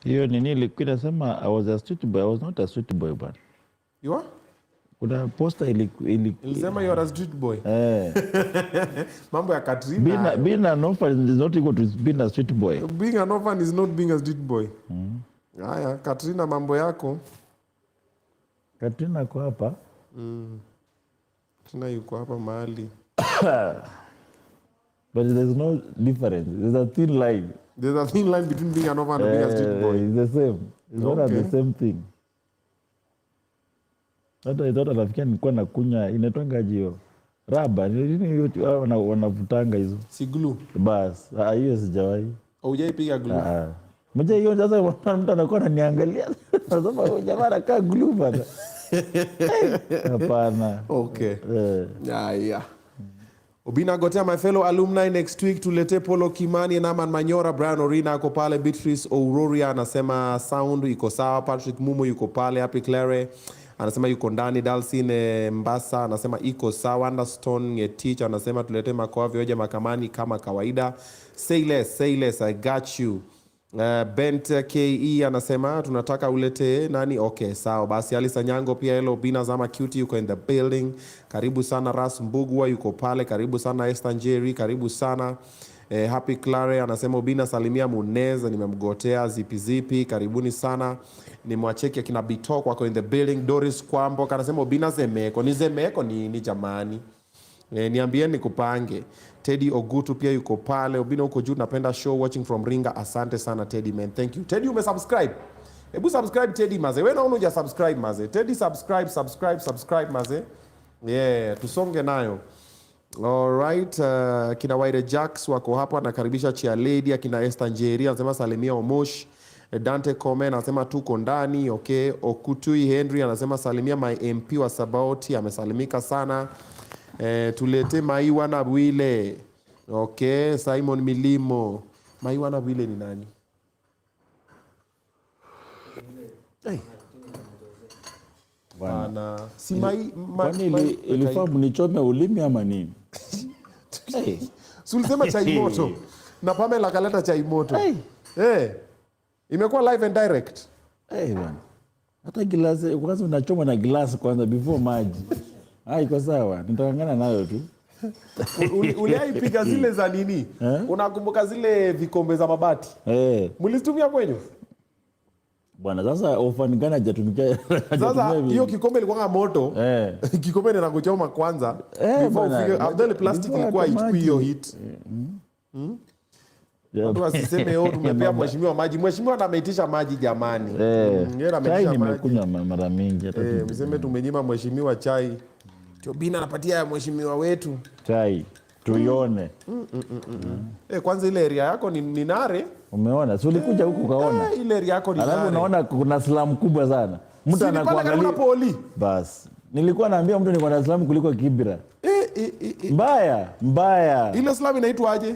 Hiyo nini ilikuwa inasema I was a street boy. I was not a street boy but. You are? Kuna poster ilisema you are a street boy. Mambo ya Katrina. Being an orphan is not equal to being a street boy. Being an orphan is not being a street boy. Haya, Katrina mambo yako. Katrina kwa hapa. Katrina yuko hapa mahali. But there's no difference. There's a thin line. There's a thin line between being an orphan and being a street boy. It's the same. It's not the same thing. Hata itoto nafikia nilikuwa nakunya inaitwanga jio. Raba, wanavutanga hizo. Si glue. Bas, hiyo sijawahi. Hujaipiga glue. Mmoja hiyo sasa mtu anakuwa ananiangalia. Nasema huyu jamaa anakaa glue bana. Hapana. Okay. Yeah. Obinna gotea my fellow alumni next week tulete Polo Kimani, Naman Manyora, Brian Orina ako pale, Beatrice Auroria anasema sound iko sawa, Patrick Mumo yuko pale, Happy Claire anasema yuko ndani, Dalsin Mbasa anasema iko sawa, Anderston Ngetich anasema tulete Makoa Vioja makamani kama kawaida, say less, I got you. Bent KE anasema tunataka ulete nani? Okay, sawa. Basi Alisa Nyango pia hello Obinna Zama Cutie yuko in the building. Karibu sana Ras Mbugwa yuko pale. Karibu sana Esther Njeri, karibu sana. Happy Clare anasema Obinna salimia Munez, nimemgotea zipi. Karibuni sana. Nimwacheki akina Bitok wako in the building. Doris Kwambo anasema Obinna zemeko ni jamani. Niambieni kupange. Teddy Ogutu pia yuko pale. Obinna uko juu, napenda show watching from Ringa. Asante sana Teddy man. Thank you. Teddy umesubscribe. Hebu subscribe Teddy maze. Wewe naona hujasubscribe maze. Teddy subscribe maze. Yeah, tusonge nayo. All right, kina Waire Jacks wako hapa, nakaribisha Chia Lady, kina Esther Njeri anasema salimia Omosh. Dante Komen anasema tuko ndani. Okay, Okutui Henry anasema salimia my MP wa Saboti, amesalimika sana. Tulete Maiwana Bwile. Okay, Simon Milimo. Maiwana Bwile ni nani? Hey. Bwana. Si kwani ilifaa mnichome ulimi ama nini? Hey. Sulisema chai moto. Na Pamela kaleta chai moto. Hey. Imekuwa live and direct. Bwana. Hata glasi kwanza unachoma na glasi kwanza before maji. Iko sawa, nitakangana nayo tu. Uliaipiga zile za nini? Unakumbuka zile vikombe za mabati? Mlizitumia kwenyu? Bwana sasa ofanigana hajatumikia. Sasa hiyo kikombe ilikuwa moto. Kikombe ninakuchoma kwanza. After plastic ilikuwa ichukui hiyo heat. Watu wasiseme yo tumepea mheshimiwa maji. Mheshimiwa ameitisha maji jamani. Chai nimekunywa mara mingi. Mseme tumenyima mheshimiwa chai. Obinna anapatia mheshimiwa wetu chai tuione. Kwanza ile area yako ni nare. Umeona? Si ulikuja huku kaona. Ile area yako ni nare. Alafu unaona kuna slamu kubwa sana. Mtu anakuangalia. Bas. Nilikuwa naambia mtu niko na slamu kuliko Kibira. Mbaya. Ile slamu inaitwa aje?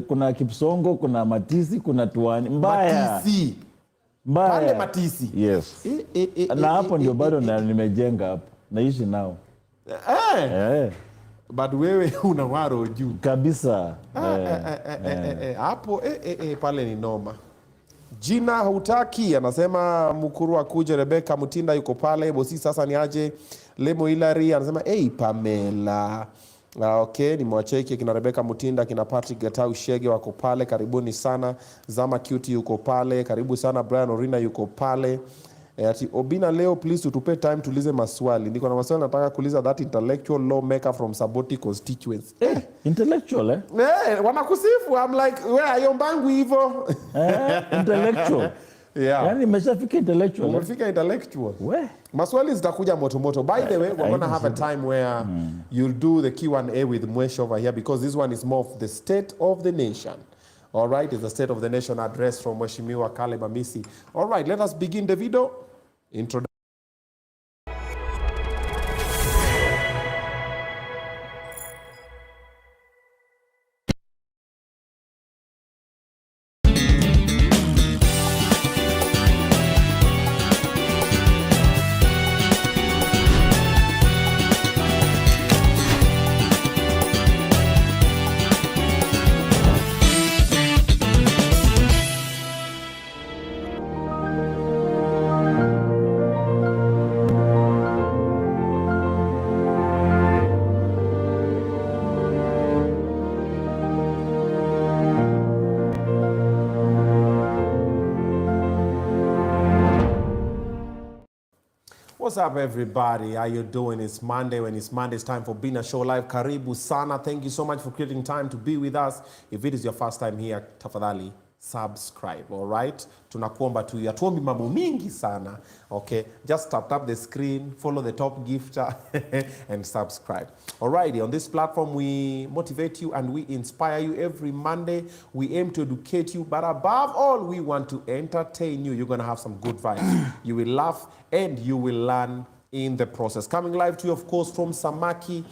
Kuna Kipsongo, kuna Matisi, kuna Tuani. Mbaya. Pale Matisi. Yes. Na hapo ndio bado nimejenga hapo. Naishi nao. But wewe una waro juu kabisa. Hapo pale ni noma. Jina hutaki anasema Mukuru akuje. Rebecca Mutinda yuko pale. Bosi sasa ni aje. Lemo Hilary anasema Pamela. Okay, ni mwacheki kina Rebecca Mutinda, kina Patrick Gatau Shege wako pale. Karibuni sana. Zama Cutie yuko pale. Karibu sana. Brian Orina yuko pale. Ati Obinna leo please utupe time tulize maswali. Niko na maswali nataka kuuliza that intellectual lawmaker from Saboti Constituency. Intellectual wanakusifu. I'm like where are you bangu hivyo? Intellectual. Yeah. Yaani nimeshafika intellectual. Umefika intellectual. Maswali zitakuja moto. By the way, we're going to have a time where you'll do the Q&A with Mwesh over here because this one is more of the state of the nation. All right, it's the State of the Nation address from Mheshimiwa Amisi. All right, let us begin the video. Introduction. What's up, everybody? How you doing? It's Monday. When it's Monday, it's time for Obinna Show Live. Karibu sana. Thank you so much for creating time to be with us. If it is your first time here, tafadhali subscribe, all right? Tunakuomba tu yatuombi mambo mingi sana, okay? Just tap the screen, follow the top gifter, and subscribe. Alrighty, on this platform, we motivate you and we inspire you every Monday. We aim to educate you, but above all, we want to entertain you. You're going to have some good vibes. You will laugh and you will learn in the process. Coming live to you, of course, from Samaki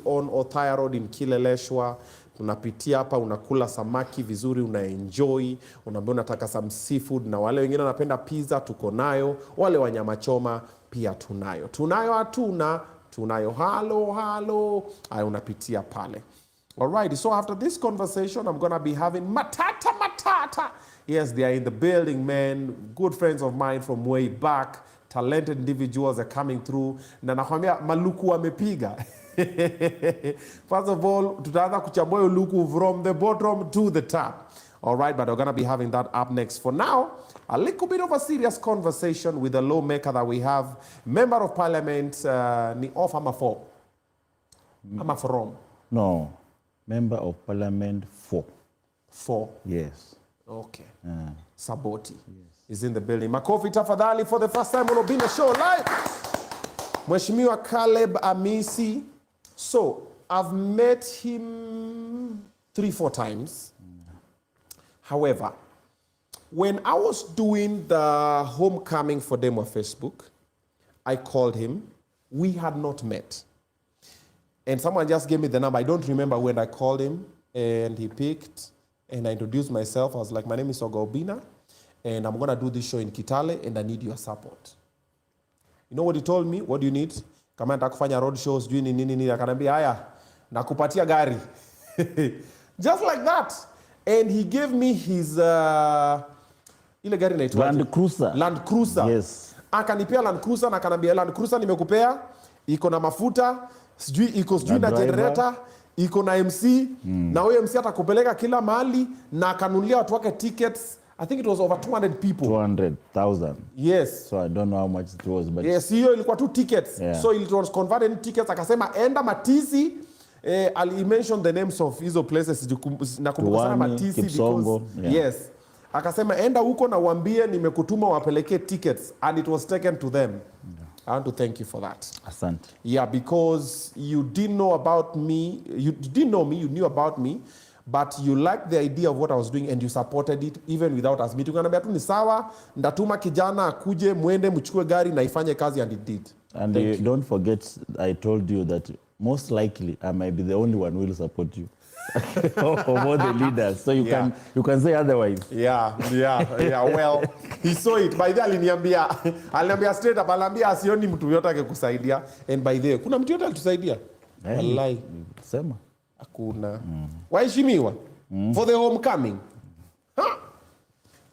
on Othaya Road in Kileleshwa. Unapitia hapa, unakula samaki vizuri, unaenjoy, unaambia unataka some seafood, na wale wengine wanapenda pizza, tuko nayo. Wale wa nyama choma pia tunayo. Tunayo. Halo. Ay, unapitia pale. Alright, so after this conversation, I'm going to be having Matata. Yes, they are in the building, man. Good friends of mine from way back. Talented individuals are coming through. Na nakwambia maluku wamepiga. First of all, tutaanza kuchambua luku from the bottom to the top. All right, but we're going to be having that up next. For now, a little bit of a serious conversation with the lawmaker that we have. Member of Parliament, ni off ama for? Ama from? No, Member of Parliament 4. 4? Yes. Okay. Saboti is in the building. Makofi tafadhali for the first time on Obinna Show Live. Mheshimiwa Caleb Amisi. So, I've met him 3-4 times. However, when I was doing the homecoming for them on Facebook, I called him. We had not met. And someone just gave me the number. I don't remember when I called him. And he picked. And I introduced myself. I was like, my name is Oga Obinna. And I'm going to do this show in Kitale. And I need your support. You know what he told me? What do you need? Kama nataka kufanya road shows, doing nini. Akaniambia, haya, nakupatia gari. Just like that. And he gave me his ile gari inaitwa Land Cruiser. Yes. Akanipea Land Cruiser na akanambia Land Cruiser nimekupea, iko na mafuta, iko na generator, iko na MC, na huyo MC atakupeleka kila mahali, na akanunulia watu wake tickets. I think it was over 200 people. 200,000. Yes. So I don't know how much it was, but yes, hiyo ilikuwa 2 tickets. Yeah. So it was converted into tickets. Akasema enda Matisi. He mentioned the names of hizo places. Nakumbuka sana Matisi because yes. Akasema enda huko na uambie nimekutuma wapeleke tickets, and it was taken to them. Yeah. I want to thank you for that. Asante. Yeah, because you didn't know about me. You didn't know me. You knew about me. But you liked the idea of what I was doing and you supported it even without us meeting. Unaniambia tu ni sawa, ndatuma kijana akuje mwende mchukue gari na ifanye kazi, and it did. And don't forget, I told you that most likely I might be the only one who will support you. Of all the leaders. So you can say otherwise. Yeah. Well, he saw it. By the aliniambia straight up, aliniambia asioni mtu yote akikusaidia. And by the kuna mtu yote alitusaidia? Wallahi. Sema. Hakuna. Waheshimiwa for the homecoming.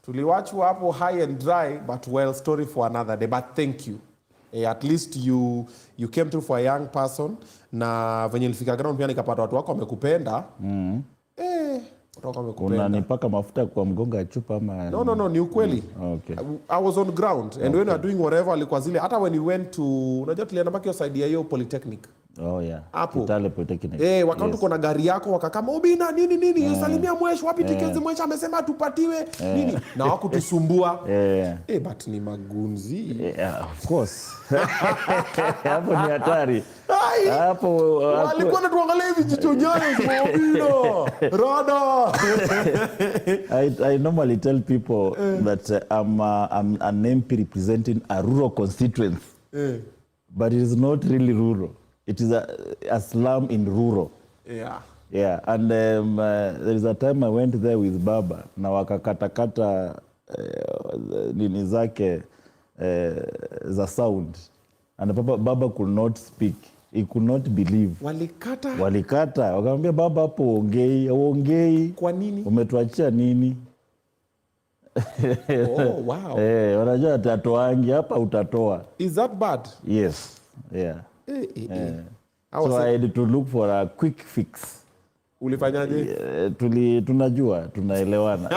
Tuliwachwa hapo high and dry, but well, story for another day. But thank you. At least you came through for a young person. Na venye nilifika ground pia nikapata watu wako wamekupenda. Watu wako wamekupenda. Unanipaka mafuta kwa mgonga ya chupa ama? No, ni ukweli. Okay. I was on ground and when you are doing whatever alikuwa zile, hata when you went to, unajua tulienda mpaka hiyo side ya hiyo Polytechnic. Oh yeah. Hapo. Kitale Polytechnic. Wakati uko na gari yako wakakama Obinna nini salimia Mwesh, wapi tiketi Mwesh amesema tupatiwe nini, na wakutusumbua. But ni magunzi. Of course. Hapo ni hatari. Hapo walikuwa natuangalia hivi jicho nyayo kwa Obinna. Rada. I normally tell people that I'm an MP representing a rural constituency. But it is not really rural. It is a slum in rural. Yeah. And there is a time I went there with Baba. Na wakakatakata nini zake za sound. And Baba could not speak. He could not believe. Walikata. Wakamwambia Baba hapo ongei. Kwa nini? Umetuachia nini? Oh, wow. Wanajua atatoangi hapa utatoa. Is that bad? Yes. Yeah. So I had to look for a quick fix. Ulifanyaje? Tunajua, tunaelewana.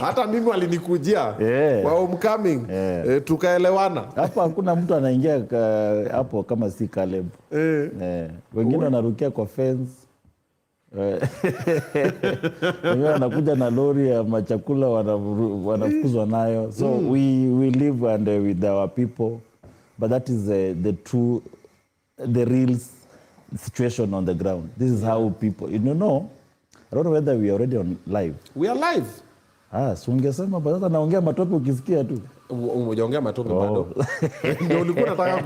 Hata mimi walinikujia Yeah. wa homecoming. Yeah. Tukaelewana. Hapa hakuna mtu anaingia hapo kama si Caleb. Wengine wanarukia kwa fence. Wengine wanakuja na lori ya machakula wanafukuzwa nayo. So we live and with our people, but that is the real situation on the ground. This is how people, I don't know whether we are already on live. We are live. Si ungesema sasa naongea matope ukisikia tu. Umeongea matope bado. Ndio ulikuwa unataka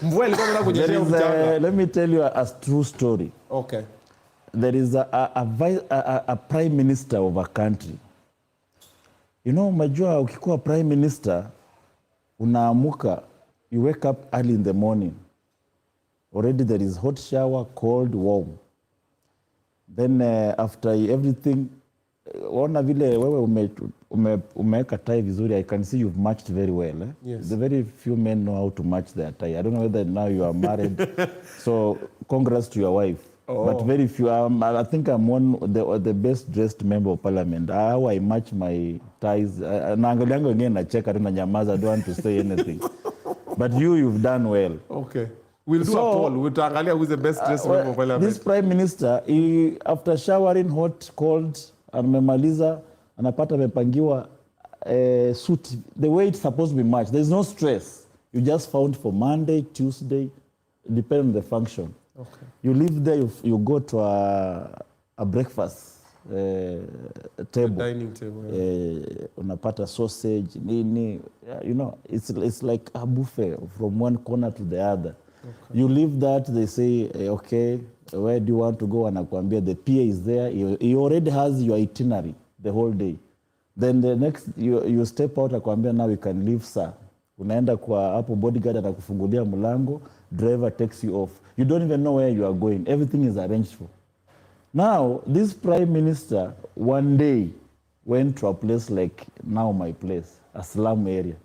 mvua ilikuwa inataka kunyeshea mchanga. Let me tell you a true story. Okay. There is a prime minister of a country. You know, majua ukikuwa prime minister, unaamuka, you wake up early in the morning. Already there is hot shower, cold, warm. Then after everything, ona vile wewe umeweka tie vizuri, I can see you've matched very well. Yes. The very few men know how to match their tie. I don't know whether now you are married. So congrats to your wife. But very few. I think I'm the best dressed member of parliament. How I match my ties. Naangalianga wengine nacheka tu na nyamaza. I don't want to say anything. But you've done well. Okay. We'll do a poll. We'll taangalia who's the best dressed member of parliament. This prime minister, after showering hot, cold, amemaliza, anapata amepangiwa suit the way it's supposed to be matched. There's no stress. You just found for Monday, Tuesday, depending on the function. Okay. You live there, you go to a breakfast table. The dining table. Yeah. Unapata sausage, nini. You know, it's like a buffet from one corner to the other. Okay. You leave that, they say, okay, where do you want to go? Anakuambia, the PA is there. He already has your itinerary the whole day. Then the next, you step out, akwambia, now you can leave, sir. Unaenda kwa hapo bodyguard anakufungulia mlango, driver takes you off. You don't even know where you are going. Everything is arranged for. Now, this prime minister one day went to a place like now my place, a slum area,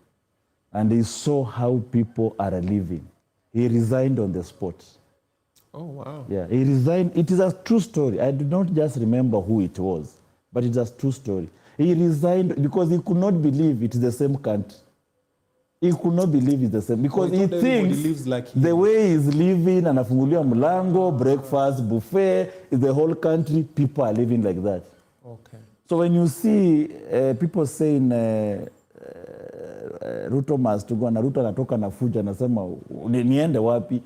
and he saw how people are living. He resigned on the spot. Oh, wow. Yeah, he resigned. It is a true story. I do not just remember who it was, but it's a true story. He resigned because he could not believe it's the same country. He could not believe it's the same because he thinks like the way he's living, anafungulia mlango, breakfast, buffet, the whole country, people are living like that. Okay. So when you see people saying Ruto must go, na Ruto anatoka na fujo, anasema niende wapi?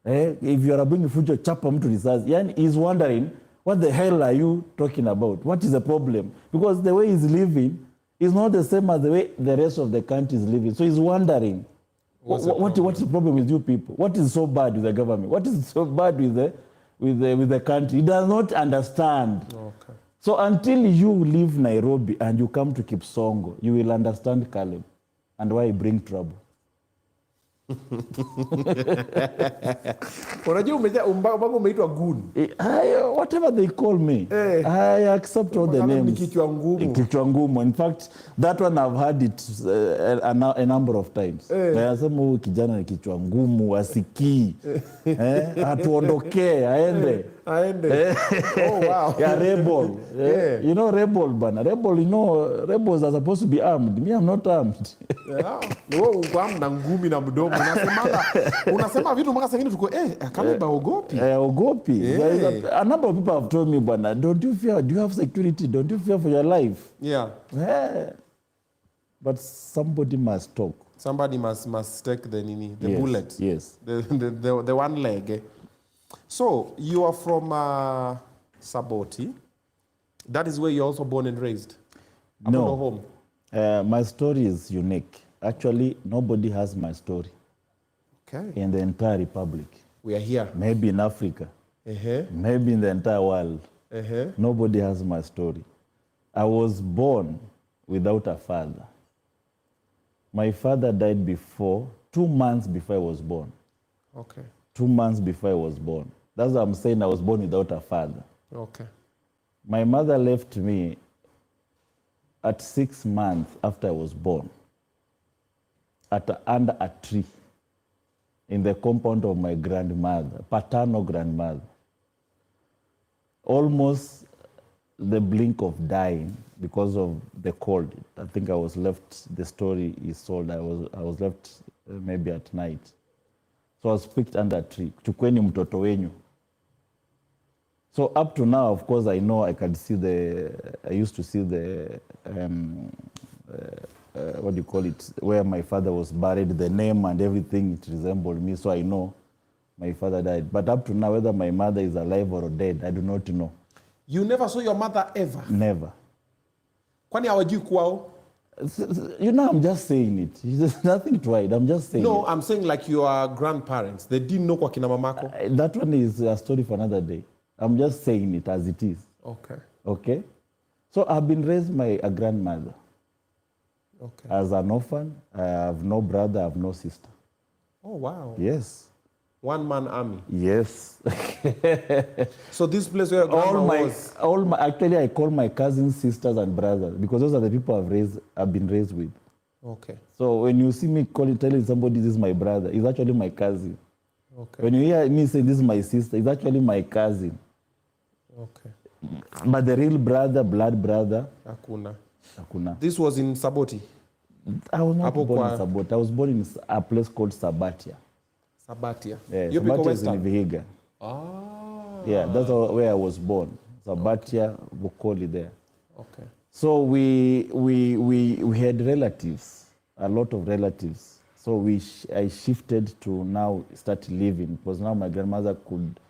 If you are bringing fujo, chapa mtu risasi. Yani he's wondering, what the hell are you talking about? What is the problem? Because the way he's living is not the same as the way the rest of the country is living. So he's wondering, what's the problem with you people? What is so bad with the government? What is so bad with the country? He does not understand. Okay. So until you leave Nairobi and you come to Kipsongo, you will understand Caleb and why he bring trouble. Unajua umeitwa goon. Whatever they call me, I accept all the names. Kichwa ngumu. Kichwa ngumu. In fact, that one I've had it a number of times. Nasema huyu kijana ni kichwa ngumu, asikii. Atuondokee, aende. Oh, wow. Yeah, rebel. You know rebel, bana. Rebel, you know, rebels are supposed to be armed. Me, I'm not armed. Wewe uko armed na ngumi na mdomo. Unasema vitu mpaka sasa tuko kama baogopi. Ogopi. A number of people have told me, bana, don't you fear? Do you have security? Don't you fear for your life? Yeah. But somebody must talk. Somebody must take the bullet. Yes. The one leg. So, you are from Saboti. That is where you're also born and raised? No. Home? My story is unique. Actually, nobody has my story. Okay. In the entire republic. We are here. Maybe in Africa. Maybe in the entire world. Nobody has my story. I was born without a father. My father died 2 months before I was born. Okay. 2 months before I was born. That's what I'm saying. I was born without a father. Okay. My mother left me at 6 months after I was born, under a tree in the compound of my grandmother, paternal grandmother. Almost the blink of dying because of the cold. I think I was left, the story is told, I was left maybe at night. So I was picked under a tree. Chukweni mtoto wenyu. So up to now, of course, I know I used to see the, what do you call it, where my father was buried, the name and everything, it resembled me, so I know my father died. But up to now, whether my mother is alive or dead, I do not know. You never saw your mother ever? Never. Kwani hawajui kwao? You know, I'm just saying it. There's nothing to hide. I'm just saying No, it. I'm saying like your grandparents. They didn't know kwa kina mamako? That one is a story for another day. I'm just saying it as it is. Okay. Okay? So I've been raised by a grandmother. Okay. As an orphan, I have no brother, I have no sister. Oh, wow. Yes. One-man army. Yes. So this place where your grandma was... Actually, I call my cousins, sisters, and brothers because those are the people I've been raised with. Okay. So when you see me telling somebody this is my brother, it's actually my cousin. Okay. When you hear me say this is my sister, it's actually my cousin. Okay. But the real brother, blood brother, Hakuna. hakuna. This was in Saboti? I was not born in Saboti. I was born in a place called Sabatia. Sabatia. Yeah, You Sabatia is in Vihiga. Ah. Yeah, that's where I was born. Sabatia, Bukoli there. Okay. So we had relatives, a lot of relatives. So I shifted to now start living because now my grandmother could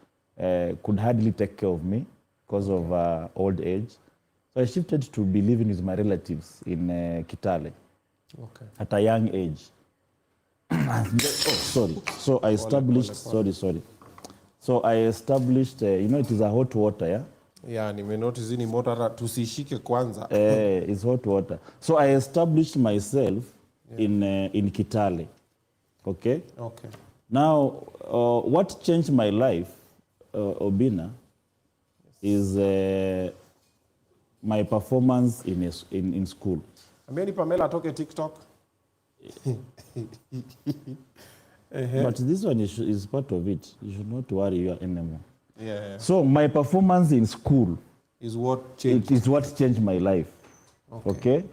hardly take care of me because of old age. So I shifted to be living with my relatives in Kitale. Okay. At a young age. Sorry. So I established, sorry. So I established, you know, it is a hot water, yeah? Yeah, nimenotice ni moto tusishike kwanza. It's hot water. So I established myself in Kitale. Okay? Okay. Now, what changed my life, Obinna, is my performance in school. Ambieni Pamela atoke TikTok. But this one is part of it. You should not worry your anymore. Yeah. So my performance in school Is what changed. It is what changed my life. Okay?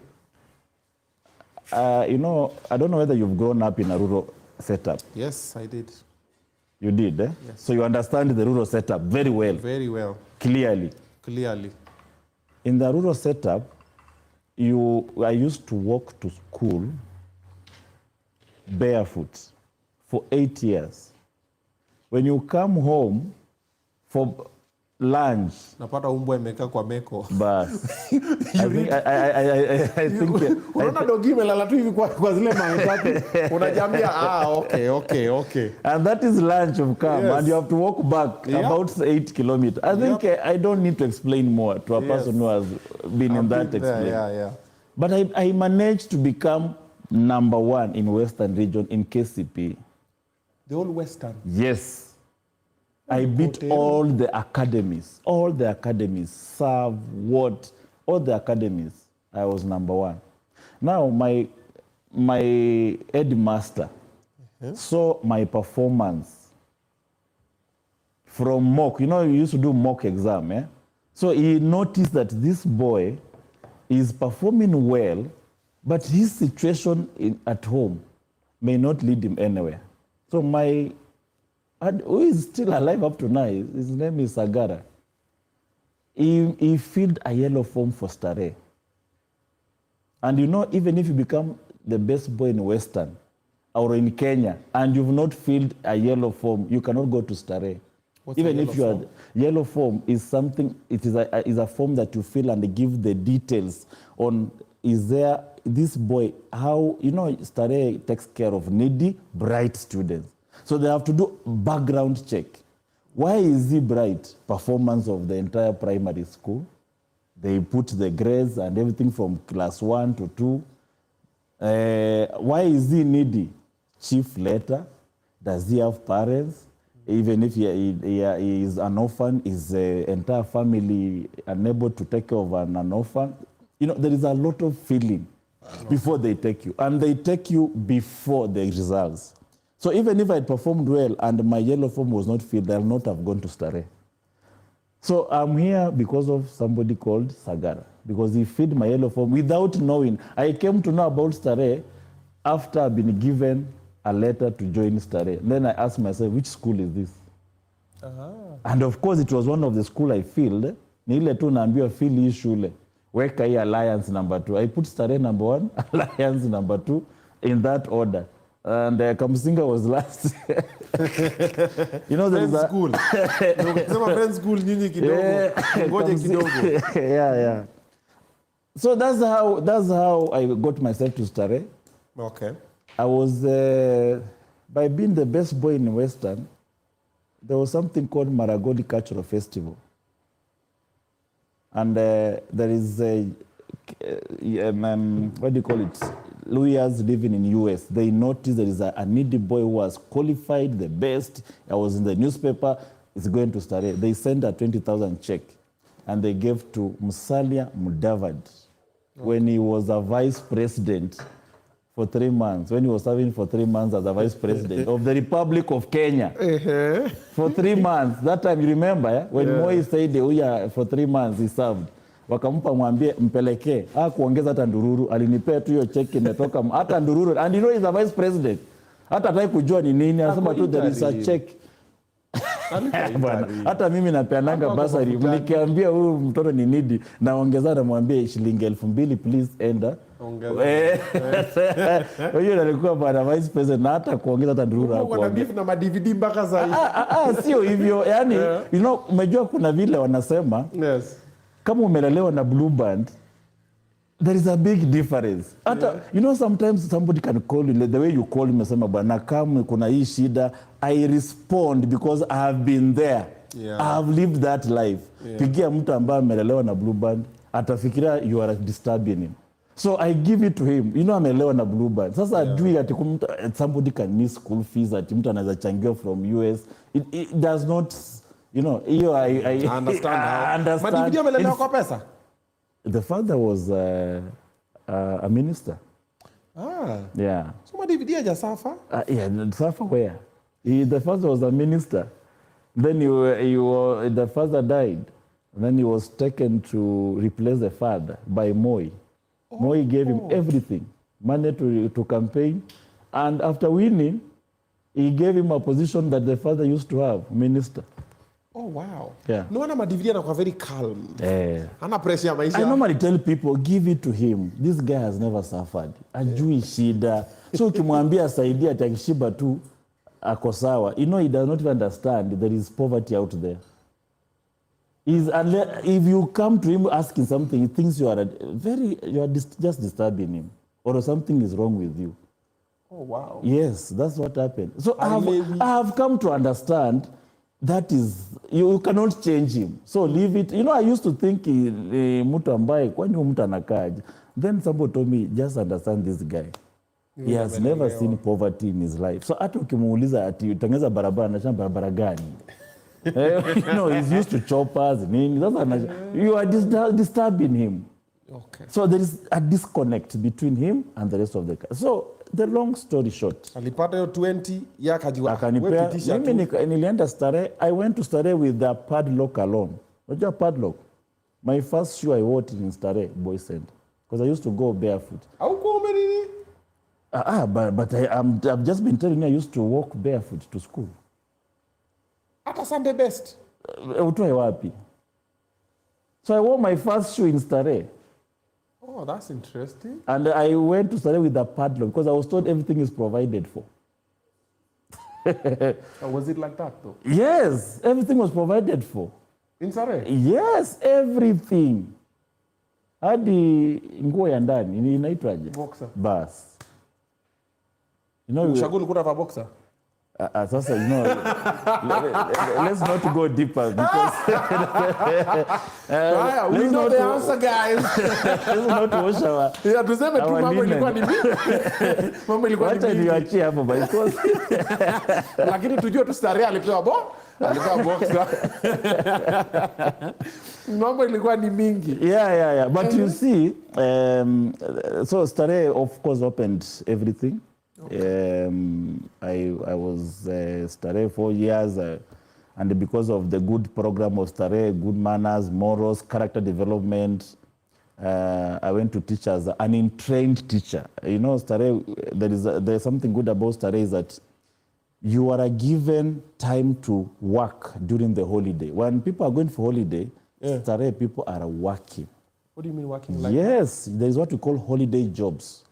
You know, I don't know whether you've grown up in a rural setup. Yes, I did. You did, eh? Yes. So you understand the rural setup very well. Very well. Clearly. Clearly. In the rural setup, I used to walk to school barefoot for 8 years. When you come home for lunch, napata umbwa imekaa kwa meko. Bas. I think unaona dogi imelala tu hivi kwa zile maitatu. Unajambia okay. And that is lunch of come, yes. And you have to walk back about 8 kilometers. I think I don't need to explain more to a person who has been in that experience. Yeah. But I managed to become number 1 in Western region in KCP. The whole Western? Yes. I beat all the academies, serve, what, all the academies. I was number 1. Now my headmaster saw my performance from mock. You know, you used to do mock exam, yeah? So he noticed that this boy is performing well, but his situation at home may not lead him anywhere. So who is still alive up to now, his name is Sagara. He filled a yellow form for Starehe. And you know, even if you become the best boy in Western or in Kenya and you've not filled a yellow form, you cannot go to Starehe. Even if you are yellow form is something, it is a form that you fill and they give the details on, is there this boy, how, you know, Starehe takes care of needy, bright students. So they have to do background check. Why is he bright? Performance of the entire primary school. They put the grades and everything from class 1 to 2. Why is he needy? Chief letter. Does he have parents? Even if he is an orphan, is the entire family unable to take care of an orphan? You know, there is a lot of feeling before they take you. And they take you before the results. So even if I performed well and my yellow form was not filled, I'll not have gone to Starehe. So I'm here because of somebody called Sagara, because he filled my yellow form without knowing. I came to know about Starehe after I've been given a letter to join Starehe. Then I asked myself, which school is this? And of course, it was one of the school I filled. Ni ile tu naambiwa fill hii shule. Weka hii alliance number 2. I put Starehe number 1, alliance number 2 in that order. And Kamsinga was last. You know, there is a school. Friend school nyinyi kidogo. Ngoje kidogo. Yeah. So that's how I got myself to Starehe. Okay. I was by being the best boy in Western, there was something called Maragoli Cultural Festival. And there is a, what do you call it? Lawyers living in US. They noticed there is a needy boy who was qualified, the best. I was in the newspaper. It's going to Starehe. They sent a 20,000 check, and they gave to Musalia Mudavadi when he was a vice president for 3 months. When he was serving for 3 months as a vice president of the Republic of Kenya. For 3 months. That time, you remember, when Moi said, for 3 months he served. Wakampa mwambie mpelekee. Kuongeza hata ndururu. Alinipea tu hiyo cheki imetoka hata ndururu. And you know he's a vice president. Hata hataki kujua ni nini. Anasema tu there is a check. Hata mimi napeananga basari. Mlikiambia huyu mtoto ni needy. Naongeza na mwambie shilingi 2,000 please enda. Hiyo alikuwa bwana vice president na hata kuongeza hata ndururu hapo. Kuna beef na ma-DVD mpaka sasa. Sio hivyo. Yani, you know, umejua kuna vile wanasema. Yes. Kama umelelewa na blue band, there is a big difference. Hata, you know, sometimes somebody can call you, the way you call me, mesema bwana kama kuna hii shida, I respond because I have been there. I have lived that life. Pigia mtu ambaye amelelewa na blue band, atafikiria you are disturbing him. So I give it to him. You know, amelelewa na blue band. Sasa adui ati somebody can miss school fees, ati mtu anaweza changiwa from US. It does not, you know, I understand how. Understand. Ma-DVD amelelewa kwa pesa? The father was a minister. Yeah. So ma-DVD hajasafa? Safa where? The father was a minister. Then the father died. And then he was taken to replace the father by Moi. Moi gave him everything, money to campaign. And after winning, he gave him a position that the father used to have, minister. Oh, wow. Yeah. No wonder ma-DVD anakuwa very calm. Hana pressure ya maisha. I normally tell people, give it to him. This guy has never suffered. Ajui shida. So ukimwambia saidia atakishiba tu ako sawa. You know, he does not even understand there is poverty out there. If you come to him asking something, he thinks you are just disturbing him, or something is wrong with you. Oh, wow. Yes, that's what happened. So I have come to understand that is, you cannot change him. So leave it. You know, I used to think, mtu ambaye, kwani mtu anakaje? Then somebody told me, just understand this guy. He has never seen poverty in his life. So hata ukimuuliza ati utengeza barabara, anasema barabara gani? You know, he's used to choppers. You are disturbing him. Okay. So there is a disconnect between him and the rest of the car. So the long story short, alipata hiyo 20 ya kajiwa. Akanipea, mimi nilienda Starehe. I went to Starehe with the padlock alone. Unajua padlock? My first shoe I wore in Starehe Boys Center, because I used to go barefoot. Hauko umenini? But I've just been telling you, I used to walk barefoot to school. Hata Sunday best. Utoe wapi? So I wore my first shoe in Starehe. Oh, that's interesting. And I went to Starehe with a padlock because I was told everything is provided for. Was it like that though? Yes, everything was provided for. In Starehe? Yes, everything. Hadi nguo ya ndani inaitwaje? Boxer. Bas. You know, Ushagulu kuna va boxer? Sasa, you know, let's not go deeper because we know the answer, guys. Let's not wash our. Yeah, tuseme tu mambo ilikuwa ni mimi. Mambo ilikuwa ni mimi. Wacha niachie hapo because lakini tujue tu Starehe alipewa boxer. Mambo ilikuwa ni mingi. Yeah. But you see, so Starehe of course opened everything. Okay. I was Starehe 4 years. And because of the good program of Starehe, good manners, morals, character development, I went to teach as an untrained teacher. You know, Starehe, there's something good about Starehe is that you are given time to work during the holiday. When people are going for holiday, Starehe people are working. What do you mean working? Like yes, there is what we call holiday jobs.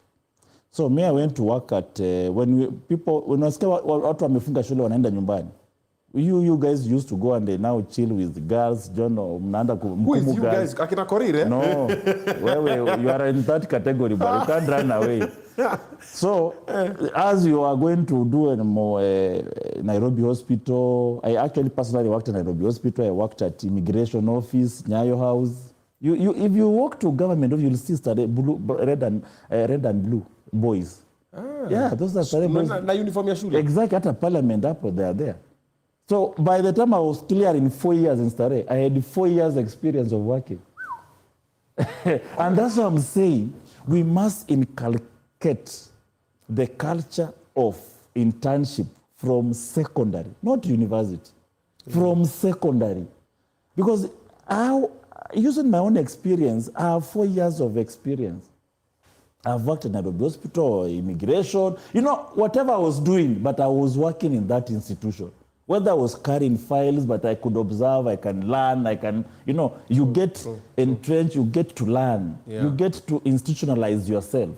So me, I went to work at when unasikia watu wamefunga shule wanaenda nyumbani. You guys used to go and they now chill with the girls. John, mnaenda who is you guys? Akina Korire? No, you are in that category, but you can't run away. So, as you are going to do Nairobi Hospital, I actually personally worked at Nairobi Hospital. I worked at Immigration Office, Nyayo House. If you walk to government, you'll see red and blue boys. Yeah, those are Starehe boys. Na uniform ya shule. Exactly, at a parliament up they are there. So by the time I was clear in 4 years in Starehe, I had 4 years experience of working. And that's what I'm saying. We must inculcate the culture of internship from secondary, not university, from secondary. Because using my own experience, I have 4 years of experience. I've worked in Nairobi Hospital, immigration, you know, whatever I was doing, but I was working in that institution. Whether I was carrying files, but I could observe, I can learn, you get entrenched, you get to learn, you get to institutionalize yourself.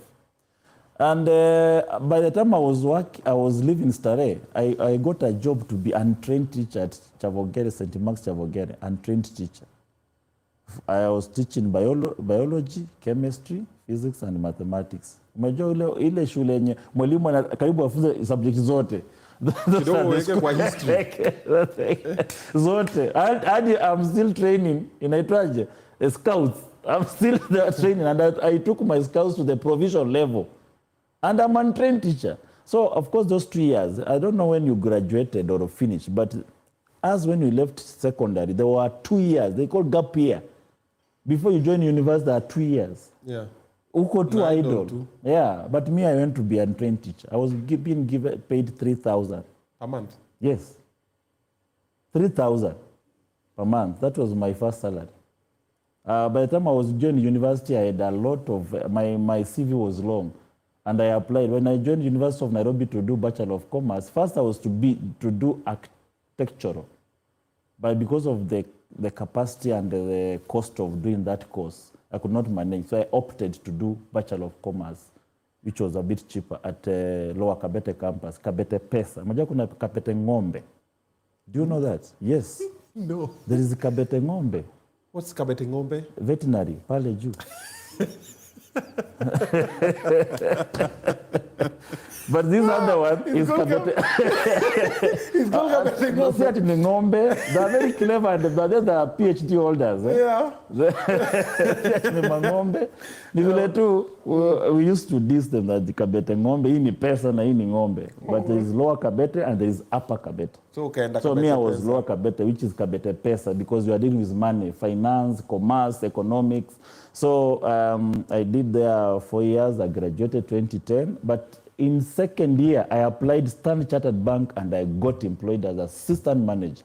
And by the time I was living Starehe, I got a job to be untrained teacher at Chavogere, St. Mark's Chavogere, untrained teacher. I was teaching biology, chemistry, physics and mathematics. Umejua ile shule yenye mwalimu karibu afunze subject zote. Kidogo weke kwa history. Zote. I'm still training. Inaitwaje? Scouts. I'm still training and I took my scouts to the provincial level. And I'm an untrained teacher. So, of course, those 2 years, I don't know when you graduated or finished, but as when you left secondary, there were 2 years. They call gap year. Before you join university, there are 2 years. Yeah. Uko too idle. Yeah, but me, I went to be a untrained teacher. I was being paid 3,000 a month. Yes, 3,000 per month. That was my first salary. By the time I was joining university, I had a lot of my CV was long, and I applied. When I joined University of Nairobi to do Bachelor of Commerce, first I was to do architectural, but because of the capacity and the cost of doing that course, I could not manage. So I opted to do Bachelor of Commerce, which was a bit cheaper at Lower Kabete campus, Kabete Pesa. Unajua kuna Kabete Ng'ombe. Do you know that? Yes. No. There is Kabete Ng'ombe. What's Kabete Ng'ombe? Veterinary, pale juu. But this other one is Kabete. It's called Kabete Ng'ombe. They are very clever and they are PhD holders. Yeah. We used to diss them that the Kabete Ng'ombe, hii ni pesa na hii ni ng'ombe. But there is lower Kabete and there is upper Kabete. So me, I was lower Kabete, which is Kabete Pesa, because you are dealing with money, finance, commerce, economics. So I did there 4 years. I graduated 2010. But in second year, I applied Standard Chartered Bank and I got employed as assistant manager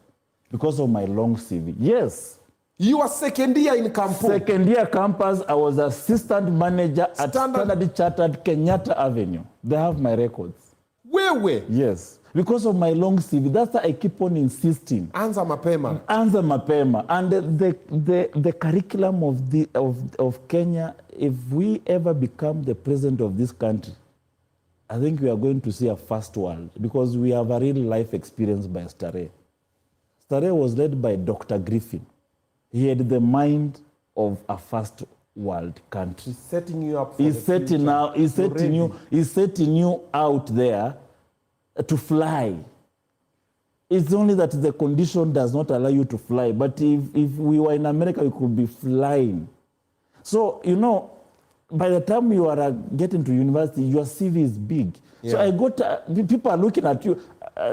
because of my long CV. Yes. You were second year in campus? Second year campus, I was assistant manager at Standard Chartered Kenyatta Avenue. They have my records. Where? Yes. Because of my long CV. That's why I keep on insisting. Anza mapema. And the curriculum of Kenya, if we ever become the president of this country, I think we are going to see a first world, because we have a real life experience by Starehe. Starehe was led by Dr. Griffin. He had the mind of a first world country. He's setting you up for the future. He's setting you out there to fly. It's only that the condition does not allow you to fly. But if we were in America, we could be flying. So, by the time you are getting to university, your CV is big. Yeah. So I got people are looking at you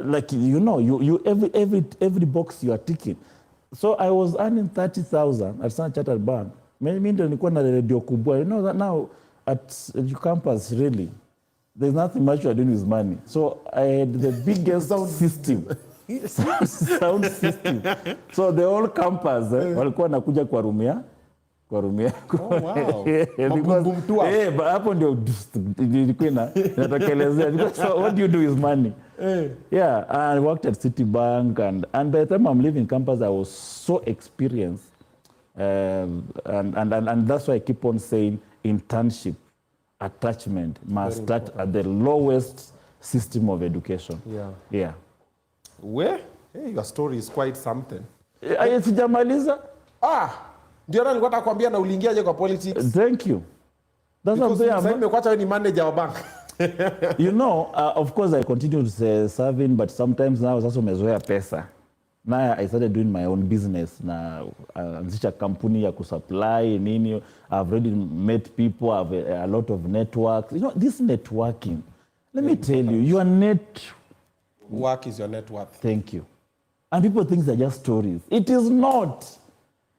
like every box you are ticking. So I was earning 30,000 at Standard Chartered Bank. Mimi ndio nilikuwa na radio kubwa. You know that now at your campus, really, there's nothing much you are doing with money. So I had the biggest system. sound system. So the whole campus walikuwa nakuja kwa room ya Oh, wow. But hapo ndio ilikuwa inatokelezea. Because what you do is money. Yeah, I worked at Citibank and by the time I'm leaving campus, I was so experienced. And that's why I keep on saying internship, attachment must start at the lowest system of education. Yeah. Where? Hey, your story is quite something. Sijamaliza. Ndio nilikuwa nakwambia na uliingiaje kwa politics? Thank you. That's what I'm saying. Sasa nimekuacha wewe ni manager wa bank. You know, of course I continued serving, but sometimes now sasa umezoea pesa. Now I started doing my own business. Na anzisha kampuni ya kusupply nini. I've already met people, I have a lot of networks. You know, this networking. Let me tell you, your work is your net worth. Thank you. And people think they're just stories. It is not.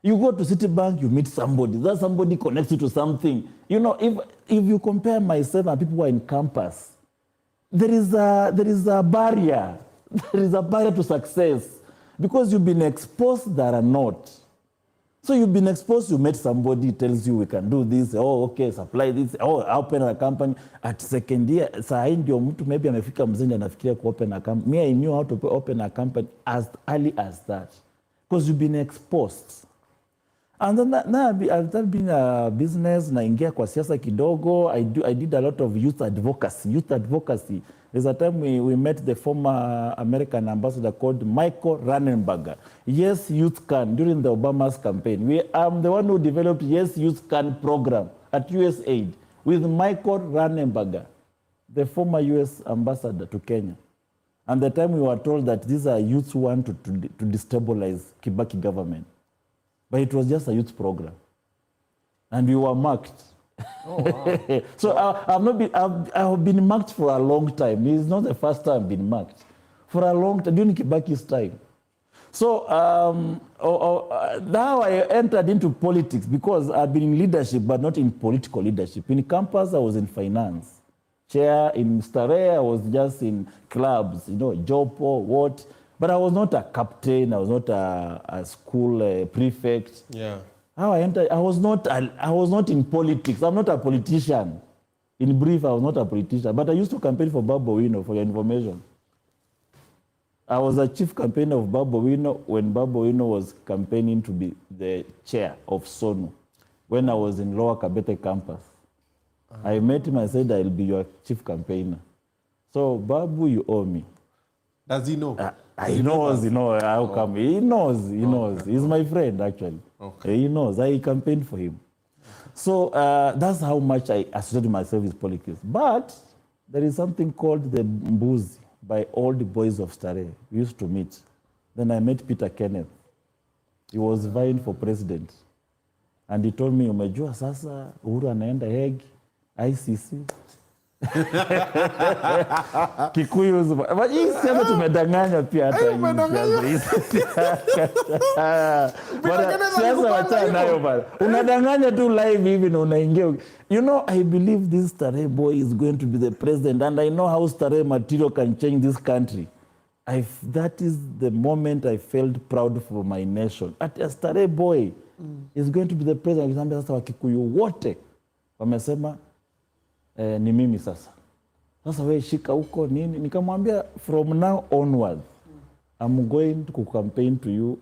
You go to Citibank, you meet somebody. That somebody connects you to something. You know, if you compare myself and people who are in campus, there is a barrier. There is a barrier to success because you've been exposed that are not. So you've been exposed, you met somebody, tells you we can do this. Oh, okay, supply this. Oh, open a company. At second year, saa hii ndio mtu maybe amefika mzindi anafikiria ku open a company. Me, I knew how to open a company as early as that because you've been exposed. And then now I've been a business, naingia kwa siasa kidogo. I did a lot of youth advocacy. There's a time we met the former American ambassador called Michael Rannenberger. Yes, Youth Can, during the Obama's campaign. I'm the one who developed Yes, Youth Can program at USAID with Michael Rannenberger, the former US ambassador to Kenya. And the time we were told that these are youths who want to destabilize Kibaki government. But it was just a youth program. And we were marked. Oh, wow. So I have been marked for a long time. It's not the first time I've been marked. For a long time, during Kibaki's time. So now I entered into politics because I've been in leadership, but not in political leadership. In campus, I was in finance. Chair in Starehe, I was just in clubs, you know, Jopo, what. But I was not a captain. I was not a school prefect. Yeah. How I entered, I was not in politics. I'm not a politician. In brief, I was not a politician. But I used to campaign for Babu Owino, for your information. I was a chief campaigner of Babu Owino when Babu Owino was campaigning to be the chair of SONU when I was in Lower Kabete campus. I met him and said, I'll be your chief campaigner. So, Babu, you owe me. Does he know? He knows, how come. He knows. He's my friend, actually. Okay. He knows. I campaigned for him. So that's how much I associated myself with politics. But there is something called the Mbuzi by all the boys of Starehe. We used to meet. Then I met Peter Kenneth. He was vying for president. And he told me, umejua sasa Uhuru anaenda Hague, ICC. Kikuyu but hii sasa tumedanganya pia hata hii siasa wacha nayo bana unadanganya tu live hivi na unaingia. You know, I believe this Starehe boy is going to be the president and I know how Starehe material can change this country. That is the moment I felt proud for my nation. At a Starehe boy is going to be the president. Sasa Wakikuyu wote wamesema ni mimi sasa. Sasa wewe shika huko nini? Nikamwambia from now onward I'm going to campaign to you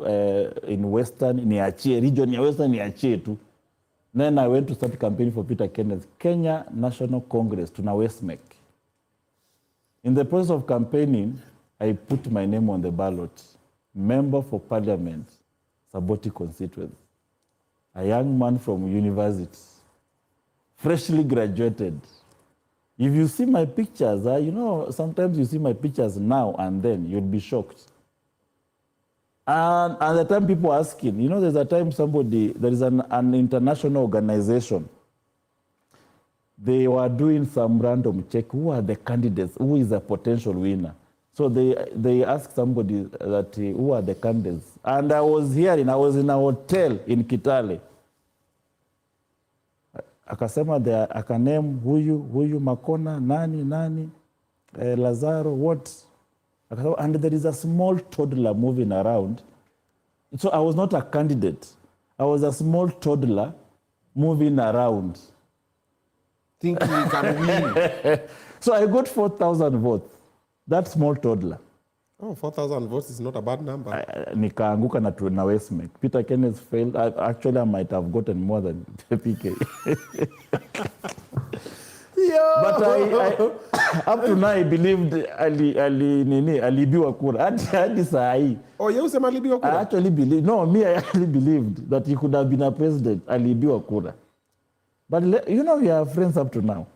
in Western, niachie region ya Western niachie tu. Then I went to start campaigning for Peter Kenneth, Kenya National Congress, tuna Westmek. In the process of campaigning, I put my name on the ballot. Member for Parliament, Saboti Constituency. A young man from university, freshly graduated. If you see my pictures, sometimes you see my pictures now and then, you'll be shocked. And at the time people are asking, there's a time there is an international organization. They were doing some random check. Who are the candidates? Who is a potential winner? So they asked somebody that who are the candidates. And I was in a hotel in Kitale. Akasema akaname huyu Makona, nani, Lazaro, what? And there is a small toddler moving around. So I was not a candidate. I was a small toddler moving around. Thinking you can win. So I got 4,000 votes. That small toddler. Oh, 4,000 votes is not a bad number. Nikaanguka na Westmake. Peter Kenneth failed. Actually, I might have gotten more than PK. But I up to now I believed alibiwa kura. Hadi saa hii. Oh, you usema alibiwa kura? I actually believe. No, me I actually believed that he could have been a president. Alibiwa kura. But you know, we are friends up to now.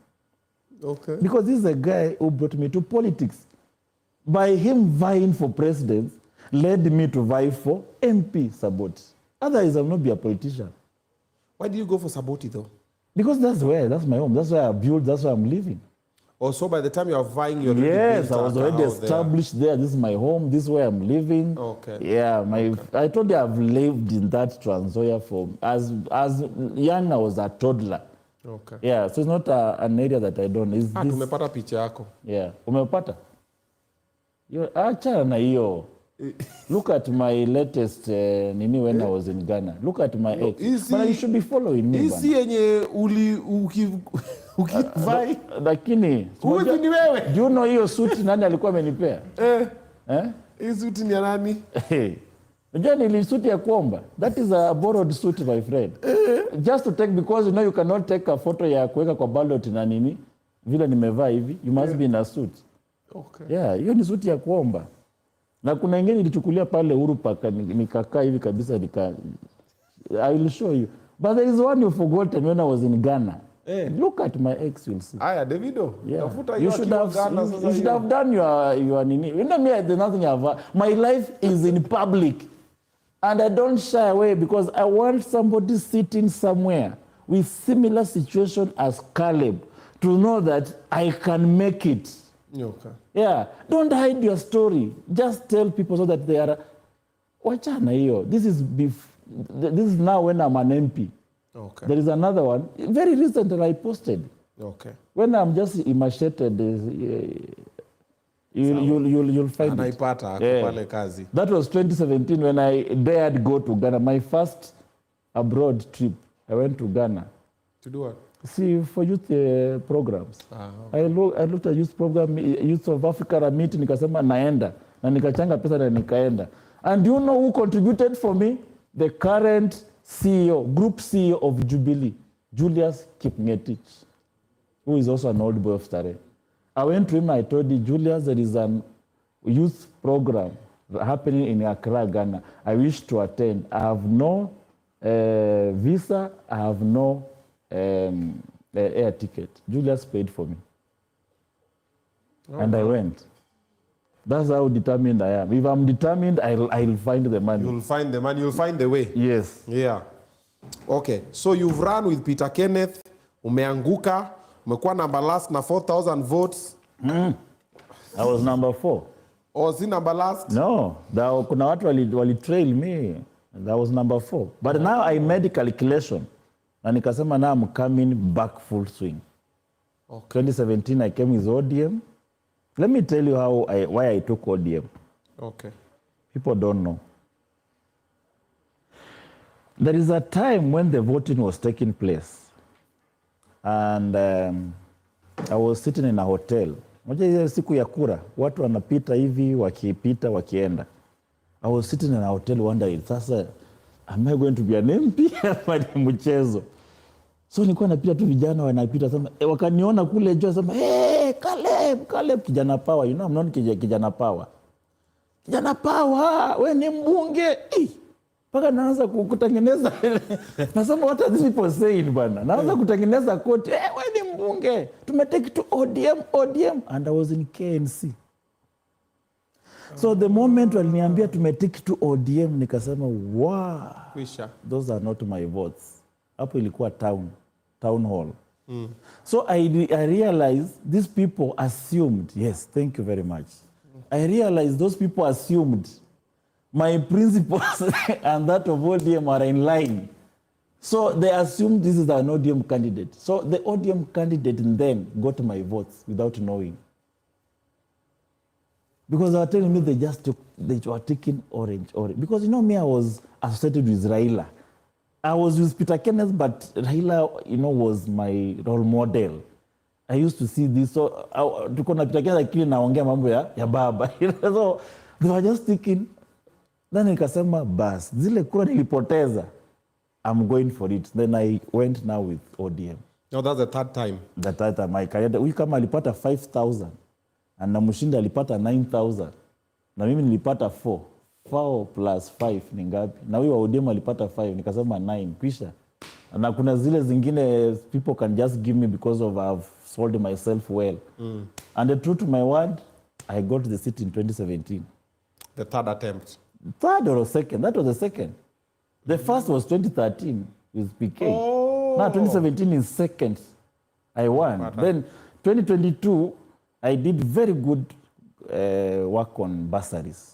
Okay. Because this is a guy who brought me to politics. By him vying for president, led me to vie for MP Saboti. Otherwise, I will not be a politician. Why did you go for Saboti though? Because that's my home. That's where I built. That's where I'm living. Also, by the time you are vying, you're already yes, built I was already established there. This is my home. This is where I'm living. Okay. Yeah, I told you I've lived in that Trans-Nzoia for as young I was a toddler. Okay. Yeah, so it's not an area that I don't. It's this, tumepata picha yako. Yeah, umepata? Acha na hiyo. Look at my latest when I was in Ghana. Look at my ex. But you should be following me. Isi yenye ukivai. Lakini uwezi ni wewe. Do you know hiyo suit nani alikuwa amenipea? Hii suit ni ya nani? Unajua ni suit ya kuomba. That is a borrowed suit, my friend. Just to take, because you know you cannot take a photo ya kuweka kwa ballot na nini. Vile nimevaa hivi, you must be in a suit. Okay. Yeah, hiyo ni suit ya kuomba. Na kuna ingine nilichukulia pale Uhuru Park nikakaa hivi kabisa I will show you. But there is one you forgotten when I was in Ghana. Look at my ex, you'll see. Aya, Davido. Yeah. You should have done your nini. You know me, there's nothing I've. My life is in public. And I don't shy away because I want somebody sitting somewhere with similar situation as Caleb to know that I can make it. Okay. Yeah. Don't hide your story. Just tell people so that they are. Wachana hiyo. This is now when I'm an MP. Okay. There is another one. Very recently I posted. Okay. When I'm just immacheted, you'll find it. Pale kazi. That was 2017 when I dared go to Ghana. My first abroad trip. I went to Ghana. To do what? See, for youth programs. Okay. I looked at youth program, Youth of Africa meeting, nikasema naenda. Na nikachanga pesa na nikaenda. And do you know who contributed for me? The current CEO, Group CEO of Jubilee, Julius Kipngetich, who is also an old boy of Stare. I went to him, I told him, Julius, there is a youth program happening in Accra, Ghana. I wish to attend. I have no visa, I have no air ticket. Julius paid for me. And I went. That's how determined I am. If I'm determined, I'll find the money. You'll find the money, you'll find the way. Yes. Yeah. Okay. So you've run with Peter Kenneth, umeanguka, umekuwa number last na 4,000 votes. I was number 4. Oh, si number last? No. Kuna watu wali trail me. That was number 4. But now I made a calculation. Na nikasema now I'm coming back full swing. Okay. 2017 I came with ODM. Let me tell you why I took ODM. Okay. People don't know. There is a time when the voting was taking place. And I was sitting in a hotel. Moja ile siku ya kura, watu wanapita hivi, wakipita, wakienda. I was sitting in a hotel wondering, sasa, am I going to be an MP? Ama ni mchezo? So nilikuwa napita tu vijana wanapita sema wakaniona kule juu sema Caleb kijana power, you know I'm not kijana power. Kijana power, wewe ni mbunge. Paka naanza kutengeneza. Nasema what are these people saying bwana? Naanza kutengeneza koti. Wewe ni mbunge. Tumetake to ODM and I was in KNC. So the moment waliniambia tumetake to ODM nikasema wow. Those are not my votes. Hapo ilikuwa town hall. So I realized these people assumed, yes, thank you very much. I realized those people assumed my principles and that of ODM are in line. So they assumed this is an ODM candidate. So the ODM candidate then got my votes without knowing. Because they were telling me they were taking orange. Because you know me, I was associated with Raila. I was with Peter Kenneth, but Raila, you know, was my role model. I used to see this. So tuko na Peter Kenneth akili naongea mambo ya baba. So they were just thinking. Then nikasema bas, zile kura nilipoteza. I'm going for it. Then I went now with ODM. No, that's the third time. The third time. Huyu kama alipata 5,000 na Mushinda alipata 9,000 na mimi nilipata 4. 4 plus 5 ni ngapi? Na huyu wa ODM alipata 5, nikasema 9. Kisha na kuna zile zingine people can just give me because of I've sold myself well. And the truth to my word, I got the seat in 2017. The third attempt. Third or second? That was the second. The first was 2013 with PK. Oh. Now 2017 is second. I won. Then 2022, I did very good work on bursaries.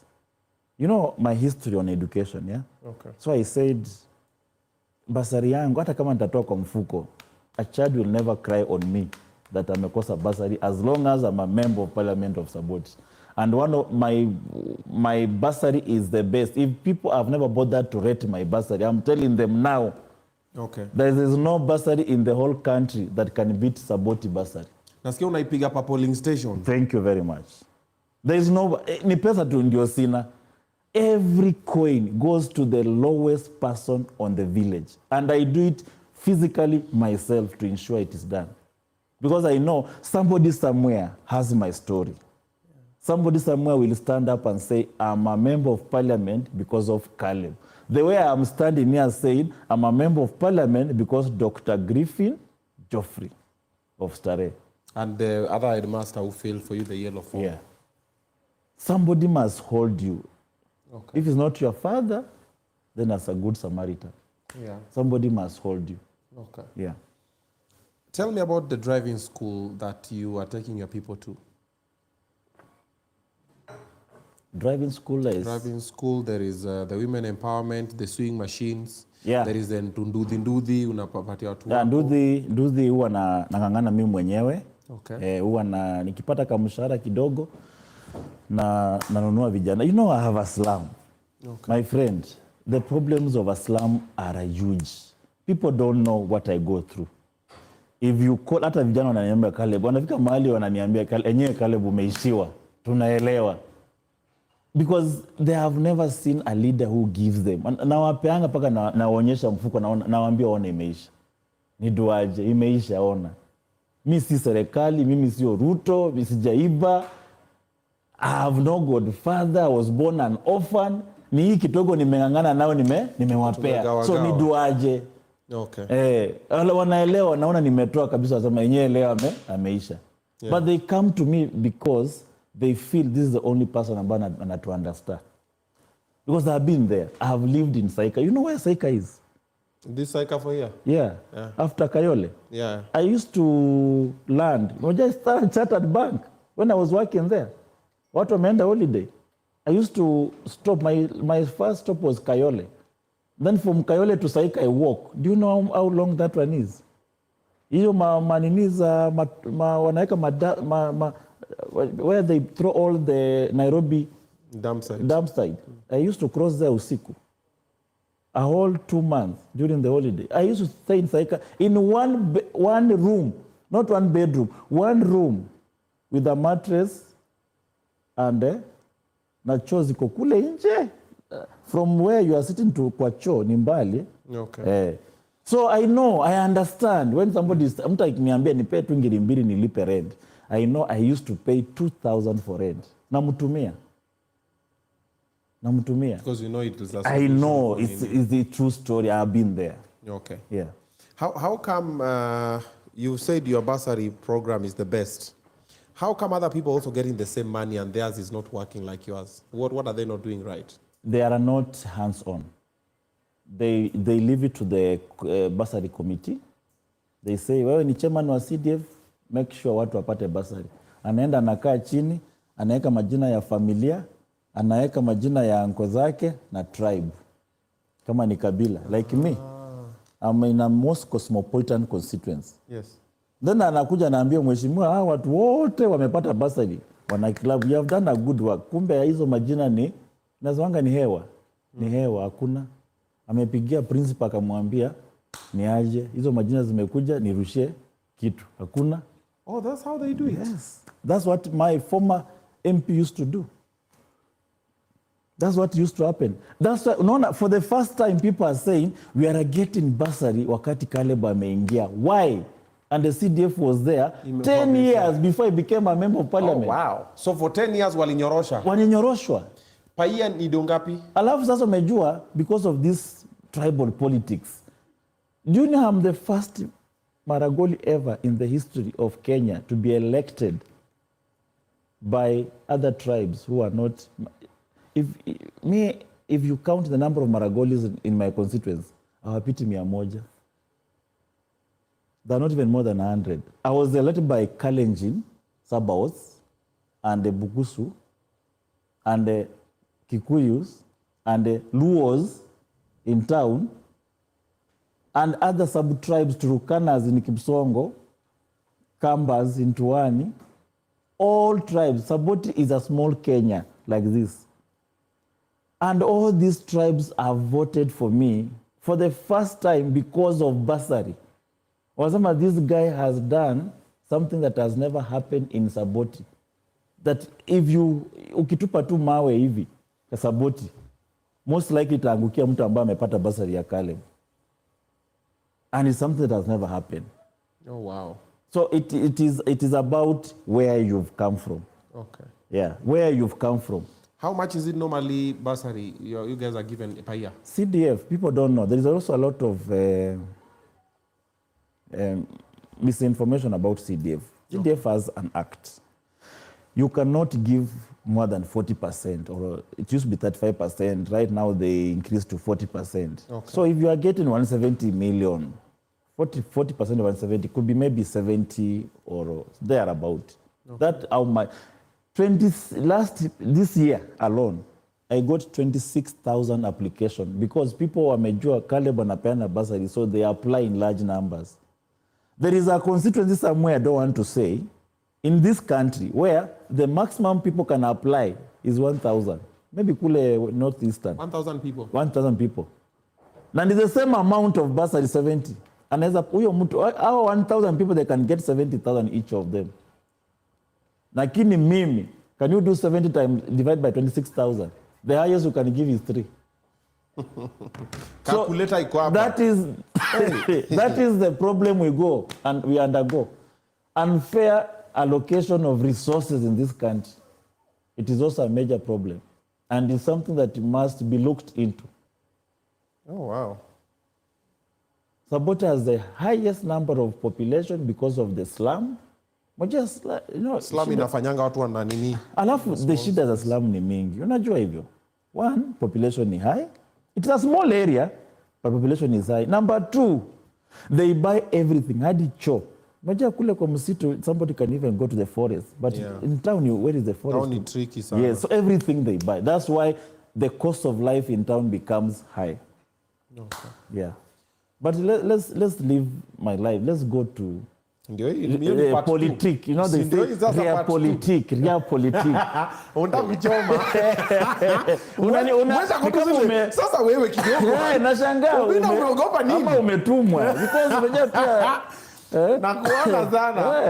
You know my history on education, yeah? Okay. So I said, bursary yangu, hata kama nitatoa kwa mfuko, a child will never cry on me that amekosa bursary as long as I'm a member of parliament of Saboti. And one of my bursary is the best. If people have never bothered to rate my bursary, I'm telling them now, okay, there is no bursary in the whole country that can beat Saboti bursary. Nasikia unaipiga pa polling station. Thank you very much. There is no, ni pesa tu ndio sina. Every coin goes to the lowest person on the village. And I do it physically myself to ensure it is done. Because I know somebody somewhere has my story. Somebody somewhere will stand up and say, I'm a member of parliament because of Caleb. The way I'm standing here saying, I'm a member of parliament because Dr. Griffin Joffrey of Stare. And the other headmaster who failed for you the yellow form. Yeah. Somebody must hold you. Okay. If it's not your father, then as a good Samaritan. Yeah. Somebody must hold you. Okay. Yeah. Tell me about the driving school that you are taking your people to. Driving school is... Driving school, there is the women empowerment, the sewing machines. Yeah. There is the nduthi, unapapatia watu wako. Nduthi huwa nang'ang'ana mimi mwenyewe. Okay. Huwa nikipata kamshahara kidogo na nanunua vijana. You know, I have a slum. Okay. My friend, the problems of a slum are huge. People don't know what I go through. If you call, hata vijana wananiambia Caleb, wanafika mahali wananiambia enyewe Caleb umeishiwa. Tunaelewa. Because they have never seen a leader who gives them. Na wapeanga paka naonyesha mfuko nawaambia ona imeisha. Ni duaje, imeisha ona. Mimi si serikali, mimi sio Ruto, mimi sijaiba. I have no godfather, I was born an orphan. Ni hii kidogo nimeng'ang'ana nao nimewapea. So ni duaje. Okay. Wanaelewa naona nimetoa kabisa wasema yenyewe leo ameisha. Yeah. But they come to me because they feel this is the only person ambaye to understand. Because I've been there. I have lived in Saika. You know where Saika is? This Saika for here? Yeah. After Kayole. Yeah. I used to land. I just started Chartered Bank when I was working there. Watu wameenda holiday. I used to stop. My first stop was Kayole. Then from Kayole to Saika I walk. Do you know how long that one is? Hiyo maniniza wanaweka where they throw all the Nairobi dump side. I used to cross there usiku. A whole 2 months during the holiday. I used to stay in Saika in one room, not one bedroom, one room with a mattress and na choo ziko kule nje. From where you are sitting to kwa choo ni mbali. Okay. So I know, I understand when somebody mtu akiniambia nipe tu 2,000 nilipe rent. I know I used to pay 2,000 for rent. Namutumia. Because you know it is. I know it's the true story. I've been there. Okay. Yeah. How come you said your bursary program is the best? How come other people also getting the same money and theirs is not working like yours? What are they not doing right? They are not hands-on. They leave it to the bursary committee. They say, wewe ni chairman wa CDF, make sure watu wapate bursary. Anaenda anakaa chini, anaweka majina ya familia, anaweka majina ya anko zake na tribe. Kama ni kabila. Like me, I'm in a most cosmopolitan constituency. Yes. Then anakuja anaambia mheshimiwa, watu wote wamepata bursary. wana club, you have done a good work. Kumbe hizo majina ni nazwanga ni hewa. Ni hewa hakuna. Amepigia principal akamwambia ni aje. Hizo majina zimekuja nirushie kitu. Hakuna. Oh, that's how they do it. Yes. That's what my former MP used to do. That's what used to happen. That's why, unaona, for the first time people are saying we are getting bursary wakati Caleb ameingia. Why? And the CDF was there 10 years before he became a member of parliament. Oh, wow. So for 10 years walinyorosha. Walinyoroshwa. Paia ni dongapi? Alafu sasa umejua because of this tribal politics. Do you know I'm the first Maragoli ever in the history of Kenya to be elected by other tribes who are not... If you count the number of Maragolis in my constituency, hawapiti 100. They're not even more than 100. I was elected by Kalenjin, Sabaoth, and the Bukusu, and the Kikuyus, and the Luos in town, and other sub-tribes, Turukanas in Kipsongo, Kambas in Tuani, all tribes. Saboti is a small Kenya like this. And all these tribes have voted for me for the first time because of bursary. Wasema, this guy has done something that has never happened in Saboti. That if you, ukitupa tu mawe hivi, ya Saboti, most likely itaangukia mtu ambaye amepata bursary ya Caleb. And it's something that has never happened. Oh, wow. So it is about where you've come from. Okay. Yeah, where you've come from. How much is it normally bursary you guys are given per year? CDF, people don't know. There is also a lot of misinformation about CDF. CDF has an act. You cannot give more than 40%, or it used to be 35%. Right now they increased to 40%. Okay. So if you are getting 170 million, 40% of 170 could be maybe 70 or thereabout. Okay. That how much? This year alone, I got 26,000 applications because people wamejua Caleb anapeana bursary, so they apply in large numbers. There is a constituency somewhere I don't want to say in this country where the maximum people can apply is 1,000. Maybe kule northeastern. 1,000 people. 1,000 people. And it's the same amount of bursary, 70. And as huyo mtu, our 1,000 people, they can get 70,000 each of them. Lakini mimi, can you do 70 times divided by 26,000? The highest you can give is 3. So that is the problem we undergo. Unfair allocation of resources in this country. It is also a major problem. And it's something that must be looked into. Oh, wow. Saboti has the highest number of population because of the slum. Just, slum inafanyanga watu wana nini? Alafu the shida za slum ni mingi. Unajua hivyo. One, population ni high. It's a small area, but population is high. Number two, they buy everything. Hadi choo. Unajua kule kwa msitu, somebody can even go to the forest. But in town, where is the forest? Town is tricky, sana. Yes, so everything they buy. That's why the cost of life in town becomes high. Okay. Yeah. But let's live my life. Let's go to politique. You know, they say real politique. Unataka kuchoma. Sasa wewe kidogo. Nashangaa. Unaogopa nini? Kama umetumwa. Because unajua pia nakuona sana.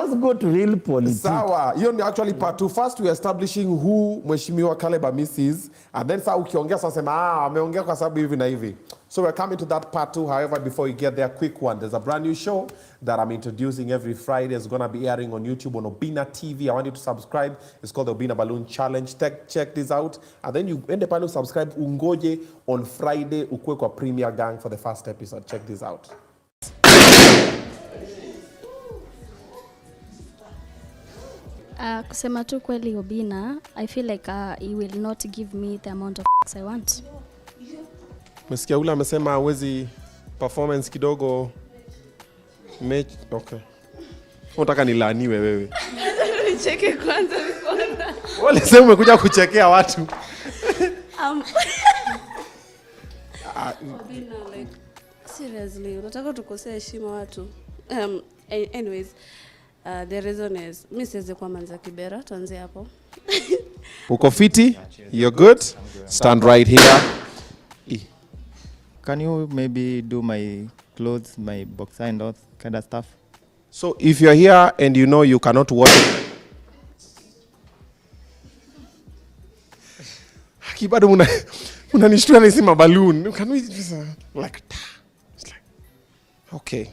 Let's go to real politics. Sawa. Hiyo ni actually part 2. First we are establishing who Mheshimiwa Caleb Amisi is, and then sasa ukiongea sasa sema ameongea kwa sababu hivi na hivi. So we're coming to that part 2. However, before we get there, quick one. There's a brand new show that I'm introducing every Friday. It's going to be airing on YouTube on Obinna TV. I want you to subscribe. It's called the Obinna Balloon Challenge. Check this out. And then you end up subscribe ungoje on Friday ukwe kwa Premier Gang for the first episode. Check this out. Kusema tu kweli Obinna, I feel like he will not give me the amount of I want. Mesikia ule amesema hawezi performance kidogo okay. Unataka nilaaniwe wewe. Nicheke kwanza before. Wale sema umekuja kuchekea watu. Obinna, like seriously, unataka tukosea heshima watu. Anyways, The reason is mi siwezi kuwa manza kibera, tuanze hapo. Uko fiti? You're good? Stand right here. Can you maybe do my clothes, my boxer and all kind of stuff? So if you're here and you know you cannot watch it, Kibado unanishtua na sima balloon. Can we just like it's like okay.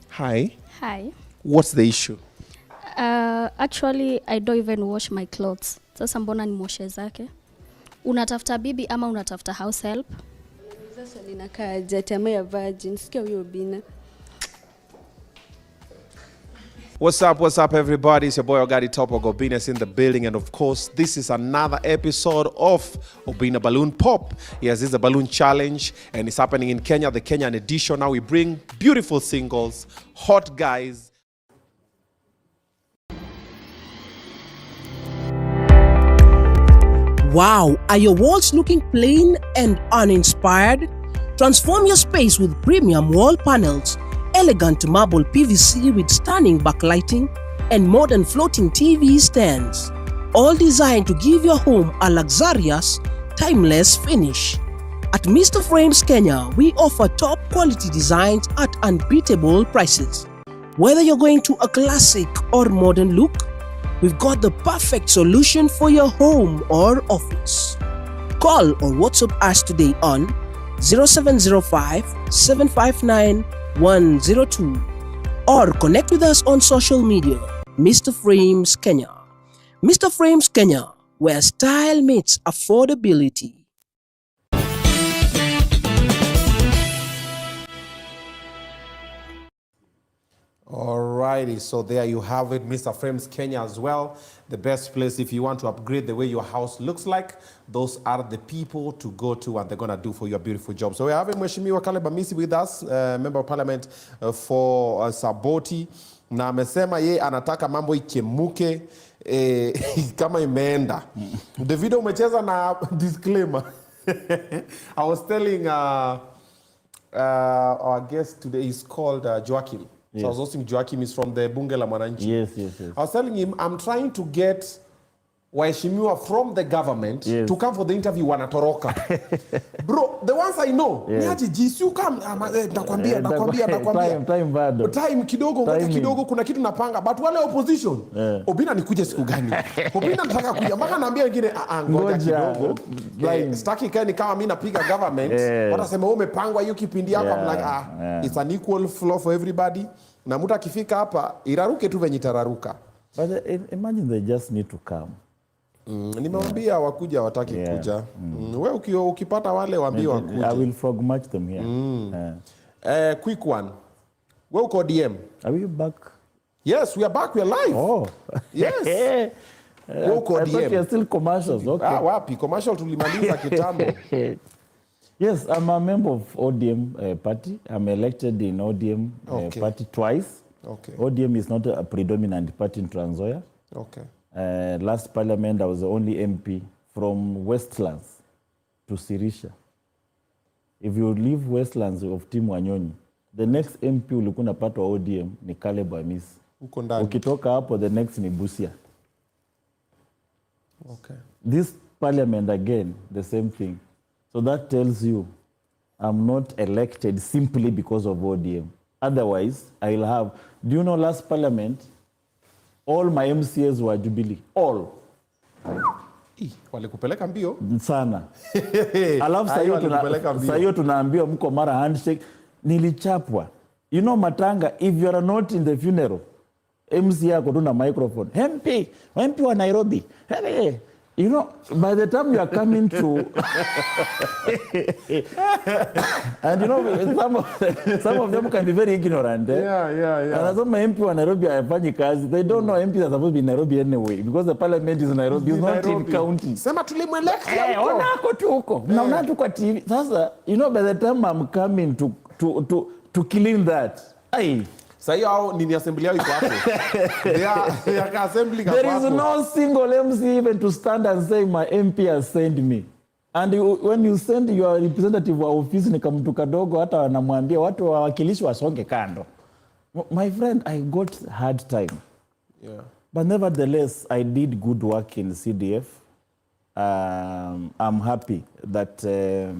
Hi. Hi. What's the issue? Actually, I don't even wash my clothes. Sasa mbona nimoshe zake? Unatafuta bibi ama unatafuta house help? Sasa ninakaa jamaa ya virgin, sikia huyo Obinna. What's up, everybody? It's your boy Oga Obinna in the building, and of course, this is another episode of Obinna Balloon Pop. Yes, this is a balloon challenge, and it's happening in Kenya, the Kenyan edition. Now we bring beautiful singles, hot guys. Wow, are your walls looking plain and uninspired? Transform your space with premium wall panels, elegant marble PVC with stunning backlighting, and modern floating TV stands. All designed to give your home a luxurious, timeless finish. At Mr. Frames Kenya, we offer top quality designs at unbeatable prices. Whether you're going to a classic or modern look, we've got the perfect solution for your home or office. Call or WhatsApp us today on 0705 759 102 or connect with us on social media. Mr. Frames Kenya. Mr. Frames Kenya, where style meets affordability. Alrighty, so there you have it, Mr. Frames Kenya as well. The best place if you want to upgrade the way your house looks like. Those are the people to go to, and they're going to do for you a beautiful job. So we're having Mheshimiwa Amisi with us, Member of Parliament for Saboti. Na amesema ye anataka mambo ikemuke kama imeenda. The video umecheza na disclaimer. I was telling our guest today is called Joachim. Yes. So I was hosting Joachim, is from the Bunge la Mwananchi. Yes. I was telling him, I'm trying to get waheshimiwa from the government to come for the interview wanatoroka. Bro, the ones I know, niaje GSU come, nakwambia. Time bado. Time kidogo kuna kitu napanga, but wale opposition, Obinna nikuje siku gani? Obinna nataka kuja, mpaka naambia wengine ngoja kidogo. Sitaki kae ni kama mimi napiga government, watasema umepangwa hiyo kipindi yako. I'm like it's an equal floor for everybody. Na mtu akifika hapa iraruke tu venye tararuka. But imagine they just need to come. Nimewambia wakuja wataki kuja. Wewe ukipata wale waambie wakuja. I will frog match them here. Quick one. Wewe uko DM. Are we back? Yes, we are back. We are live. Oh. Yes. Wewe uko DM. I thought you're still commercials. Okay. Wapi? Commercial tulimaliza kitambo. Yes, I'm a member of ODM party. I'm elected in ODM party twice. Okay. ODM is not a predominant party in Trans Nzoia. Okay. Last parliament, I was the only MP from Westlands to Sirisha. If you leave Westlands of Team Wanyonyi, the next MP ulikuwa unapata wa ODM ni Amisi. Uko ndani. Ukitoka hapo, the next ni Busia. Okay. This parliament again, the same thing. So that tells you I'm not elected simply because of ODM. Otherwise, I'll have... Do you know last parliament, all my MCAs were Jubilee. All. Walikupeleka mbio? Sana. Alafu saa hiyo tunaambiwa mko mara handshake. Nilichapwa. You know matanga, if you are not in the funeral, MC yako tu na microphone. MP wa Nairobi. Hey. You know, by the time you are coming to... and you know, some of them can be very ignorant. Yeah. And some MP wa Nairobi hayafanyi kazi. They don't know MPs are supposed to be in Nairobi anyway, because the parliament is in Nairobi. It's not in county. Sema tulimwelekea huko. Onako tu huko. Mnaona tu kwa TV. Sasa, you know, by the time I'm coming to killing that, Say how nini assembly yao iko hapo. They are assembling hapo. There is no single MC even to stand and say my MP has sent me. And when you send your representative wa office ni kamtu kadogo, hata wanamwambia watu wawakilishi wasonge kando. My friend, I got hard time. Yeah. But nevertheless, I did good work in CDF. I'm happy that the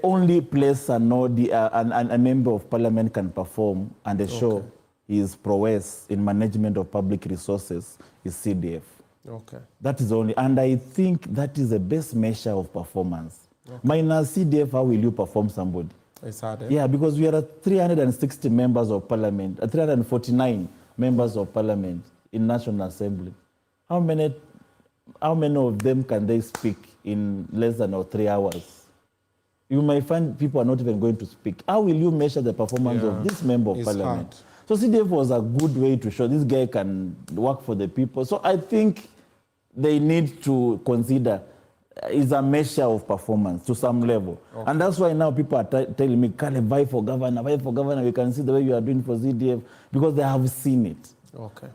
only place a member of parliament can perform and show his prowess in management of public resources is CDF. Okay. That is only, and I think that is the best measure of performance. Okay. Minus CDF, how will you perform somebody? It's hard, eh? Yeah, because we are 360 members of parliament, 349 members of parliament in National Assembly. How many of them can they speak in less than 3 hours? You might find people are not even going to speak. How will you measure the performance of this member of parliament? Hard. So CDF was a good way to show this guy can work for the people. So I think they need to consider is a measure of performance to some level. Okay. And that's why now people are telling me, Kale, vie for governor. We can see the way you are doing for CDF because they have seen it. Okay.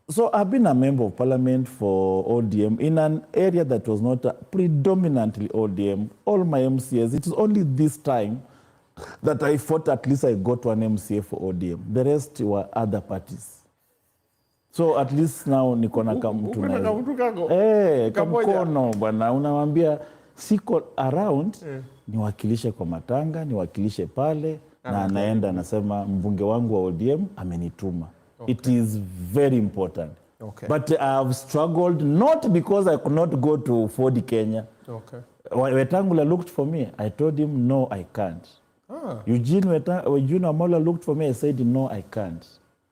So I've been a member of parliament for ODM in an area that was not predominantly ODM. All my MCAs, it is only this time that I thought at least I got one MCA for ODM. The rest were other parties. So at least now niko na kamtu na kamkono bwana, unamwambia siko around niwakilishe kwa matanga, niwakilishe pale na anaenda anasema mbunge wangu wa ODM amenituma. Okay. It is very important. Okay. But I've struggled not because I could not go to Ford Kenya. Okay. Wetangula looked for me. I told him no, I can't. Eugene Wamalwa looked for me. I said no, I can't.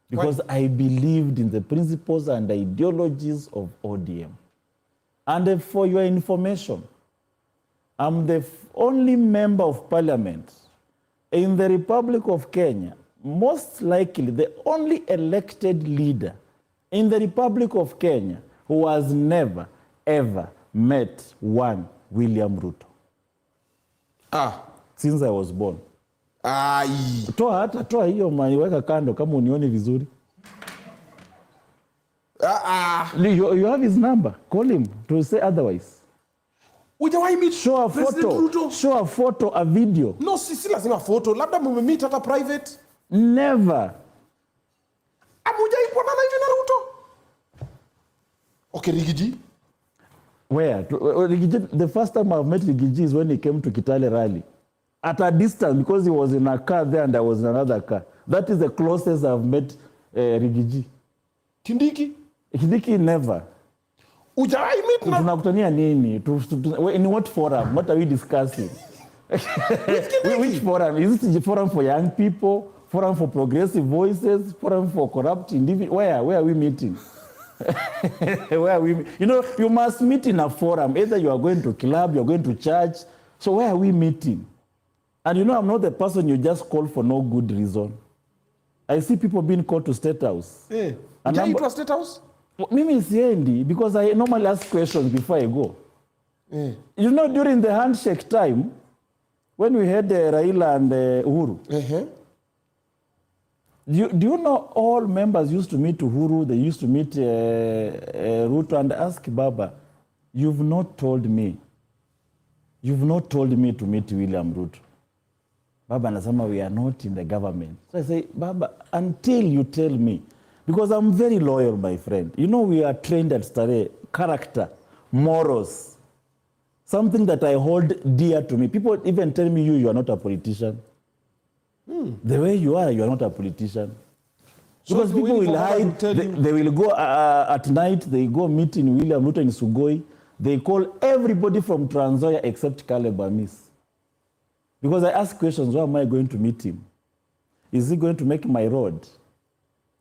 Because I believed in the principles and ideologies of ODM. And for your information, I'm the only member of parliament in the Republic of Kenya, most likely the only elected leader in the Republic of Kenya who has never, ever met one William Ruto. Since I was born. Toa hiyo maniweka kando kama unioni vizuri. You have his number. Call him to say otherwise. Ujawahi meet show a photo. Show a photo, a video. No, si lazima photo. Labda mmemeet hata private. Never. Amujai kuonana hivi na Ruto? Okay, Rigiji. Where? Rigiji, the first time I've met Rigiji is when he came to Kitale rally. At a distance, because he was in a car there and I was in another car. That is the closest I've met Rigiji. Kindiki never. Ujawahi meet na? Tunakutania nini? In what forum? What are we discussing? Which forum? Is it a forum for young people? Forum for progressive voices? Forum for corrupt individuals? Where are we meeting? Where are we? You must meet in a forum. Either you are going to club, you are going to church. So where are we meeting? And I'm not the person you just call for no good reason. I see people being called to State House. Hey, did you to State House? Mimi siendi because I normally ask questions before I go. Hey. During the handshake time, when we had Raila and Uhuru, do you know all members used to meet Uhuru, they used to meet Ruto and ask Baba, you've not told me to meet William Ruto. Baba anasema we are not in the government. So I say, Baba, until you tell me, because I'm very loyal, my friend. We are trained at Stare, character, morals, something that I hold dear to me. People even tell me you are not a politician. The way you are not a politician. Because so people will hide, they will go at night, they go meet in William Ruto in Sugoi. They call everybody from Trans Nzoia except Caleb Amisi. Because I ask questions, where am I going to meet him? Is he going to make my road?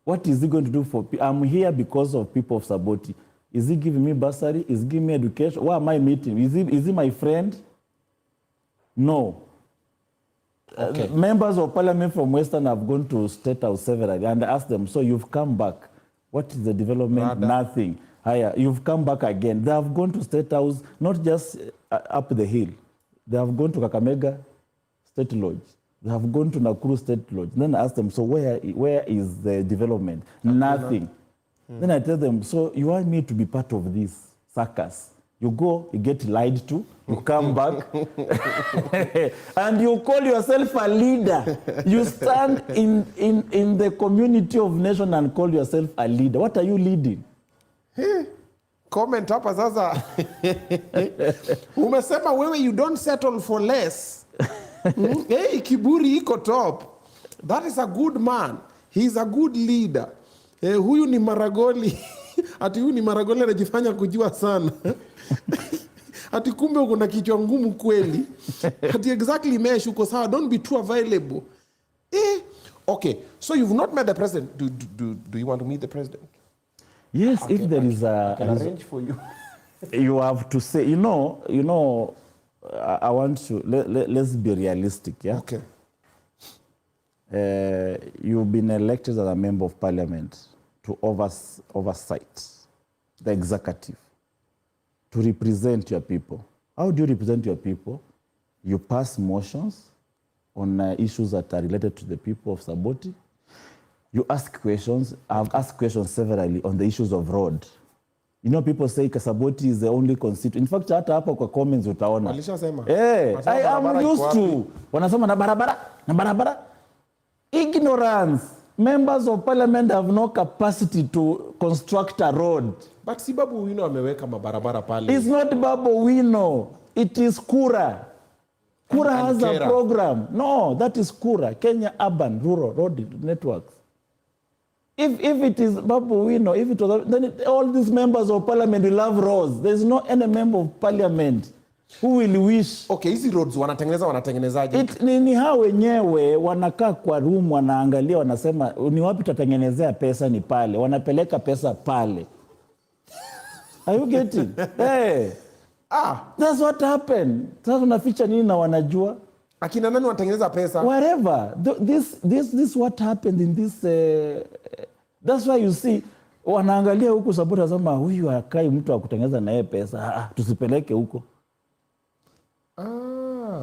What is he going to do for people? I'm here because of people of Saboti. Is he giving me bursary? Is he giving me education? Where am I meeting? Is he my friend? No. Okay. Members of parliament from Western have gone to State House severally and asked them, so you've come back. What is the development? Nothing. Higher. You've come back again. They have gone to State House, not just up the hill. They have gone to Kakamega State Lodge. They have gone to Nakuru State Lodge. Then I ask them, so where is the development? Nothing. Then I tell them, so you want me to be part of this circus? You go, you get lied to, you come back, and you call yourself a leader. You stand in the community of nation and call yourself a leader. What are you leading? Comment hapa sasa. Umesema wewe you don't settle for less. Hey, kiburi iko top. That is a good man. He's a good leader. Huyu ni maragoli. Ati huyu ni maragoli anajifanya kujua sana. Ati kumbe uko na kichwa ngumu kweli. Ati exactly mesh uko sawa. Don't be too available. Okay, so you've not met the president. Do you want to meet the president? Yes, okay, if there is a... I can arrange for you. You have to say, you know, I want to, let's be realistic, yeah? Okay. You've been elected as a member of parliament to oversight the executive, to represent your people. How do you represent your people? You pass motions on issues that are related to the people of Saboti. You ask questions. I've asked questions severally on the issues of road. You know, people say Saboti is the only constituency. In fact, hata hapa kwa comments utaona. Walishasema. I am used to. Wanasema na barabara. Ignorance. Members of parliament have no capacity to construct a road. But si Babu Wino ameweka mabarabara pale. It's not Babu Wino. It is Kura. Kura has a program. No, that is Kura. Kenya Urban Rural Road Networks. If it is Babu Wino, if it was, then all these members of parliament will have roads. There is no any member of parliament who will wish. Okay, hizi roads wanatengenezaje? Ni hao wenyewe wanakaa kwa room wanaangalia wanasema ni wapi tutatengenezea pesa ni pale. Wanapeleka pesa pale. Are you getting? Hey. That's what happened. Sasa unaficha nini na wanajua? Akina nani wanatengeneza pesa? Whatever. This what happened in this that's why you see wanaangalia huku Saboti wanasema huyu hakai mtu wa kutengeneza naye pesa. Tusipeleke huko.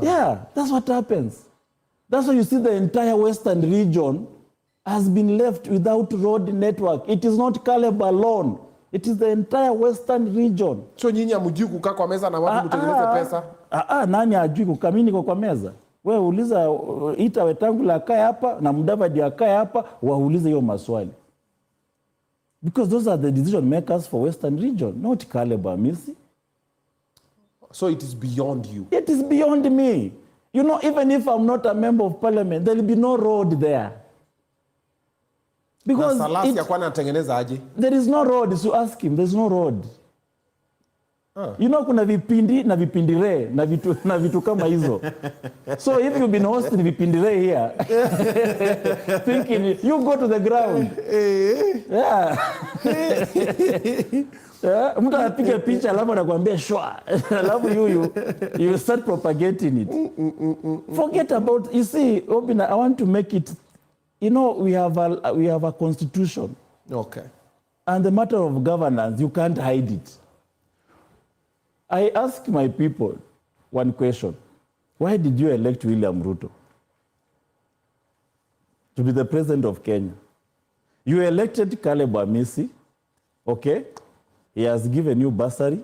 Yeah, that's what happens. That's why you see the entire western region has been left without road network. It is not Caleb alone. It is the entire western region. So nyinyi hamjui kukaa kwa meza na watu kutengeneza pesa? Nani hajui kukaa? Mimi niko kwa meza. Wewe uliza ita Wetangula akae hapa na Mudavadi akae hapa waulize hiyo maswali. Because those are the decision makers for western region, not Caleb Amisi. So it is beyond you. It is beyond me. You know, even if I'm not a member of parliament, there will be no road there. Because there is no road, so ask him, there's no road. You know, kuna vipindi na vipindire na vitu kama hizo. So if you've been hosting vipindire here, thinking, you go to the ground. Yeah. Mtu anapiga picha alafu anakuambia shwa. Alafu you start propagating it. Forget about, you see, Obinna, I want to make it, you know, we have a constitution. Okay. And the matter of governance, you can't hide it. I ask my people one question. Why did you elect William Ruto to be the president of Kenya? You elected Caleb Amisi, okay? He has given you bursary.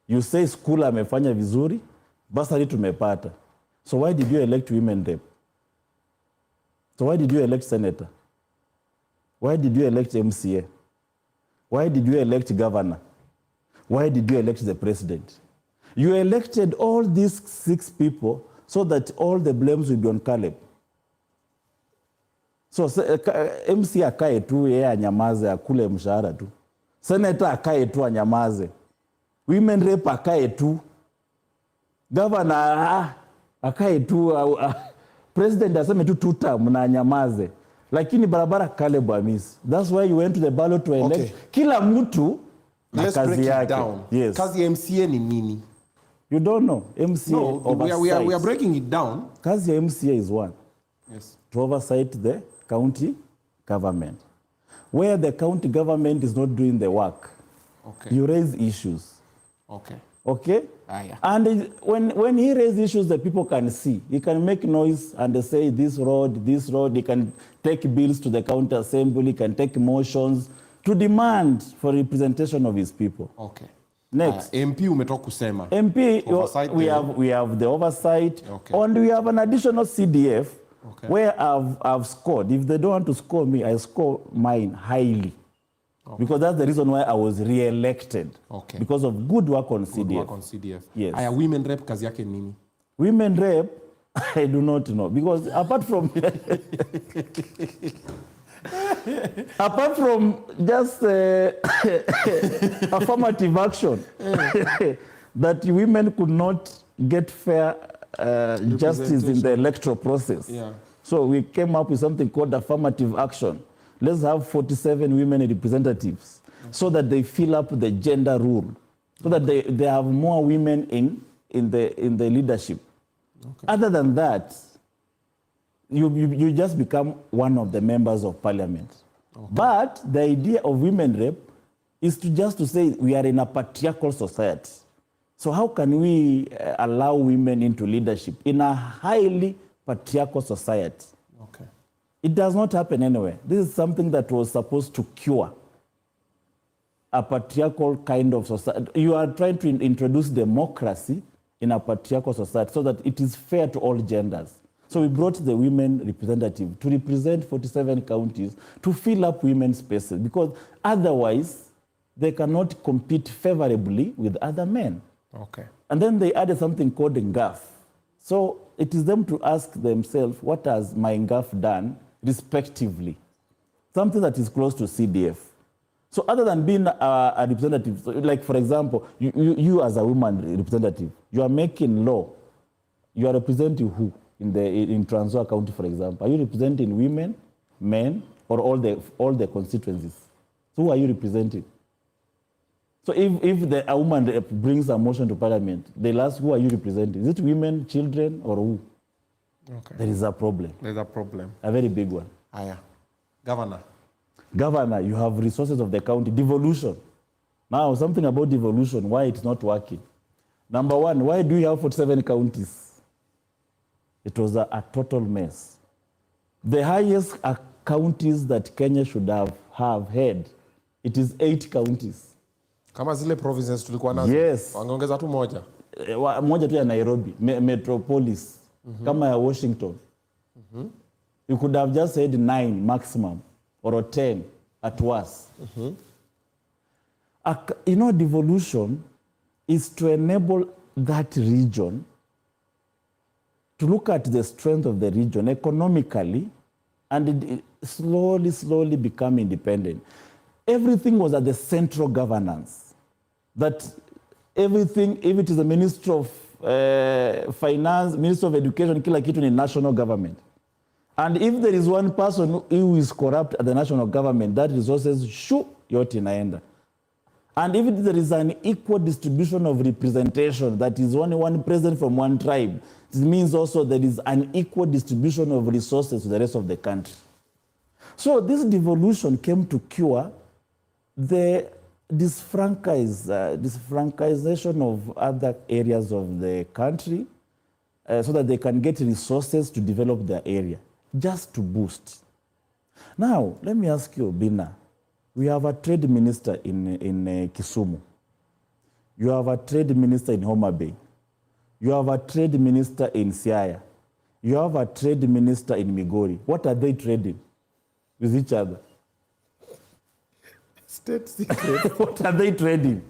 You say school amefanya vizuri, bursary tumepata. So why did you elect women rep? So why did you elect senator? Why did you elect MCA? Why did you elect governor? Why did you elect the president? You elected all these 6 people so that all the blames will be on Caleb. So MCA akae tu yeye anyamaze akule mshahara tu. Senator akae tu anyamaze. Women rep akae tu. Governor akae tu. President aseme tu 2 term na anyamaze. Lakini barabara Caleb Amisi. That's why you went to the ballot to elect. Okay. Kila mtu let's break it down. Yes. Kazi ya MCA ni nini? You don't know. MCA no, we are breaking it down. Kazi ya MCA is one. Yes. To oversight the county government. Where the county government is not doing the work, okay, you raise issues. Okay. Okay? Yeah. And when he raises issues that people can see, he can make noise and they say this road, he can take bills to the county assembly, he can take motions to demand for representation of his people. Okay. Next. MP umetoka kusema. MP, Oversight we have the oversight, Okay. and we have an additional CDF Okay. where I've scored. If they don't want to score me, I score mine highly. Because that's the reason why I was re-elected. Okay. Because of good work on CDF. Good work on CDF. Yes. Aya, women rep kazi yake nini? Women rep, I do not know. Because apart from apart from just affirmative action, that women could not get fair justice in the electoral process. Yeah. So we came up with something called affirmative action. Let's have 47 women representatives so that they fill up the gender rule, so that they have more women in the leadership. Okay. Other than that, you just become one of the members of parliament. Okay. But the idea of women rep is to say we are in a patriarchal society. So how can we allow women into leadership in a highly patriarchal society? Okay. It does not happen anywhere. This is something that was supposed to cure a patriarchal kind of society. You are trying to introduce democracy in a patriarchal society so that it is fair to all genders. So we brought the women representative to represent 47 counties to fill up women's spaces, because otherwise they cannot compete favorably with other men. Okay. And then they added something called NGAF. So it is them to ask themselves, what has my NGAF done respectively? Something that is close to CDF. So other than being a representative, so like for example, you as a woman representative, you are making law. You are representing who in Trans Nzoia County, for example? Are you representing women, men, or all the constituencies? So who are you representing? So if a woman brings a motion to parliament, they'll ask, who are you representing? Is it women, children, or who? Okay. There is a problem. There's a problem. A very big one. Aya. Governor. Governor, you have resources of the county. Devolution. Now, something about devolution, why it's not working. Number one, why do you have 47 counties? It was a total mess. The highest counties that Kenya should have had, it is 8 counties. Kama zile provinces tulikuwa nazo. Yes. Wangeongeza tu moja. Moja tu ya Nairobi, metropolis, kama ya Washington. You could have just said 9 maximum, or 10 at worst. Devolution is to enable that region to look at the strength of the region economically, and it slowly become independent. Everything was at the central governance. That everything, if it is the Minister of Finance, Minister of Education, kila kitu ni national government. And if there is one person who is corrupt at the national government, that resources, yote inaenda. And if there is an equal distribution of representation, that is only one president from one tribe, it means also there is an equal distribution of resources to the rest of the country. So this devolution came to cure the disfranchisation of other areas of the country so that they can get resources to develop their area, just to boost. Now, let me ask you, Obinna, we have a trade minister in Kisumu. You have a trade minister in Homa Bay. You have a trade minister in Siaya. You have a trade minister in Migori. What are they trading with each other? State secret. What are they trading?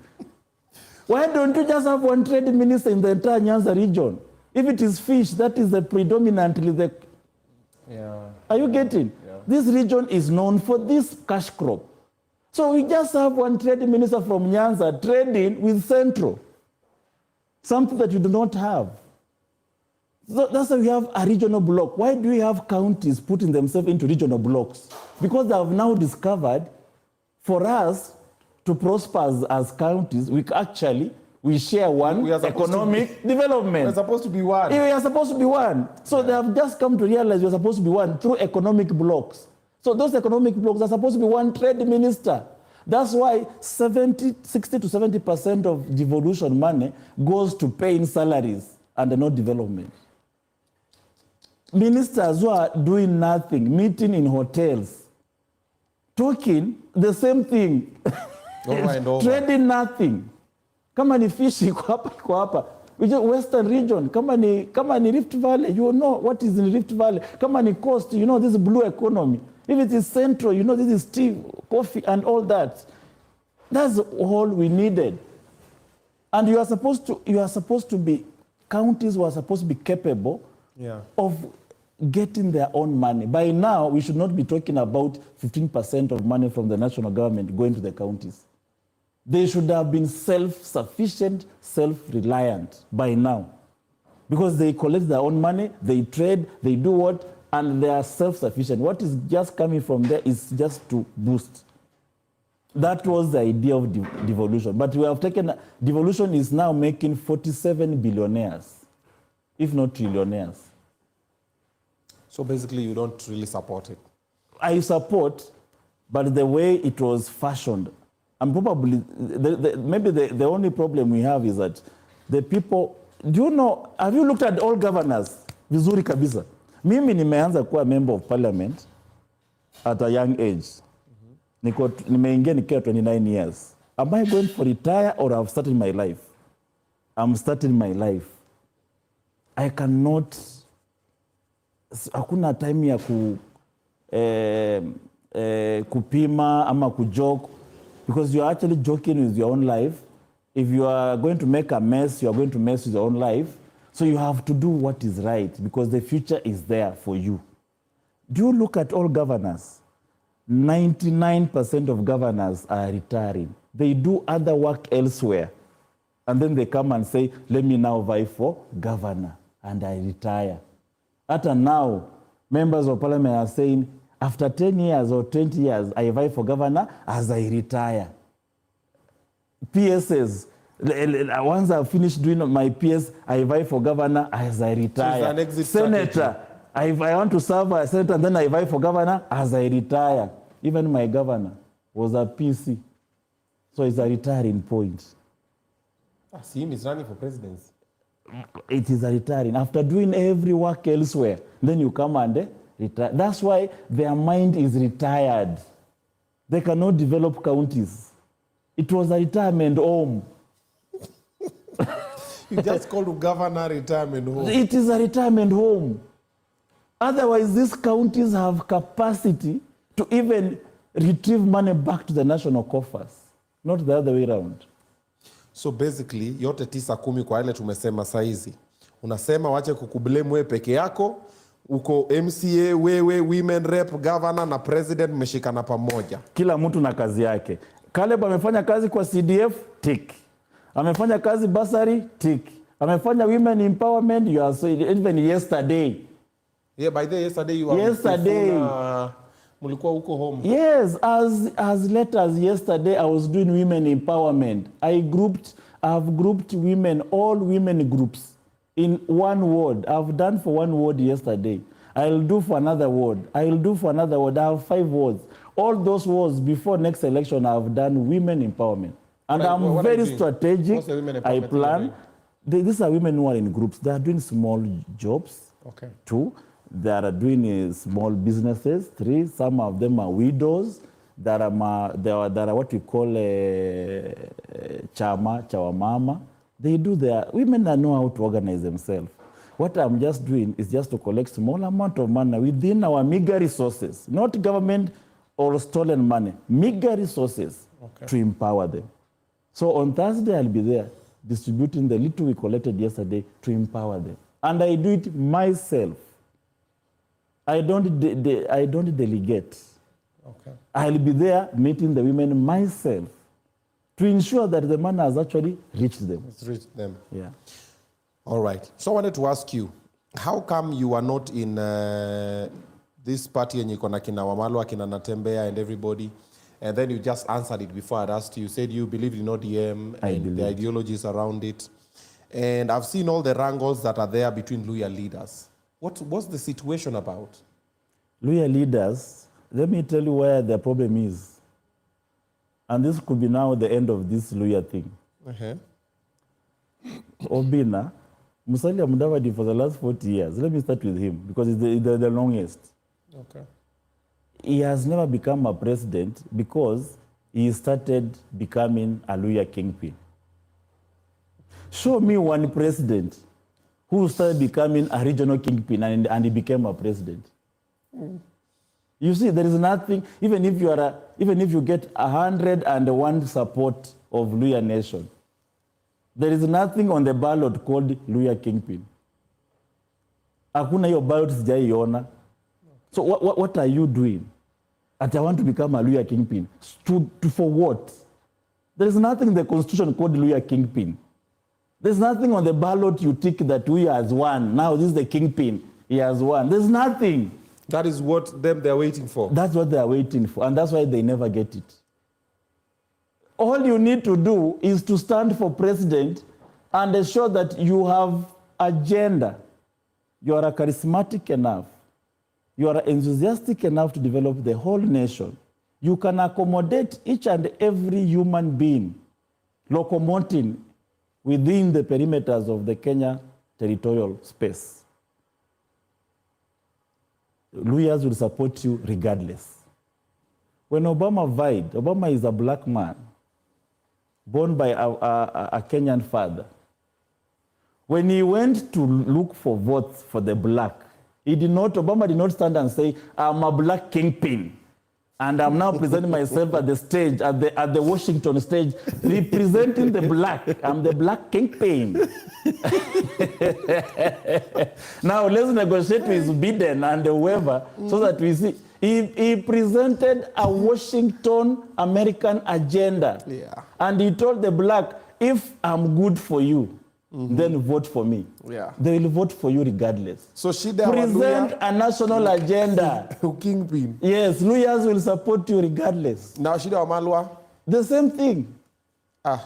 Why don't you just have one trade minister in the entire Nyanza region? If it is fish, that is the predominantly the... Yeah. Are you getting? Yeah. This region is known for this cash crop. So we just have one trade minister from Nyanza trading with Central. Something that you do not have. So that's why we have a regional block. Why do we have counties putting themselves into regional blocks? Because they have now discovered for us to prosper as counties, we share one economic development. We're supposed to be one. We are supposed to be one. So they have just come to realize we're supposed to be one through economic blocks. So those economic blocks are supposed to be one trade minister. That's why 60 to 70% of devolution money goes to paying salaries and not development. Ministers who are doing nothing, meeting in hotels, talking the same thing, over and over. trading nothing. Kama ni fish iko hapa. Western region, kama ni Rift Valley, you know what is in Rift Valley. Kama ni coast, you know this is blue economy. If it is central, you know this is tea, coffee and all that. That's all we needed. And you are supposed to be, counties were supposed to be capable of getting their own money. By now, we should not be talking about 15% of money from the national government going to the counties. They should have been self-sufficient, self-reliant by now. Because they collect their own money, they trade, they do what, and they are self-sufficient. What is just coming from there is just to boost. That was the idea of devolution. But we have taken, devolution is now making 47 billionaires, if not trillionaires. So basically you don't really support it? I support, but the way it was fashioned, and probably, maybe the only problem we have is that the people, do you know, have you looked at all governors? Vizuri kabisa. Mimi nimeanza kuwa member of parliament at a young age. Nimeingia nikiwa 29 years. Am I going for retire or I've started my life? I'm starting my life. I cannot, hakuna time ya kupima ama kujoke, because you are actually joking with your own life. If you are going to make a mess, you are going to mess with your own life. So you have to do what is right, because the future is there for you. Do you look at all governors? 99% of governors are retiring. They do other work elsewhere. And then they come and say, let me now vie for governor. And I retire. After now, members of parliament are saying, after 10 years or 20 years, I vie for governor as I retire. PSs, once I've finished doing my PS, I vie for governor as I retire. So Senator, I want to serve as senator, and then I vie for governor as I retire. Even my governor was a PC. So it's a retiring point. See him is running for presidency. It is a retiring. After doing every work elsewhere, then you come and retire. That's why their mind is retired. They cannot develop counties. It was a retirement home. You just called governor retirement home. It is a retirement home. Otherwise, these counties have capacity to even retrieve money back to the national coffers, not the other way around. So basically, yote 9-10 kwa ile tumesema saizi. Unasema wache kukublame wewe peke yako, uko MCA, wewe, women rep, governor na president mmeshikana pamoja. Kila mtu na kazi yake. Caleb amefanya kazi kwa CDF, tick. Amefanya kazi basari, tick. Amefanya women empowerment, you are so, even yesterday. Yeah, by the yesterday you are yesterday. Mulikuwa uko home. Yes, as late as yesterday, I was doing women empowerment. I've grouped women, all women groups in one ward. I've done for one ward yesterday. I'll do for another ward. I'll do for another ward. I have 5 wards. All those wards, before next election, I've done women empowerment. And I'm very strategic. I plan. These are women who are in groups. They are doing small jobs. Okay. 2. They are doing small businesses. 3, some of them are widows. There are what we call chawamama. They do their, women that know how to organize themselves. What I'm just doing is just to collect small amount of money within our meager resources, not government or stolen money, meager resources to empower them. So on Thursday, I'll be there distributing the little we collected yesterday to empower them. And I do it myself. I don't delegate. Okay. I'll be there meeting the women myself to ensure that the money has actually reached them. It's reached them. Yeah. All right. So I wanted to ask you, how come you are not in this party and you kona kina Wamalo, kina Natembea and everybody, and then you just answered it before I asked you. You said you believed in ODM and the ideologies around it. And I've seen all the wrangles that are there between Luya leaders. What's the situation about? Luya leaders, let me tell you where the problem is. And this could be now the end of this Luya thing. Obinna, Musalia Mudavadi for the last 40 years, let me start with him because it's the longest. Okay. He has never become a president because he started becoming a Luya kingpin. Show me one president who started becoming a regional kingpin and he became a president. You see, there is nothing, even if you get 101 support of Luhya Nation, there is nothing on the ballot called Luhya Kingpin. Hakuna hiyo ballot sijaiona. So what are you doing? That I want to become a Luhya Kingpin. For what? There is nothing in the constitution called Luhya Kingpin. There's nothing on the ballot you tick that Luhya has won. Now this is the Kingpin. He has won. There's nothing. That is what they're waiting for. That's what they're waiting for. And that's why they never get it. All you need to do is to stand for president and ensure that you have agenda. You are charismatic enough. You are enthusiastic enough to develop the whole nation. You can accommodate each and every human being locomoting within the perimeters of the Kenya territorial space. Luhyas will support you regardless. When Obama vied, Obama is a black man, born by a Kenyan father. When he went to look for votes for the black, Obama did not stand and say, I'm a black kingpin. And I'm now presenting myself at the stage, at the Washington stage, representing the black. I'm the black kingpin. Now let's negotiate with Biden and whoever so that we see. He presented a Washington American agenda. Yeah. And he told the black, if I'm good for you, then vote for me. Yeah. They will vote for you regardless. So present a national agenda. Kingpin. Yes, Luhyas will support you regardless. Now Shida Wamalwa? The same thing. Oh.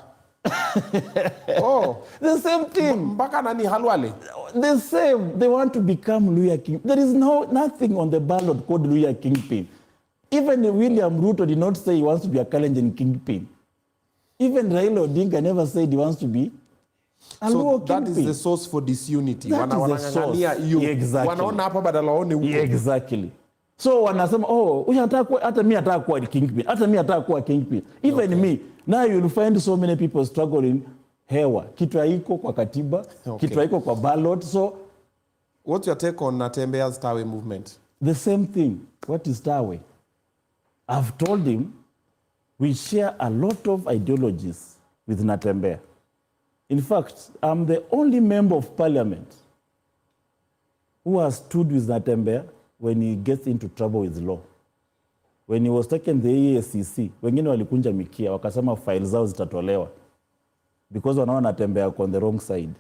The same thing. Mbaka nani halwale? The same. They want to become Luhya King. There is nothing on the ballot called Luhya Kingpin. Even William Ruto did not say he wants to be a Kalenjin Kingpin. Even Raila Odinga never said he wants to be. So that is the source for disunity. That is the source. Exactly. Exactly. So wanasema, hata mi nataka kuwa kingpin. Hata mi nataka kuwa kingpin. Even me. Now you'll find so many people struggling hewa. Kitu haiko kwa katiba. Kitu haiko kwa ballot. So what's your take on Natembea's Tawe movement? The same thing. What is Tawe? I've told him we share a lot of ideologies with Natembea. In fact, I'm the only member of parliament who has stood with Natembea when he gets into trouble with law. When he was taken the EACC, wengine walikunja mikia, wakasema files zao zitatolewa because wanaona Natembea on the wrong side.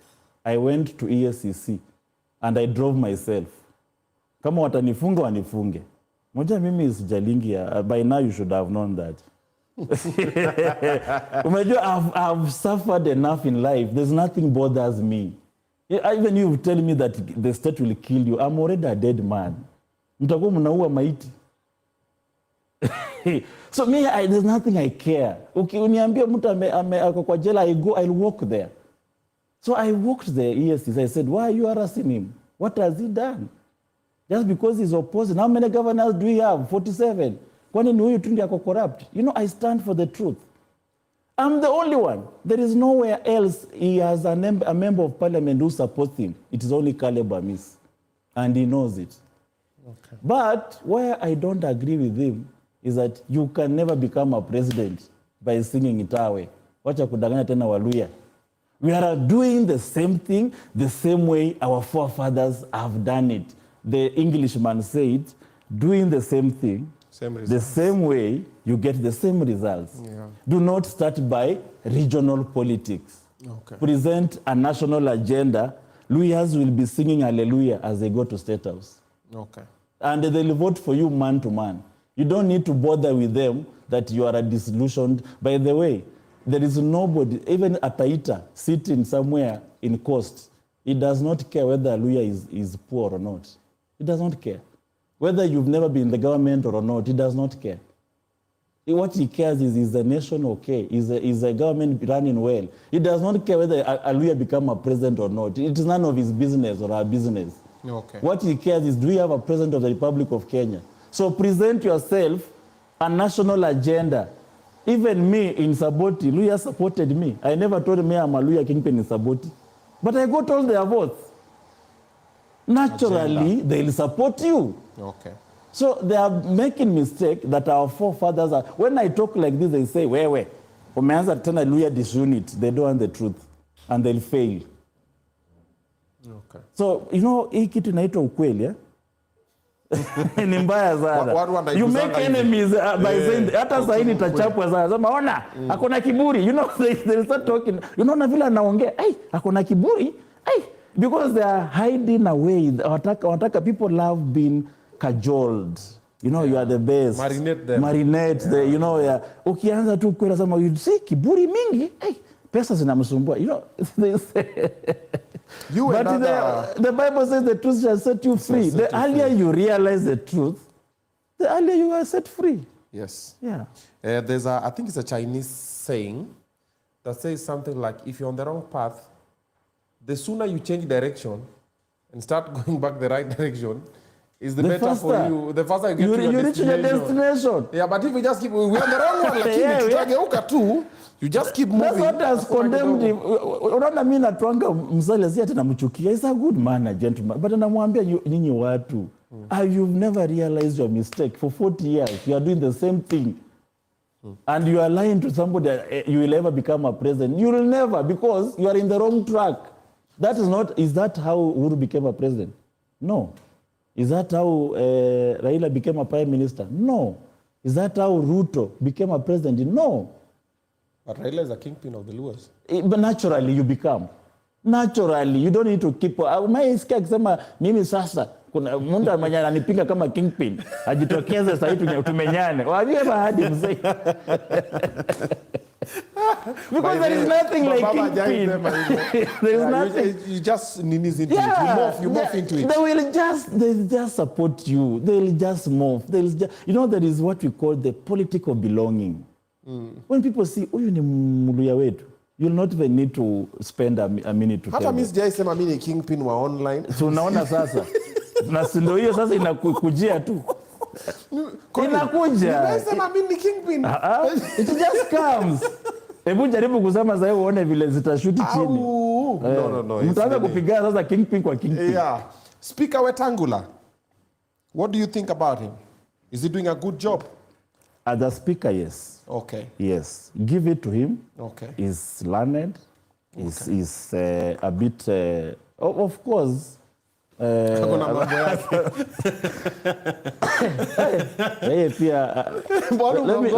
I went to EACC and I drove myself. Kama watanifunga wanifunge. Moja mimi isijalingi, by now you should have known that. I've suffered enough in life. There's nothing bothers me. Even you tell me that the state will kill you, I'm already a dead man. Mtakuwa mnaua maiti. So me, there's nothing I care. Uniambia mtu ako kwa jela, I'll walk there. So I walked there, yes. I said, why are you harassing him? What has he done? Just because he's opposing. How many governors do we have? 47. Kwani ni huyu tu ndiye ako corrupt? You know, I stand for the truth. I'm the only one. There is nowhere else he has a member of parliament who supports him. It is only Caleb Amisi. And he knows it. Okay. But where I don't agree with him is that you can never become a president by singing it away. Wacha kudanganya tena Waluhya. We are doing the same thing, the same way our forefathers have done it. The Englishman said, doing the same thing, the same way, you get the same results. Yeah. Do not start by regional politics. Okay. Present a national agenda. Luhyas will be singing hallelujah as they go to State House. Okay. And they'll vote for you man to man. You don't need to bother with them that you are a disillusioned. By the way, there is nobody, even a Taita, sitting somewhere in Coast, he does not care whether Luhya is poor or not. He does not care. Whether you've never been in the government or not, he does not care. What he cares is the nation okay? Is the government running well? He does not care whether Luhya become a president or not. It is none of his business or our business. Okay. What he cares is, do we have a president of the Republic of Kenya? So present yourself a national agenda Even me in Saboti, Luya supported me. I never told me I'm a Luya kingpin in Saboti. But I got all their votes. Naturally, they'll support you. Okay. So they are making mistake that our forefathers are. When I talk like this, they say, wewe, umeanza tena Luya disunit. They don't want the truth. And they'll fail. Okay. So, hii kitu inaitwa ukweli, eh? Ni mbaya sana. You make enemies by saying, hata sahi nitachapwa sana. Sema, ona, akona kiburi. They start talking. Unaona vile anaongea, akona kiburi. Because they are hiding away. Wataka people love being cajoled. You are the best. Marinate them. Yeah. Ukianza tu kwenda sema, you see, kiburi mingi. Pesa zinamsumbua. They say. But the Bible says the truth shall set you free. The earlier you realize the truth, the earlier you are set free. Yes. Yeah. I think it's a Chinese saying that says something like, if you're on the wrong path, the sooner you change direction and start going back the right direction, is the better for you. The faster you get to your destination. Yeah, but if we just keep, we're on the wrong one, like you just keep moving. That's what has condemned him. Unaona mimi natwanga mzale zia tena mchukia. He's a good man, a gentleman. But anamwambia nyinyi watu, you've never realized your mistake. For 40 years, you are doing the same thing. And you are lying to somebody that you will ever become a president. You will never, because you are in the wrong track. Is that how Uhuru became a president? No. Is that how Raila became a prime minister? No. Is that how Ruto became a president? No. But Raila is a kingpin of the Luas. But naturally you become. Naturally, you don't need to keep. Maisikia akisema mimi sasa kuna munda mwenye ananipinga kama kingpin ajitokeze sasa hivi tumenyane. Have you ever heard him say? Because there is nothing like kingpin. There is nothing. You just nini's into it. You morph into it. They'll just support you. They'll just morph. There is what we call the political belonging. When people see, huyu ni Mluya wetu, you'll not even need to spend a minute to tell them. Hata mimi sijaisema mimi ni kingpin wa online. So unaona sasa. Na ndio hiyo sasa inakujia tu. Inakuja. Nimesema mimi ni kingpin. It just comes. Hebu jaribu kusema sasa uone vile zitashuti chini. No. Mtaanza kupigana sasa kingpin kwa kingpin. Yeah. Speaker Wetangula, what do you think about him? Is he doing a good job? As a speaker, yes. Okay. Yes. Give it to him. Okay. He's learned. He's a bit, of course. Let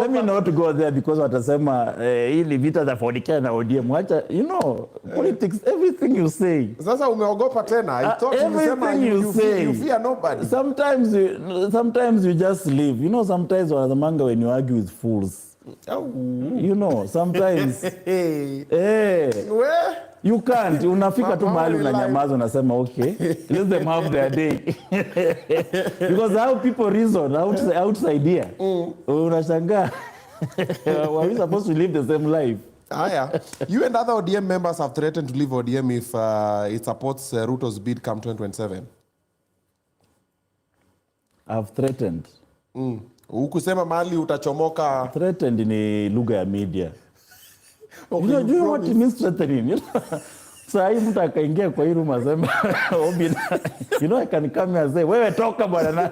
me not go there because watasema hili vita za fornicate na ODM. Politics, everything you say. Sasa umeogopa tena. I thought everything you say. You fear nobody. Sometimes you just leave. Sometimes when you argue with fools. Sometimes. Where? You can't. Unafika tu mahali unanyamaza unasema okay, let them have their day. Because how people reason outside here. Unashangaa. Are we supposed to live the same life? Yeah. You and other ODM members have threatened to leave ODM if it supports Ruto's bid come 2027. I've threatened. Ukusema mahali utachomoka. Threatened ni lugha ya media. Okay, do you know what it means threatening? Saa hii mtu akaingia kwa hii room asema Obinna, I can come here and say, wewe toka bwana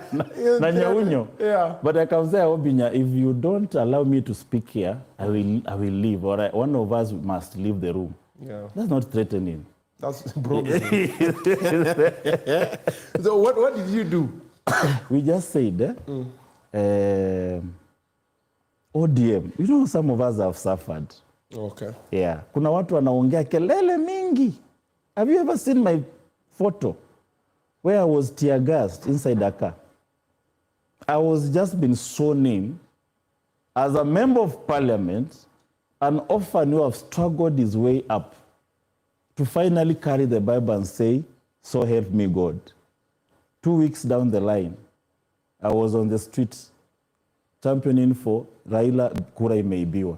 na nyaunyo. Yeah. But I can say, Obinna, if you don't allow me to speak here, I will leave. Or one of us must leave the room. Yeah. That's not threatening. That's promising. So what did you do? We just said, ODM, some of us have suffered. Okay. Yeah. Kuna watu wanaongea kelele mingi. Have you ever seen my photo where I was tear gassed inside a car? I was just been sworn in as a member of parliament, an orphan who have struggled his way up to finally carry the Bible and say, so help me God. 2 weeks down the line, I was on the street championing for Raila kura imeibiwa.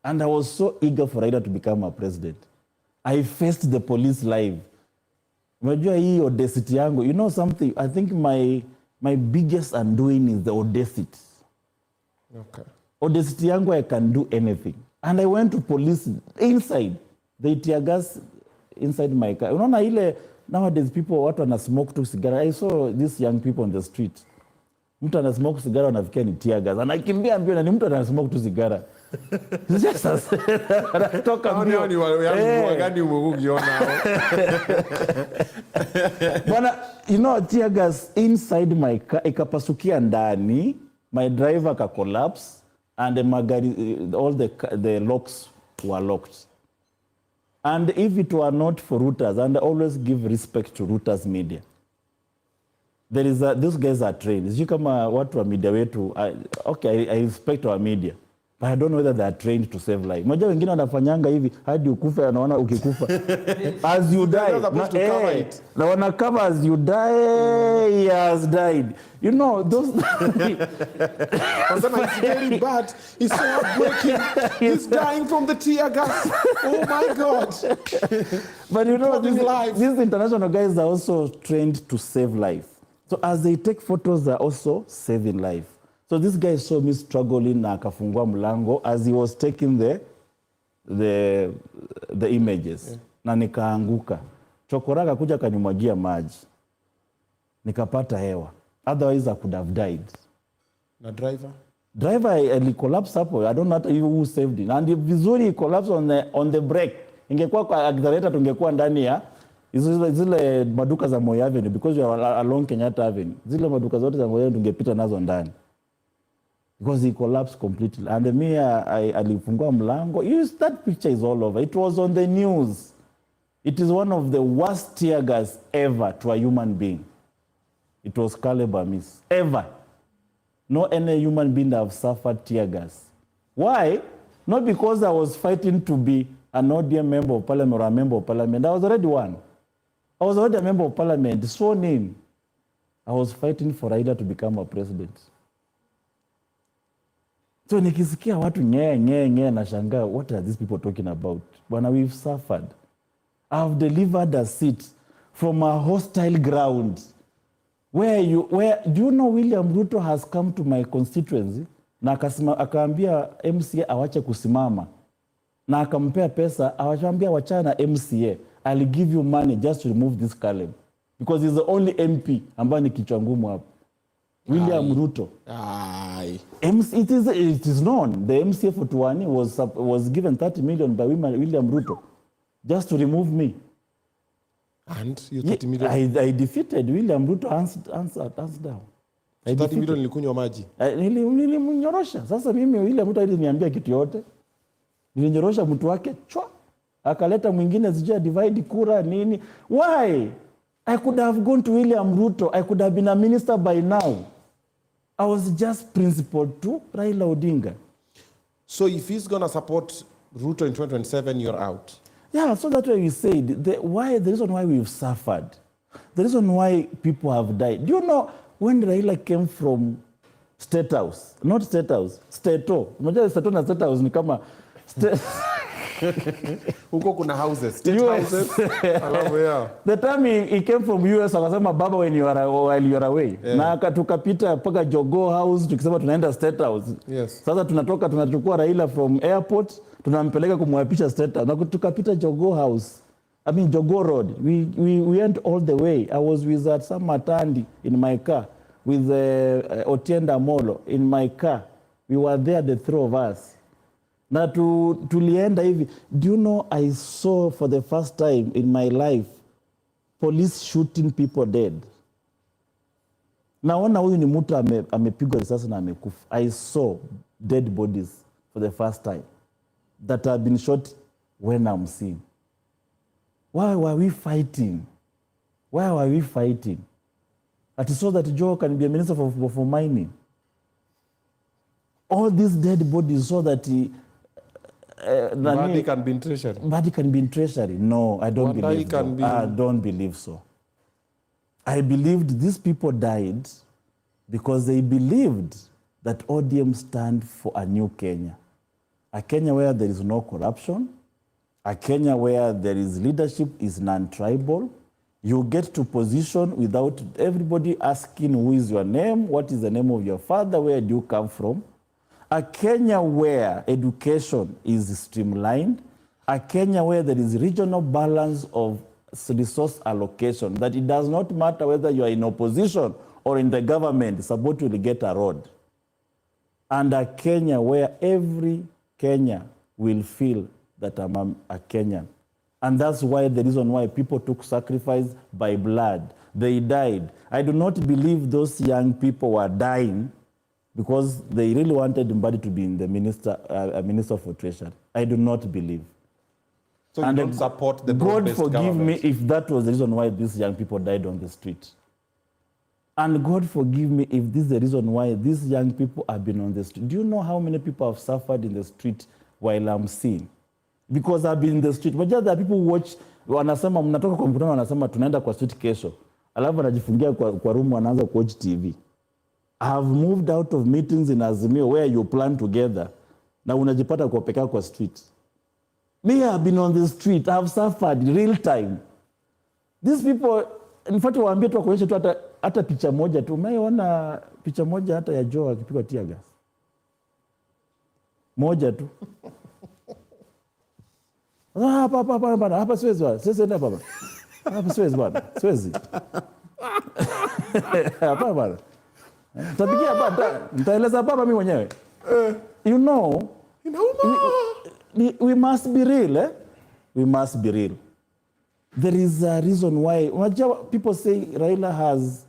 And I was so eager for Raila to become a president. I faced the police live. Unajua hii audacity yangu. Something, I think my biggest undoing is the audacity. Okay. Audacity yangu, I can do anything. And I went to police inside. They tear gas inside my car. Unaona ile, nowadays people, watu wana smoke tu sigara. I saw these young people on the street. Mtu ana smoke sigara wanafikia ni tear gas. Anakimbia mbio na ni mtu ana smoke tu sigara. Anatoka mbio. Ni wagani umeona hao. Bwana, you know, tear gas inside my car, ikapasukia ndani, my driver ka collapse, and the magari, all the locks were locked. And if it were not for Reuters, and I always give respect to Reuters media, there is those guys are trained. Sijui kama watu wa media wetu, okay, I respect our media, but I don't know whether they are trained to save life. Moja wengine wanafanyanga hivi hadi ukufa, anaona ukikufa as you die na wana cover as you die, he has died. You know those it's very bad. It's so heartbreaking. He's dying from the tear gas. Oh my God. But you know, these international guys are also trained to save life. So as they take photos, they're also saving life. So this guy saw me struggling na akafungua mlango as he was taking the images. Yeah. Na nikaanguka. Chokora akakuja kanimwagia maji. Nikapata hewa. Otherwise I could have died. Na driver? Driver he collapsed hapo. I don't know who saved him. And vizuri he collapsed on the brake. Ingekuwa kwa accelerator tungekuwa ndani ya zile maduka za Moi Avenue, because we are along Kenyatta Avenue. Zile maduka zote za Moi Avenue tungepita nazo ndani. Because he collapsed completely. And me, alifungua mlango. That picture is all over. It was on the news. It is one of the worst tear gas ever to a human being. It was Caleb Amisi. Ever. No any human being have suffered tear gas. Why? Not because I was fighting to be an ODM member of parliament or a member of parliament. I was already one. I was already a member of parliament, sworn in. I was fighting for Raila to become a president. So nikisikia watu nye na shangaa, what are these people talking about? Bwana, we've suffered. I've delivered a seat from a hostile ground. Where do you know William Ruto has come to my constituency na akaambia MCA awache kusimama na akampea pesa, awaambia wachana MCA, I'll give you money just to remove this Caleb because he's the only MP ambaye ni kichwa ngumu hapo. William Ruto. It is known. The MCA for Tuani was given 30 million by William Ruto just to remove me. And you 30 million? I defeated William Ruto hands down. 30 million nilikunywa maji. Nilimnyorosha. Sasa mimi William Ruto aliniambia kitu yote. Nilinyorosha mtu wake chwa. Akaleta mwingine sijua divide kura nini. Why? I could have gone to William Ruto. I could have been a minister by now. I was just principled to Raila Odinga. So if he's going to support Ruto in 2027, you're out? Yeah, so that's why we said, the reason why we've suffered, the reason why people have died. Do you know when Raila came from State House, not State House, Stato. Unajua Stato na State House ni kama... Huko kuna houses, state houses. Yeah. The time he came from US, akasema baba while you are away. Yeah. Na tukapita paka Jogoo House, tukisema tunaenda State House. Yes. Sasa tunachukua Raila from airport, tunampeleka kumwapisha State House. Na tukapita Jogoo House. I mean Jogoo Road. We went all the way. I was with Sam Matandi in my car, with Otienda Molo in my car. We were there, the three of us. Na tulienda hivi. Do you know I saw for the first time in my life police shooting people dead? Naona huyu ni mtu amepigwa risasi na amekufa. I saw dead bodies for the first time that have been shot when I'm seeing. Why were we fighting? Why were we fighting? At so that Joe can be a minister for mining. All these dead bodies so that Body can be in treasury. Body can be in treasury. No, I don't believe so. I don't believe so. I believed these people died because they believed that ODM stand for a new Kenya. A Kenya where there is no corruption. A Kenya where there is leadership is non-tribal. You get to position without everybody asking who is your name, what is the name of your father, where do you come from. A Kenya where education is streamlined, a Kenya where there is regional balance of resource allocation, that it does not matter whether you are in opposition or in the government, Saboti will get a road. And a Kenya where every Kenya will feel that I'm a Kenyan. And that's why the reason why people took sacrifice by blood. They died. I do not believe those young people were dying because they really wanted Mbadi to be in the minister for treasury. I do not believe. So you don't support the God broad-based forgive government? me if that was the reason why these young people died on the street. And God forgive me if this is the reason why these young people have been on the street. Do you know how many people have suffered in the street while I'm seeing? Because I've been in the street. But just that people watch, wanasema mnatoka kwa mkutano, wanasema tunaenda kwa street kesho. Alafu anajifungia kwa room, wanaanza kuwatch TV. I have moved out of meetings in Azimio where you plan together. Na unajipata kwa pekao kwa street. Me, I have been on the street. I have suffered real time. These people, in fact, waambie tu kuonyesha tu hata picha moja tu. Umeona picha moja hata ya Joe akipigwa tear gas. Moja tu. Hapa siwezi bwana. Siwezi enda baba. Hapa siwezi bwana. Siwezi. Hapa bwana. Tapigia baba. Nitaeleza baba mimi mwenyewe. You know, we must be real, eh? We must be real. There is a reason why people say Raila has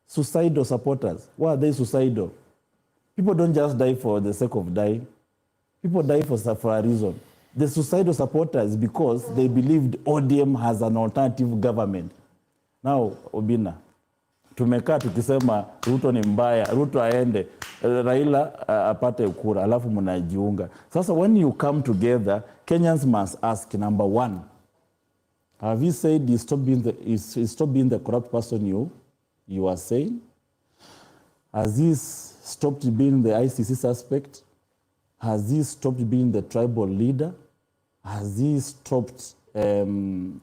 suicidal supporters. Why are they suicidal? People don't just die for the sake of dying. People die for a reason. The suicidal supporters because they believed ODM has an alternative government. Now, Obinna, tumekaa tukisema Ruto ni mbaya, Ruto aende, Raila apate kura, alafu mnajiunga. Sasa when you come together, Kenyans must ask, number one, have you said he stopped being the corrupt person you are saying? Has he stopped being the ICC suspect? Has he stopped being the tribal leader? Has he stopped, carrying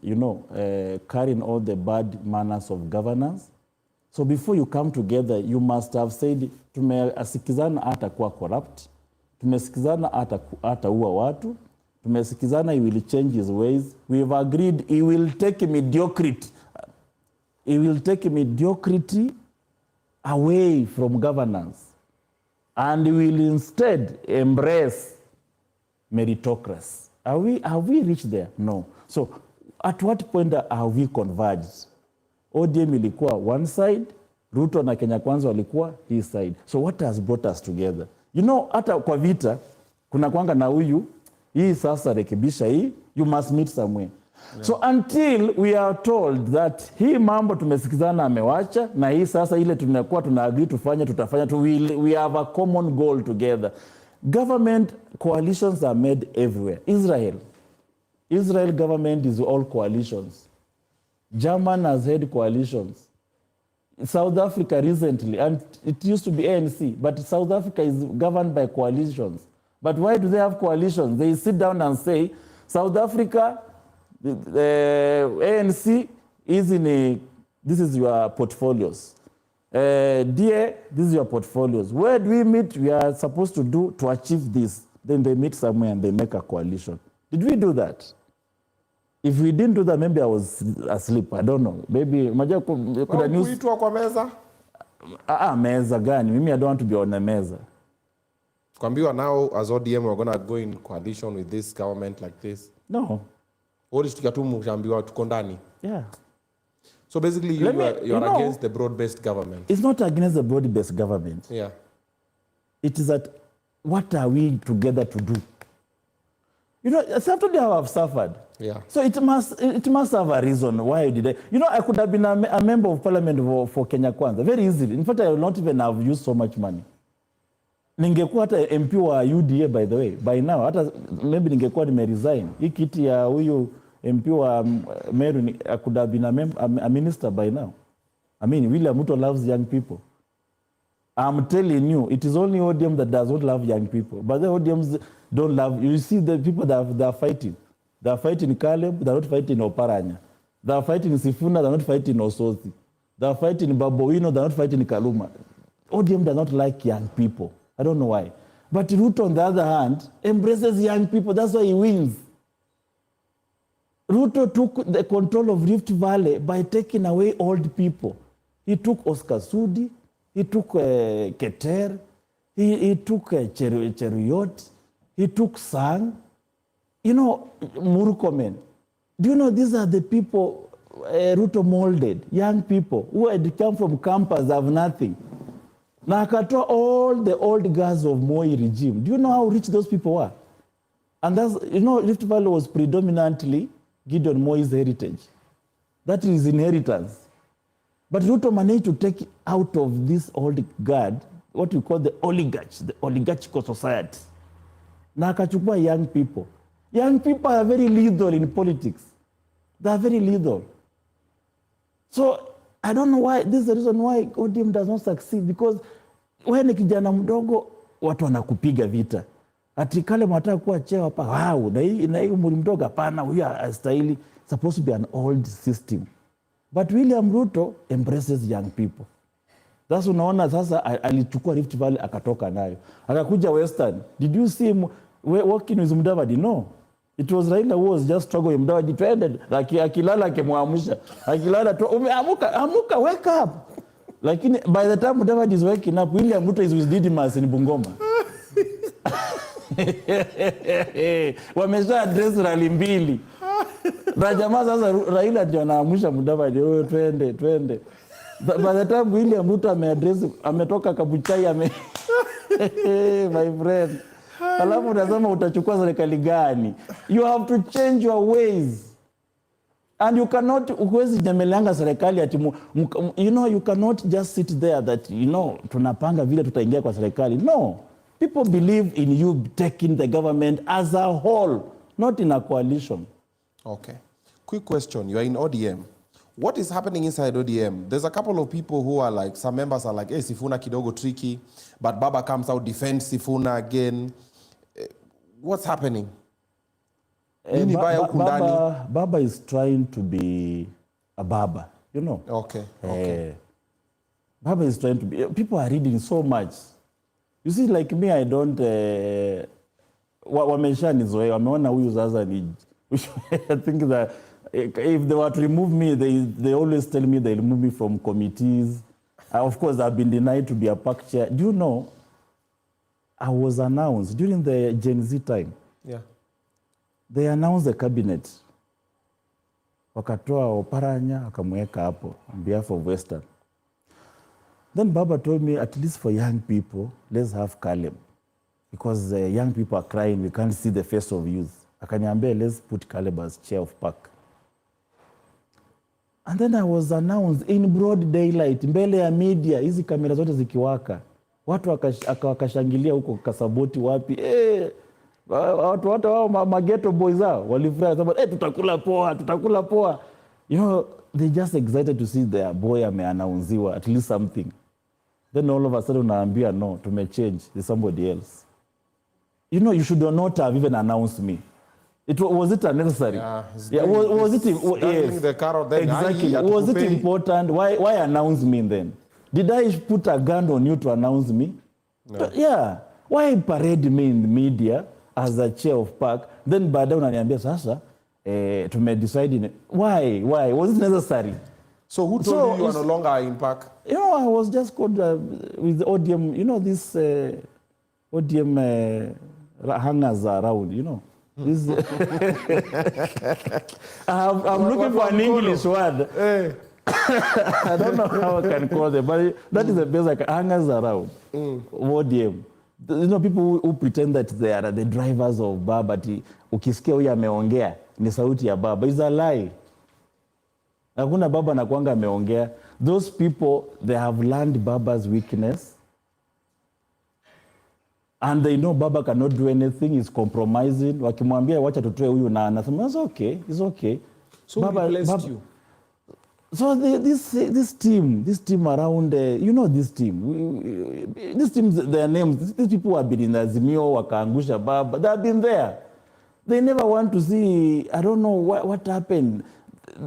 all the bad manners of governance? So before you come together, you must have said, tumesikizana hata kuwa corrupt, tumesikizana hata uwa watu, tumesikizana he will change his ways. We've agreed he will take mediocrity. He will take mediocrity away from governance. And will instead embrace meritocracy. Have we reached there? No. So at what point have we converged? ODM ilikuwa one side, Ruto na Kenya Kwanza walikuwa his side. So what has brought us together? You know, hata kwa vita, kuna kwanga na huyu, hii sasa rekebisha hii, you must meet somewhere. Yeah. So until we are told that hii mambo tumesikizana amewacha, na hii sasa ile tunakuwa tuna-agree tufanye, tutafanya, we have a common goal together. Government coalitions are made everywhere. Israel government is all coalitions. German has had coalitions. South Africa recently, and it used to be ANC, but South Africa is governed by coalitions. But why do they have coalitions? They sit down and say, South Africa, ANC is this is your portfolios. DA, this is your portfolios. Where do we meet? We are supposed to achieve this. Then they meet somewhere and they make a coalition. Did we do that? If we didn't do that, maybe I was asleep. I don't know. Maybe kuna news. Kuitwa kwa meza? Meza gani? Mimi I don't want to be on a meza. Kwambiwa now as ODM we're going to go in coalition with this government like this. No. What is tukatumu kuambiwa tuko ndani? Yeah. So basically you are against the broad-based government. It's not against the broad-based government. Yeah. It is that what are we together to do? You know, Saturday I have suffered. Yeah. So it must have a reason. Why did I? You know, I could have been a member of parliament for Kenya Kwanza very easily. In fact, I will not even have used so much money. Ningekuwa hata MP wa UDA, by the way. By now, hata maybe ningekuwa nimeresign. Hii kiti ya huyu MP wa Meru, I could have been a minister by now. I mean, William Ruto loves young people. I'm telling you, it is only ODM that does not love young people. But the ODMs don't love. You see the people that are fighting. They are fighting Caleb, they are not fighting Oparanya. They are fighting Sifuna, they are not fighting Ososi. They are fighting Baboino, they are not fighting Kaluma. ODM does not like young people. I don't know why. But Ruto, on the other hand, embraces young people. That's why he wins. Ruto took the control of Rift Valley by taking away old people. He took Oscar Sudi, he took Keter, he took Cheruyot, he took Sang, Murkomen. Do you know these are the people Ruto molded, young people who had come from campus, have nothing. Na akatoa all the old guys of Moi regime. Do you know how rich those people were? And that's, Rift Valley was predominantly Gideon Moi's heritage. That is inheritance. But Ruto managed to take out of this old guard what we call the oligarchs, the oligarchical society. Na akachukua young people. Young people are very lethal in politics. They are very lethal. So I don't know why, this is the reason why ODM does not succeed, because wewe ni kijana mdogo, watu wanakupiga vita. Ati kale mwataka kuwa cheo hapa, wow, na hii umri mdogo hapana, huyu hastahili. Supposed to be an old system. But William Ruto embraces young people. Sasa unaona sasa alichukua Rift Valley akatoka nayo. Akakuja Western. Did you see him walking with Mudavadi? No. It was Raila who was just struggling. Mudavadi trended. Akilala akimwamsha. Akilala tu amuka, wake up. Lakini by the time Mudavadi is waking up, William Ruto is with Didymus in Bungoma. Wamesha address rally mbili. Na jamaa sasa Raila ndio anaamsha Mudavadi, twende. By the time William Ruto ametoka Kabuchai my friend. Alafu unasema utachukua serikali gani? You have to change your ways. And you cannot, ukwezi nyamelanga serikali ati you cannot just sit there that, tunapanga vile tutaingia kwa serikali. No. People believe in you taking the government as a whole, not in a coalition. Okay. Quick question. You are in ODM. What is happening inside ODM? There's a couple of people who are like, some members are like, hey, Sifuna kidogo tricky, but Baba comes out, defends Sifuna again. What's happening? Baba is trying to be a Baba, Okay. Baba is trying to be, people are reading so much. You see, like me, I don't, wameshanizoea, wameona huyu sasa ni, I think that if they were to remove me, they always tell me they'll remove me from committees. Of course, I've been denied to be a PAC chair. Do you know, I was announced during the Gen Z time. Yeah. They announced the cabinet. Wakatoa Oparanya, wakamweka hapo on behalf of Western. Then Baba told me, at least for young people, let's have Caleb. Because young people are crying, we can't see the face of youth. Akaniambia, let's put Caleb as chair of PAC. And then I was announced in broad daylight, mbele ya media, hizi kamera zote zikiwaka. Watu wakashangilia huko Kasaboti wapi. Watu wao mageto boys hao walifurahi sababu tutakula poa. They just excited to see their boy ameannounziwa at least something. Then all of a sudden unaambia no, tumechange, there's somebody else. You should not have even announced me. Was it unnecessary? Yeah, was it yes. The car then exactly. Was it important? Why announce me then? Did I put a gun on you to announce me? No. Yeah. Why parade me in the media as a chair of PAC? Then baadaye unaniambia sasa decide. Why? Was it necessary? So who told you are no longer in PAC? I was just called with the ODM, this ODM hangers around, This I'm looking for an English word. I don't know how I can call them, but that is the best hangers around. ODM. People who pretend that they are the drivers of Baba. Ukisikia huyu ameongea ni sauti ya Baba. It's a lie. Hakuna Baba anakuanga ameongea. Those people, they have learned Baba's weakness. And they know Baba cannot do anything, he's compromising. Wakimwambia wacha tutoe huyu na anasema it's okay. So Baba blessed you. So this team around, this team, their names, these people have been in Azimio, wakaangusha Baba, they have been there. They never want to see, I don't know what happened.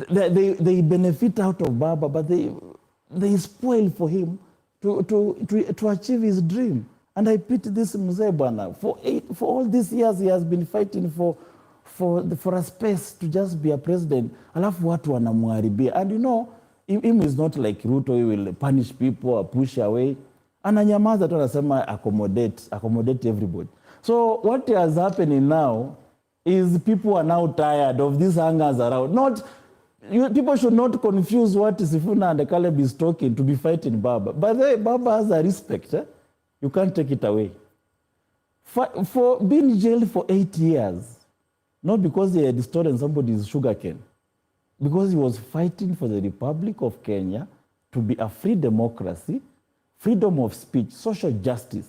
They benefit out of Baba, but they spoil for him to achieve his dream. And I pity this mzee bwana. For all these years he has been fighting for a space to just be a president. Alafu watu wanamharibia. And you know, him is not like Ruto, he will punish people or push away. Ananyamaza tu anasema accommodate everybody. So what is happening now is people are now tired of these hangers around. People should not confuse what Sifuna and Caleb is talking to be fighting Baba. But Baba has a respect. You can't take it away. For being jailed for 8 years, not because they had stolen somebody's sugarcane, because he was fighting for the Republic of Kenya to be a free democracy, freedom of speech, social justice,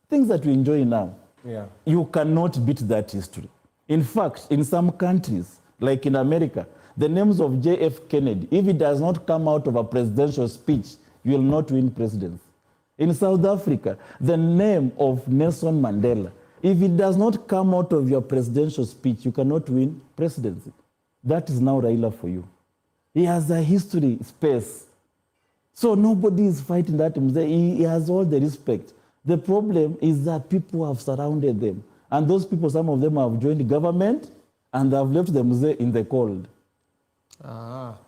things that we enjoy now. Yeah. You cannot beat that history. In fact, in some countries, like in America, the names of J.F. Kennedy, if it does not come out of a presidential speech, you will not win presidency. In South Africa, the name of Nelson Mandela, if it does not come out of your presidential speech, you cannot win presidency. That is now Raila for you. He has a history space. So nobody is fighting that. He has all the respect. The problem is that people have surrounded them. And those people, some of them have joined the government and they have left them in the cold.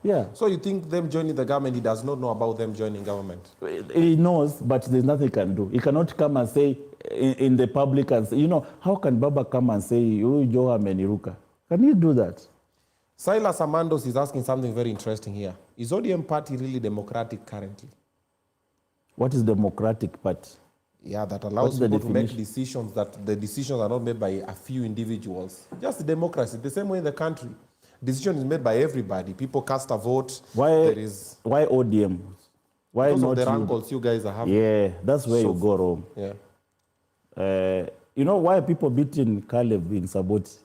Yeah. So you think them joining the government, he does not know about them joining government? He knows, but there's nothing he can do. He cannot come and say in the public and say, how can Baba come and say, you Joha Meniruka? Can he do that? Silas Amandos is asking something very interesting here. Is ODM party really democratic currently? What is democratic party? Yeah, that allows people to make decisions, that the decisions are not made by a few individuals. Just democracy, the same way in the country. Decision is made by everybody. People cast a vote. Why ODM? Why because not of the rankles you guys are having? Yeah, that's where you go wrong. Yeah. You know why people beating Caleb in Saboti?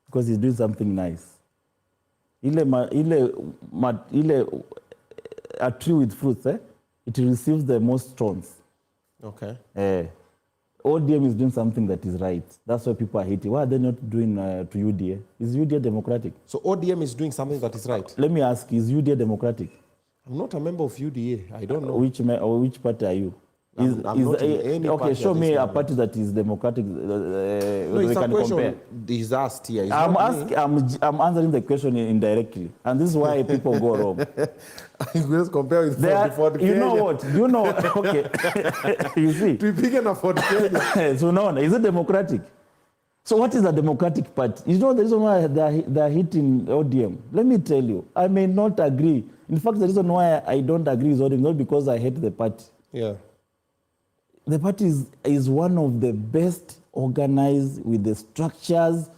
Because he's doing something nice. A tree with fruits, it receives the most stones. Okay. ODM is doing something that is right. That's why people are hating. Why are they not doing to UDA? Is UDA democratic? So ODM is doing something that is right? Let me ask, is UDA democratic? I'm not a member of UDA. I don't know. Which party are you? I'm not in any okay, party show me a moment. party that is democratic. No, it's a question he's asked here. I'm answering the question indirectly. And this is why people go wrong. Let's compare with Ford You know what? You know, okay. You see? To be big enough for Kenya. So no, is it democratic? So what is a democratic party? You know the reason why they're hitting ODM? Let me tell you, I may not agree. In fact, the reason why I don't agree with ODM, not because I hate the party. Yeah. The party is one of the best organized with the structures,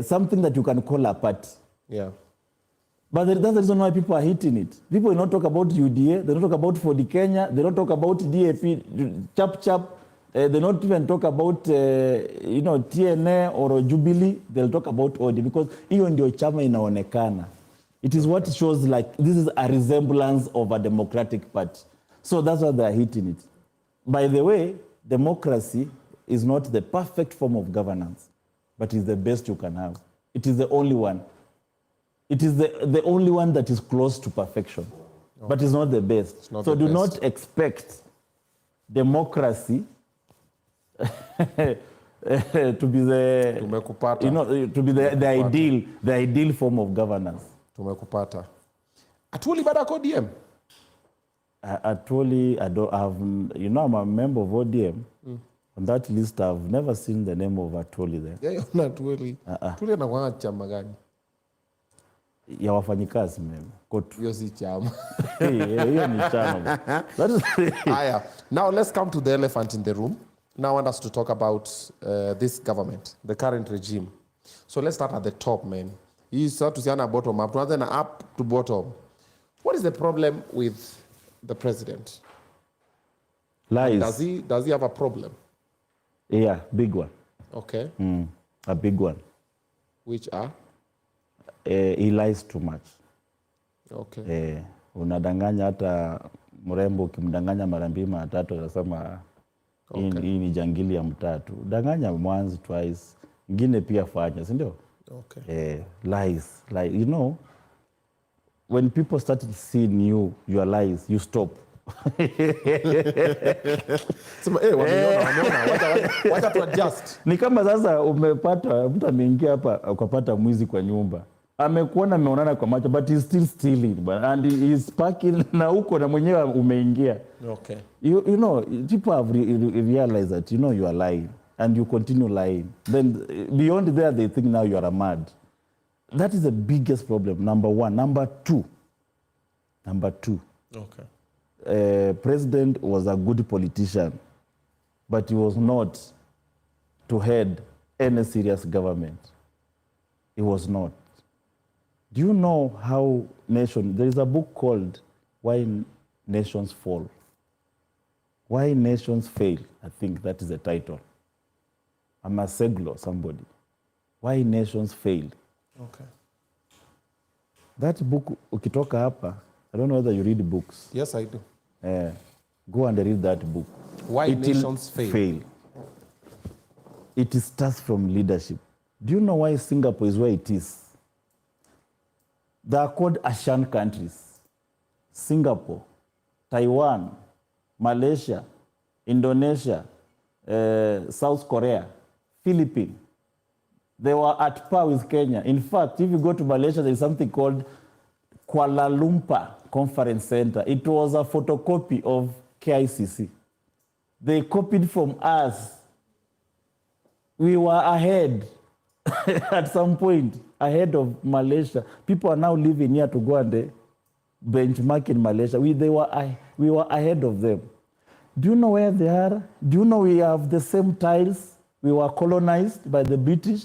something that you can call a party. Yeah. But that's the reason why people are hitting it. People will not talk about UDA, they don't talk about Ford Kenya, they don't talk about DAP, chap. They don't even talk about TNA or Jubilee. They'll talk about ODM because hiyo ndio chama inaonekana. It is what shows like this is a resemblance of a democratic party. So that's why they're hitting it. By the way, democracy is not the perfect form of governance, but it's the best you can have. It is the only one. It is the only one that is close to perfection, but it's not the best. So do not expect democracy to be the ideal form of governance. Tumekupata. Atuli bada ODM? Actually, I don't have, I'm a member of ODM. On that list, I've never seen the name of Atoli there. Yeah, not Atuli. Atuli anakuanga chama gani? Ya wafanyikazi mimi. Hiyo si chama. Hiyo ni chama. Now let's come to the elephant in the room. Now I want us to talk about this government, the current regime. So let's start at the top, man. You start to see on a bottom up, rather than up to bottom. What is the problem with the president? Lies. Does he have a problem? Yeah, big one. Okay. A big one. Which are? He lies too much. Okay. Unadanganya hata mrembo ukimdanganya mara mbili mara tatu anasema hii ni jangili ya mtatu. Danganya once, twice. Ngine pia fanya, si ndio? Okay. Lies. Like, when people started seeing your lies, you stop. Sema, wameona, wacha tu adjust. Ni kama sasa umepata mtu ameingia hapa ukapata mwizi kwa nyumba. Amekuona ameonana kwa macho but he's still stealing and he's parking na huko na mwenyewe umeingia. Okay. You know, people have realized that you are lying and you continue lying. Then beyond there they think now you are a mad. That is the biggest problem, number one. Number two. Okay. President was a good politician, but he was not to head any serious government. He was not. Do you know how there is a book called Why Nations Fall. Why Nations Fail, I think that is the title. I'm a Seglo, somebody. Why Nations Fail. Okay. That book, ukitoka hapa, I don't know whether you read books. Yes, I do. Go and read that book. Why Nations Fail. It starts from leadership. Do you know why Singapore is where it is? They are called Asian countries. Singapore, Taiwan, Malaysia, Indonesia, South Korea, Philippines. They were at par with Kenya. In fact, if you go to Malaysia, there is something called Kuala Lumpur Conference Center. It was a photocopy of KICC. They copied from us. We were ahead at some point, ahead of Malaysia. People are now living here to go and benchmark in Malaysia. We were ahead of them. Do you know where they are? Do you know we have the same tiles? We were colonized by the British.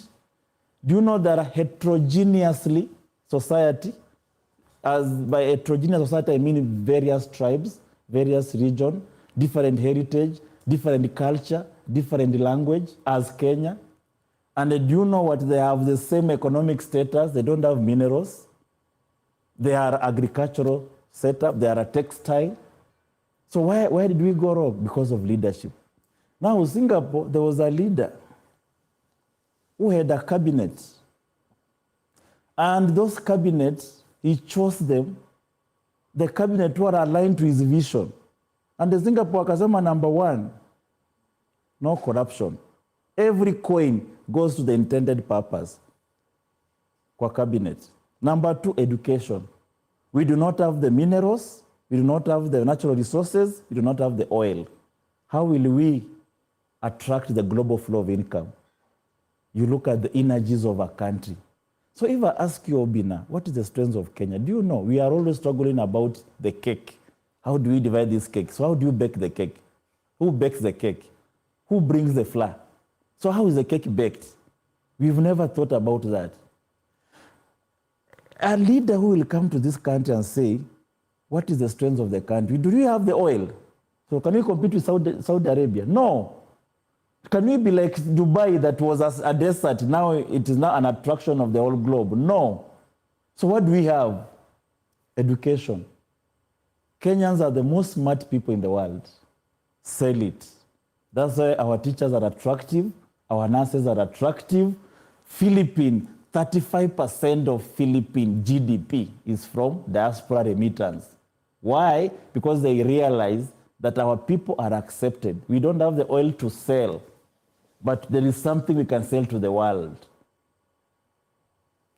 Do you know that heterogeneously society, as by heterogeneous society I mean various tribes, various regions, different heritage, different culture, different language as Kenya. And do you know what? They have the same economic status. They don't have minerals. They are agricultural setup. They are a textile. So where did we go wrong? Because of leadership. Now in Singapore, there was a leader who had a cabinet. And those cabinets, he chose them, the cabinet were aligned to his vision. And the Singapore akasema number one, no corruption. Every coin goes to the intended purpose. Kwa cabinet. Number two, education. We do not have the minerals, we do not have the natural resources, we do not have the oil. How will we attract the global flow of income? You look at the energies of a country. So if I ask you, Obinna, what is the strength of Kenya? Do you know? We are always struggling about the cake. How do we divide this cake? So how do you bake the cake? Who bakes the cake? Who brings the flour? So how is the cake baked? We've never thought about that. A leader who will come to this country and say, what is the strength of the country? Do we have the oil? So can we compete with Saudi Arabia? No. Can we be like Dubai that was a desert, now it is now an attraction of the whole globe? No. So what do we have? Education. Kenyans are the most smart people in the world. Sell it. That's why our teachers are attractive, our nurses are attractive. Philippines, 35% of Philippine GDP is from diaspora remittance. Why? Because they realize that our people are accepted. We don't have the oil to sell, but there is something we can sell to the world.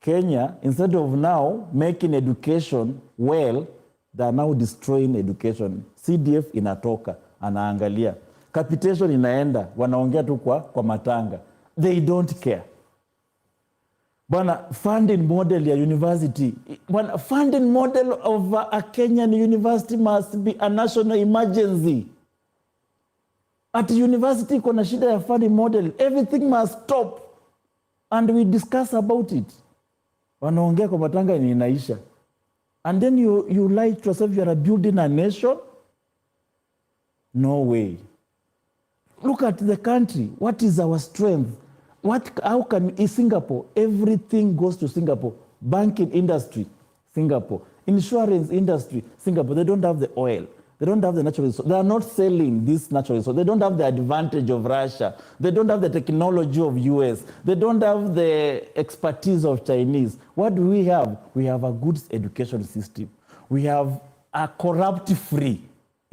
Kenya, instead of now making education well, they are now destroying education. CDF inatoka, anaangalia. Capitation inaenda, wanaongea tu kwa matanga. They don't care. Bwana, funding model ya university. Bwana, funding model of a Kenyan university must be a national emergency. At university kuna shida ya funding model. Everything must stop. And we discuss about it. Wanaongea kwa matanga inaisha. And then you lie to yourself you are building a nation? No way. Look at the country. What is our strength? How can in Singapore, everything goes to Singapore. Banking industry, Singapore. Insurance industry, Singapore. They don't have the oil. They don't have the natural resources. They are not selling this natural resource. They don't have the advantage of Russia. They don't have the technology of US. They don't have the expertise of Chinese. What do we have? We have a good education system. We have a corrupt-free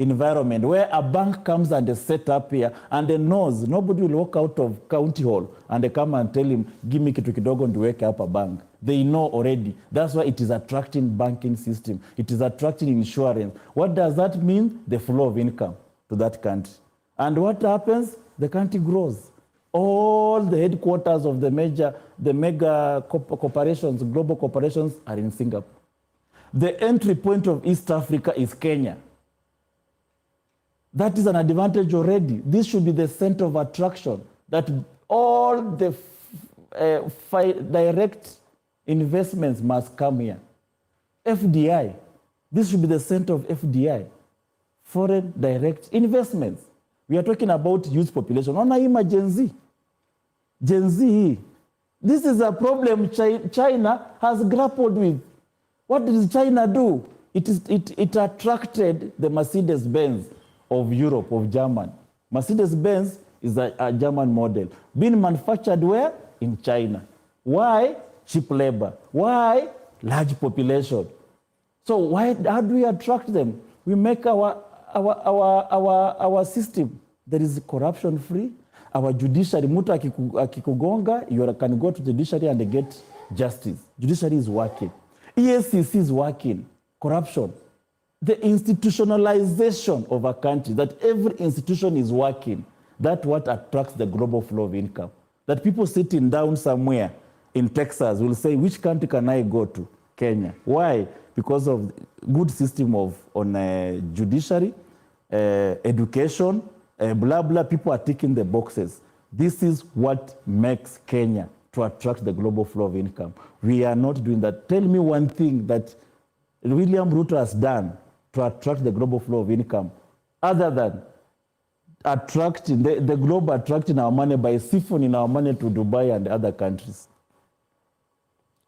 environment where a bank comes and is set up here and they knows nobody will walk out of county hall and they come and tell him, give me kitu kidogo and wake up a bank. They know already. That's why it is attracting banking system. It is attracting insurance. What does that mean? The flow of income to that country. And what happens? The country grows. All the headquarters of the mega corporations, global corporations are in Singapore. The entry point of East Africa is Kenya. That is an advantage already. This should be the center of attraction, that all the direct investments must come here. FDI, this should be the center of FDI, foreign direct investments. We are talking about youth population. On Gen Z. Gen Z. This is a problem China has grappled with. What did China do? It attracted the Mercedes-Benz of Europe, of Germany. Mercedes-Benz is a German model. Being manufactured where? In China. Why? Cheap labor. Why? Large population. So how do we attract them? We make our system that is corruption free. Our judiciary, mutu akikugonga, you can go to the judiciary and get justice. Judiciary is working. ESCC is working. Corruption. The institutionalization of a country, that every institution is working, that's what attracts the global flow of income. That people sitting down somewhere in Texas will say, which country can I go to? Kenya. Why? Because of good system on judiciary, education, blah, blah. People are ticking the boxes. This is what makes Kenya to attract the global flow of income. We are not doing that. Tell me one thing that William Ruto has done to attract the global flow of income, other than attracting the globe, attracting our money by siphoning our money to Dubai and other countries.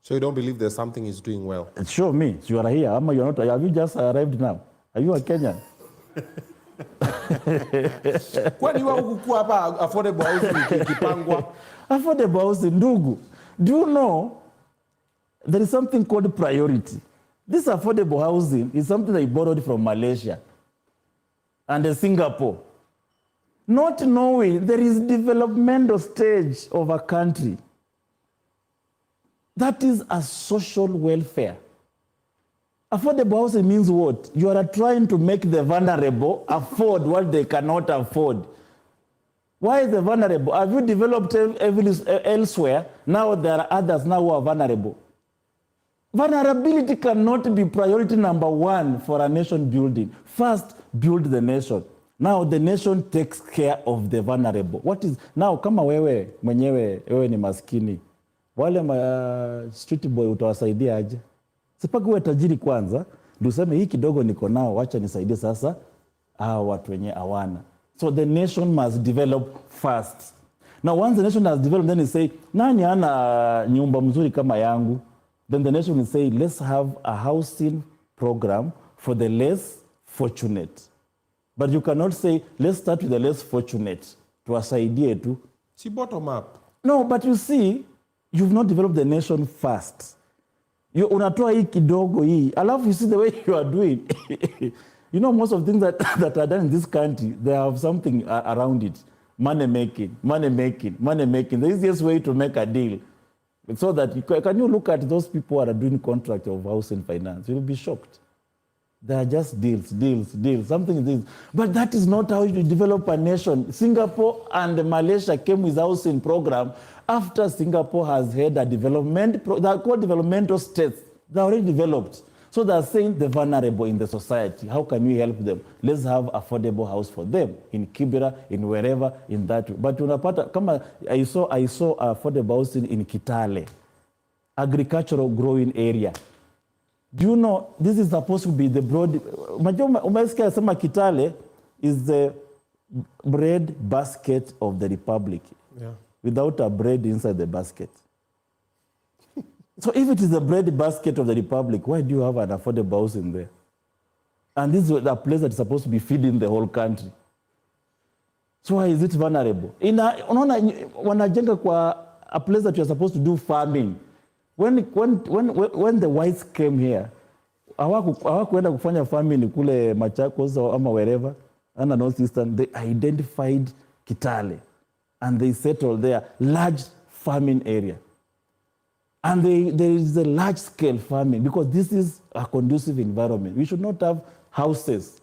So you don't believe there's something he's doing well? Show me. You are here. Ama, you're not. Have you just arrived now? Are you a Kenyan? Kwani wa kukua hapa affordable housing ikipangwa? Affordable housing, ndugu. Do you know there is something called priority? This affordable housing is something that you borrowed from Malaysia and Singapore. Not knowing there is developmental stage of a country. That is a social welfare. Affordable housing means what? You are trying to make the vulnerable afford what they cannot afford. Why is the vulnerable? Have you developed elsewhere? Now there are others now who are vulnerable. Vulnerability cannot be priority number one for a nation building. First, build the nation. Now the nation takes care of the vulnerable. What is now? Kama wewe mwenyewe ni maskini, wale street boy utawasaidia aje? Sipaki uwe tajiri kwanza, ndio useme hii kidogo niko nao, wacha nisaidie sasa watu wenye hawana. So the nation must develop first. Now once the nation has developed, then you say, nani ana nyumba mzuri kama yangu? Then the nation will say, let's have a housing program for the less fortunate. But you cannot say, let's start with the less fortunate. Tuwasaidie tu. See, bottom up. No, but you see, you've not developed the nation first. Unatoa hii kidogo hii. Alafu you see the way you are doing. You know, most of the things that are done in this country, they have something around it. Money making. The easiest way to make a deal. So that, can you look at those people who are doing contract of housing finance? You'll be shocked. They are just deals, something is this. But that is not how you develop a nation. Singapore and Malaysia came with housing program after Singapore has had a development, they are called developmental states. They are already developed. So they are saying the vulnerable in the society, how can we help them? Let's have affordable house for them in Kibera, in wherever, in that way. But unapata, kama I saw affordable housing in Kitale, agricultural growing area. Do you know, this is supposed to be the broad, umesikia sema Kitale is the bread basket of the Republic. Yeah. Without a bread inside the basket. So if it is the bread basket of the Republic, why do you have an affordable housing there? And this is a place that is supposed to be feeding the whole country. So why is it vulnerable? Wanajenga kwa a place that you are supposed to do farming. When the whites came here, hawakuenda kufanya farming kule Machakos ama wherever, and North Eastern. They identified Kitale and they settled there, large farming area. And there is a large-scale farming because this is a conducive environment. We should not have houses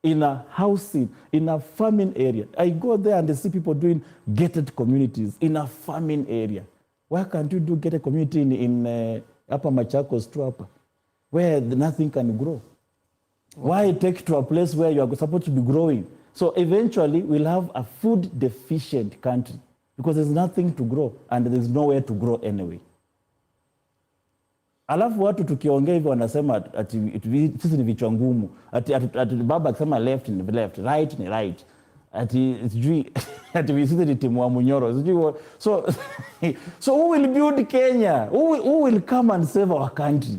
in a farming area. I go there and I see people doing gated communities in a farming area. Why can't you do gated community in Upper Machakos to Upper, where nothing can grow? Why take to a place where you are supposed to be growing? So eventually we'll have a food-deficient country because there's nothing to grow and there's nowhere to grow anyway. Alafu watu tukiongea hivyo wanasema ati sisi ni vichwa ngumu. Ati baba akisema left ni left, right ni right. Ati sijui ati sisi ni timu wa Munyoro. Sijui so who will build Kenya? Who will come and save our country?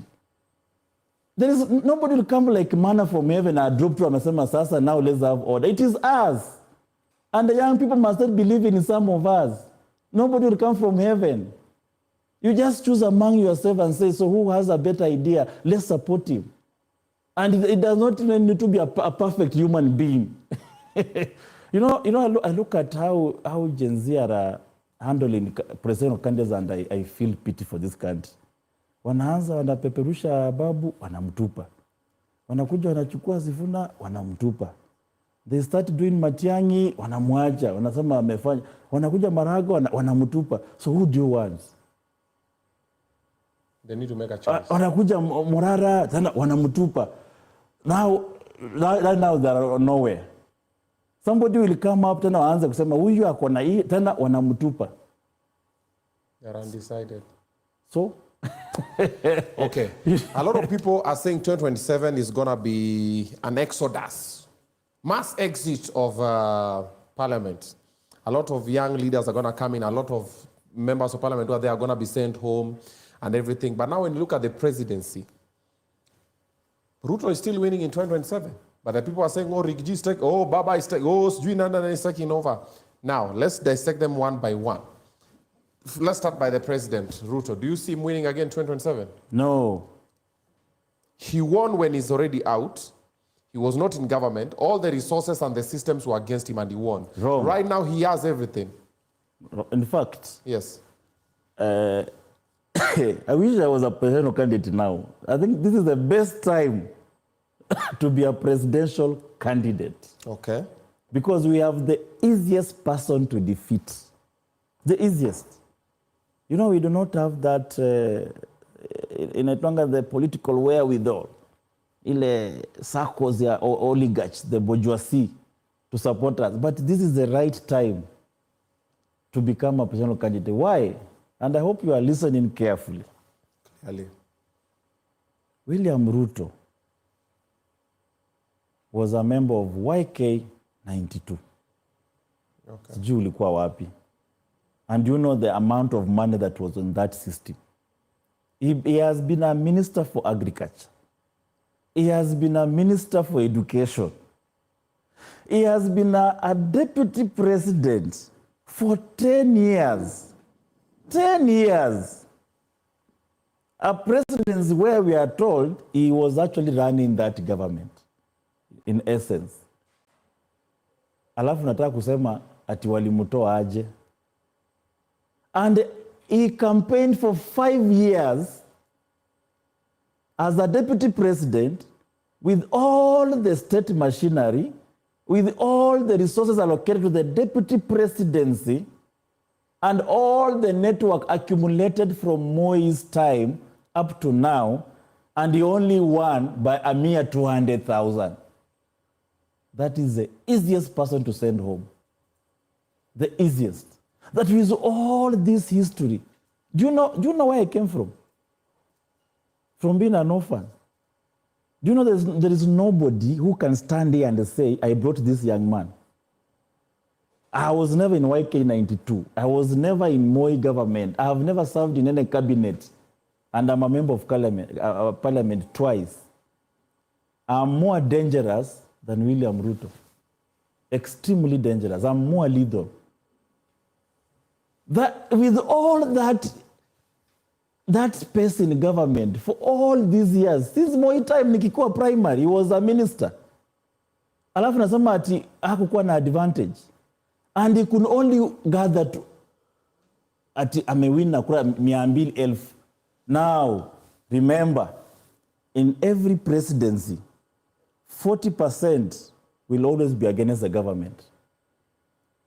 There is nobody will come like manna from heaven and drop to anasema sasa now let's have order. It is us. And the young people must not believe in some of us. Nobody will come from heaven. You just choose among yourself and say, so who has a better idea? Let's support him. And it does not even need to be a perfect human being. I look at how Gen Z are handling presidential candidates and I feel pity for this country. Wanaanza wanapeperusha babu, wanamtupa. Wanakuja wanachukua Sifuna, wanamtupa. They start doing Matiang'i, wanamwacha. Wanasema amefanya. Wanakuja Marago, wanamtupa. So who do you want? They need to make a choice. Wanakuja Morara, tena wanamtupa. Now they are nowhere. Somebody will come up, tena waanze kusema huyu ako na hii, tena wanamtupa. They are undecided. So? Okay. A lot of people are saying 2027 is going to be an exodus. Mass exit of parliament. A lot of young leaders are going to come in. A lot of members of parliament who are there are going to be sent home and everything. But now when you look at the presidency, Ruto is still winning in 2027. But the people are saying, oh, Ricky is taking, oh, Baba is taking, oh, Sujinanda is taking over. Now, let's dissect them one by one. Let's start by the president, Ruto. Do you see him winning again 2027? No. He won when he's already out. He was not in government. All the resources and the systems were against him and he won. Wrong. Right now, he has everything. In fact, yes. I wish I was a presidential candidate now. I think this is the best time to be a presidential candidate. Okay. Because we have the easiest person to defeat. The easiest. You know, we do not have that, in the political wherewithal, ile circles or oligarchs, the bourgeoisie, to support us. But this is the right time to become a presidential candidate. Why? And I hope you are listening carefully. Clearly. William Ruto was a member of YK 92. Okay. Sijui ulikuwa wapi. And you know the amount of money that was on that system. He has been a minister for agriculture. He has been a minister for education. He has been a deputy president for 10 years. 10 years. A presidency where we are told he was actually running that government, in essence. Alafu nataka kusema ati walimutoa aje. And he campaigned for 5 years as a deputy president with all the state machinery, with all the resources allocated to the deputy presidency, and all the network accumulated from Moi's time up to now, and he only won by a mere 200,000. That is the easiest person to send home. The easiest. That is all this history. Do you know where I came from? From being an orphan. Do you know there is nobody who can stand here and say, I brought this young man. I was never in YK 92. I was never in Moi government. I have never served in any cabinet. And I'm a member of parliament twice. I'm more dangerous than William Ruto. Extremely dangerous. I'm more lethal. That, with all that that space in government for all these years. Since my time nikikuwa primary, he was a minister. Alafu nasema ati hakukuwa na advantage. And he could only gather to ati amewin na kura 200,000. Now, remember, in every presidency, 40% will always be against the government.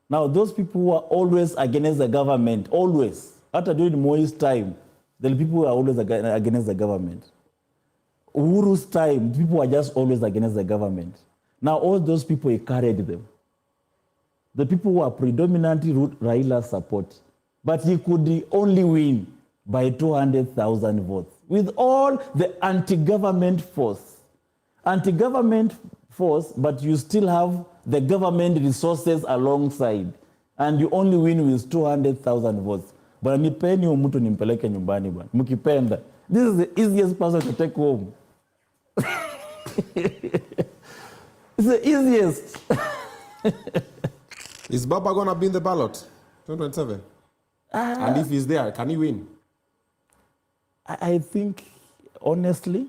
Now, those people who are always against the government, always, after during Moi's time, the people who are always against the government. Uhuru's time, people were just always against the government. Now, all those people, he carried them. The people who are predominantly Raila's support. But he could only win by 200,000 votes. With all the anti-government force. Anti-government force, but you still have the government resources alongside. And you only win with 200,000 votes. But nipeni mtu nimpeleke nyumbani bwana. Mkipenda. This is the easiest person to take home. It's the easiest. Is Baba gonna be in the ballot 2027? And if he's there, can he win? I think, honestly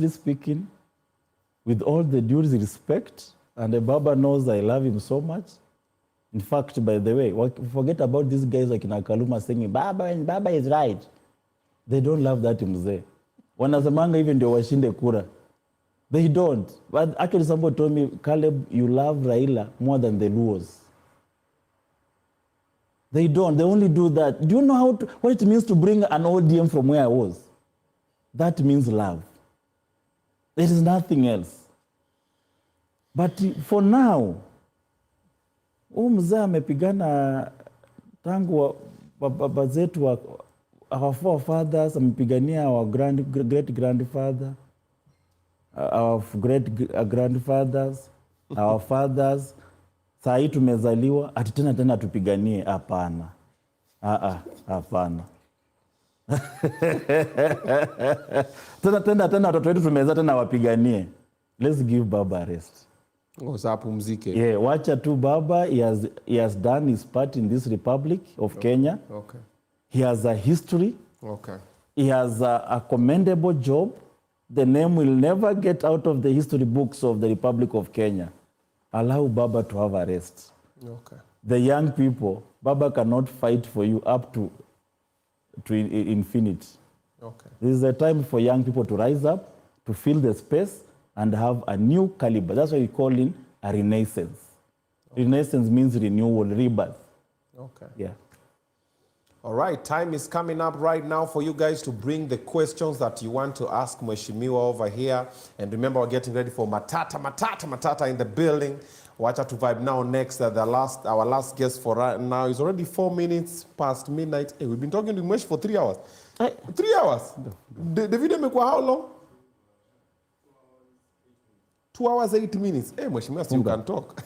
speaking, with all the due respect, and the Baba knows I love him so much. In fact, by the way, forget about these guys like Nakaluma saying, Baba is right. They don't love that mzee. Wanasemanga even ndio washinde kura. They don't. But actually somebody told me, Caleb, you love Raila more than the Luos. They don't. They only do that. Do you know what it means to bring an ODM from where I was? That means love. There is nothing else. But for now, mzee amepigana tangu baba zetu our forefathers, amepigania our great grandfather, our great grandfathers, our fathers. Saa hii tumezaliwa ati tena tupiganie? Hapana. Hapana. tena watoto wetu tumeza tena wapiganie. Let's give Baba a rest. Usapumzike. Yeah, wacha tu Baba, he has done his part in this Republic of Kenya. Okay. He has a history. Okay. He has a commendable job. The name will never get out of the history books of the Republic of Kenya. Allow Baba to have a rest. Okay. The young people, Baba cannot fight for you up to infinity. Okay. This is a time for young people to rise up, to fill the space, and have a new caliber. That's why we call it a renaissance. Okay. Renaissance means renewal, rebirth. Okay. Yeah. All right, time is coming up right now for you guys to bring the questions that you want to ask Mheshimiwa over here. And remember, we're getting ready for Matata in the building. Watch out to vibe now. Next, our last guest for right now is already 4 minutes past midnight. Hey, we've been talking to Mhesh for 3 hours. 3 hours? The video make how long? 2 hours, 8 minutes. Hey, Mheshimiwa, you can talk.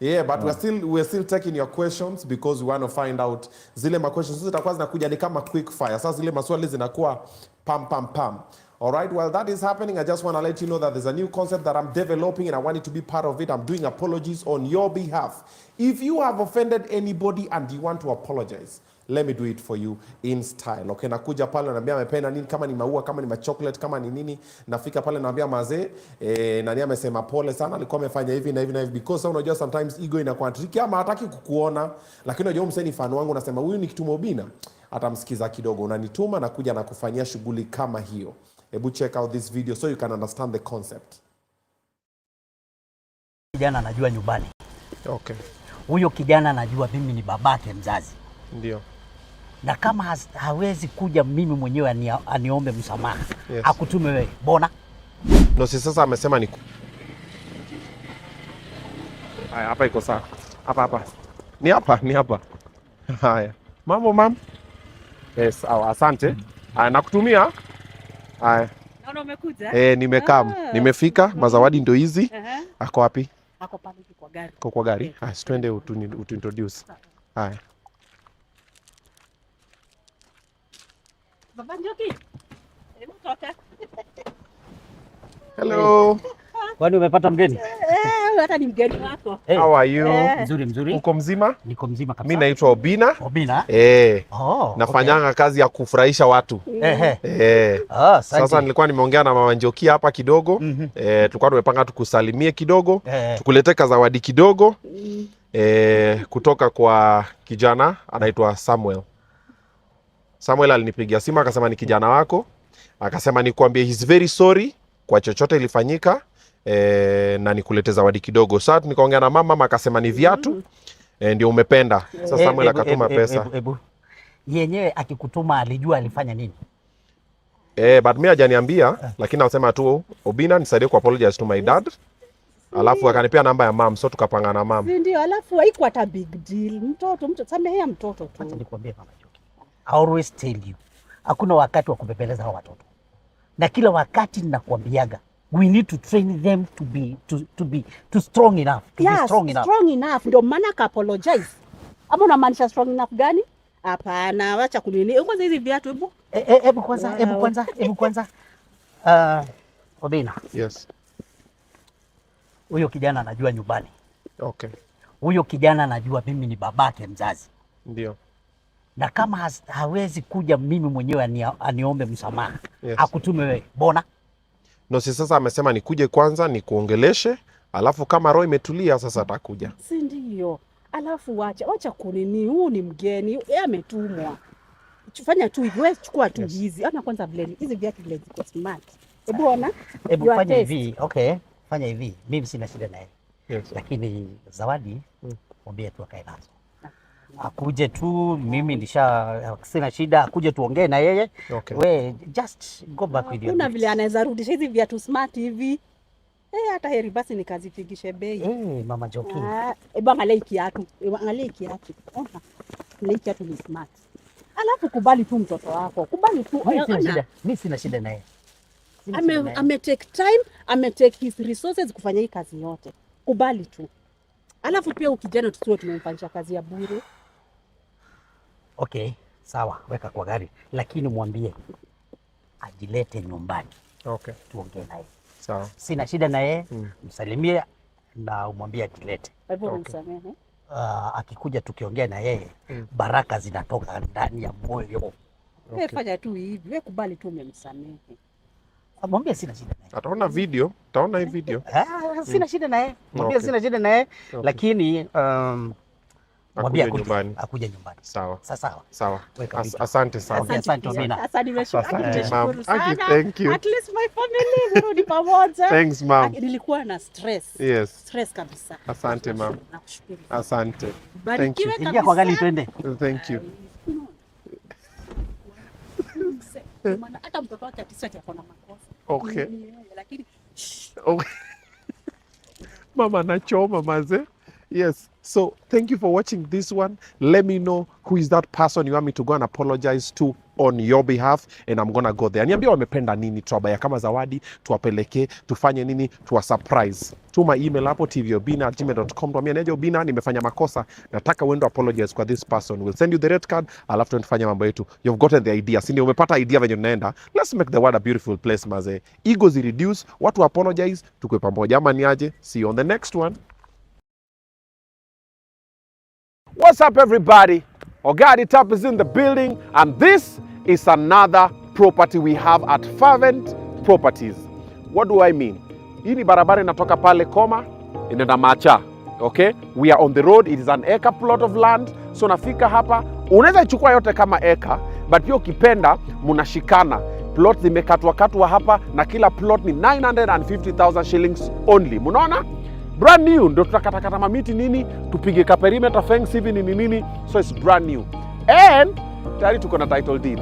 Yeah, but we're still taking your questions because we want to find out zile ma questions zitakuwa zinakuja ni kama quick fire. Sasa zile maswali zinakuwa pam. All right, while that is happening, I just want to let you know that there's a new concept that I'm developing and I want you to be part of it. I'm doing apologies on your behalf. If you have offended anybody and you want to apologize, let me do it for you in style. Okay, nakuja pale naambia amependa nini, kama ni maua, kama ni chocolate, kama ni nini, nafika pale naambia mazee, nani amesema pole sana, alikuwa amefanya hivi na hivi na hivi, because unajua sometimes ego inakuwa tricky ama hataki kukuona, lakini unajua mseni fan wangu unasema huyu nikituma Obinna atamsikiza kidogo, unanituma na kuja na kufanyia shughuli kama hiyo. Hebu check out this video so you can understand the concept. Kijana anajua nyumbani. Okay. Huyo kijana anajua mimi ni babake mzazi. Ndio. Na kama hawezi kuja mimi mwenyewe aniombe msamaha, yes, akutume wewe. Bona? No, si sasa amesema ni haya, hapa iko sawa. Hapa. Ni hapa. Haya. Mambo mam? Yes, asante. Nakutumia. Haya. Naona umekuja? Nimekam. Nimefika, mazawadi ndio hizi. Ako wapi? Ako pale kwa gari. Kwa gari? Haya, twende utuintroduce. Haya. Baba Njoki. Hebu toka. Hello. Kwani umepata mgeni? wewe hata ni mgeni wako. How are you? Mzuri. Uko mzima? Niko mzima kabisa. Mimi naitwa Obinna. Obinna? Nafanyanga kazi ya kufurahisha watu. Sasa nilikuwa nimeongea na Mama Njoki hapa kidogo. Tulikuwa tumepanga tukusalimie kidogo. Tukulete kazawadi kidogo. Kutoka kwa kijana anaitwa Samuel. Samuel alinipigia simu akasema ni kijana wako. Akasema nikwambie he's very sorry kwa chochote ilifanyika. Na nikulete zawadi kidogo. Sasa nikaongea na mama akasema ni viatu. Ndio umependa. Sasa Samuel akatuma pesa. Yenyewe akikutuma alijua alifanya nini? But mimi hajaniambia, lakini anasema tu Obinna nisaidie ku apologize to my dad. Alafu akanipea namba ya mom, so tukapanga na mom. Ndio, alafu haikuwa hata big deal. Mtoto samehea mtoto tu. Acha nikwambie Mama Njoki. I always tell you, hakuna wakati wa kubebeleza hao watoto. Na kila wakati ninakuambiaga, we need to train them to strong enough. Strong enough. Ndio maana ka apologize. Ama unamaanisha strong enough gani? Hapana, acha kunini. Kwanza hizi viatu hebu kwanza. Obinna. Yes. Huyo kijana anajua nyumbani. Okay. Huyo kijana anajua mimi ni babake mzazi. Ndio. Na kama hawezi kuja mimi mwenyewe aniombe msamaha, yes, akutume wewe. Bona? No, si sasa amesema nikuje kwanza nikuongeleshe, alafu kama roho imetulia sasa atakuja. Si ndio? Alafu wacha kunini, huu ni mgeni, yeye ametumwa. Fanya tu hivi, wewe chukua tu hizi. Ana kwanza blend. Hizi viatu blend ziko smart. Hebu ona. Hebu fanya hivi. Okay. Fanya hivi. Mimi sina shida naye. Yes. Lakini zawadi mwambie tu akae nazo. Akuje tu, mimi sina shida, akuje tuongee na yeye. Okay. We just go back with your. Kuna vile anaweza rudisha hizi viatu smart hivi. Hata heri basi nikazipigishe bei. Mama Njoki. Angalia kiatu. Angalia kiatu. Ile kiatu ni smart. Alafu kubali tu mtoto wako. Kubali tu. Mimi sina shida naye. Ame take time, ame take his resources kufanya hii kazi yote. Kubali tu. Alafu pia ukijana tusiwe tumemfanyisha kazi ya bure. Okay, sawa, weka kwa gari. Lakini mwambie ajilete nyumbani. Okay. Tuongee naye. Sawa. Sina shida naye, msalimie na umwambie ajilete. Hivyo msamehe. Akikuja tukiongea na yeye, baraka zinatoka ndani ya moyo. Wewe fanya tu hivi, wewe kubali tu umemsamehe. Mwambie sina shida naye. Ataona video, utaona hii video. Sina shida naye. Mwambie sina shida naye, lakini mwambie akuje nyumbani. Sawa. Sawa. Asante sana. Asante Obinna. Nimeshukuru sana. Thank you. At least my family rudi pamoja. Thanks mom. Nilikuwa na stress. Yes. Stress kabisa. Asante mom. Nakushukuru. Asante. Thank you. Ingia kwa gari twende. Thank you. Maana hata mtoto wake atisati yako na makosa. Okay. Lakini okay. Mama nachoma maze. Yes. So thank you for watching this one. Let me know who is that person you want me to go and apologize to on your behalf, and I'm gonna go there. Niambia wamependa nini, tuwabaya kama zawadi, tuwapeleke, tufanye nini, tuwa surprise. Tuma email hapo tvobinna@gmail.com. Tuambie neje Obinna, nimefanya makosa, nataka uende apologize kwa this person. We'll send you the red card, alafu tuendefanya mambo yetu. You've gotten the idea. Si ndio umepata idea venye unaenda. Let's make the world a beautiful place maze. Egos reduce, watu apologize, tukue pamoja. Ama ni aje? See you on the next one. What's up everybody? Oga Obinna is in the building, and this is another property we have at Fervent Properties. What do I mean? Hii ni barabara inatoka pale Koma inaenda Macha. Okay? We are on the road. It is an acre plot of land. So nafika hapa, unaweza ichukua yote kama acre, but pia ukipenda munashikana. Plot zimekatwa hapa na kila plot ni 950,000 shillings only. Munaona? Brand new, ndo tutakatakata mamiti nini, tupige ka perimeter fence hivi nini, so it's brand new. And tayari tuko na title deed.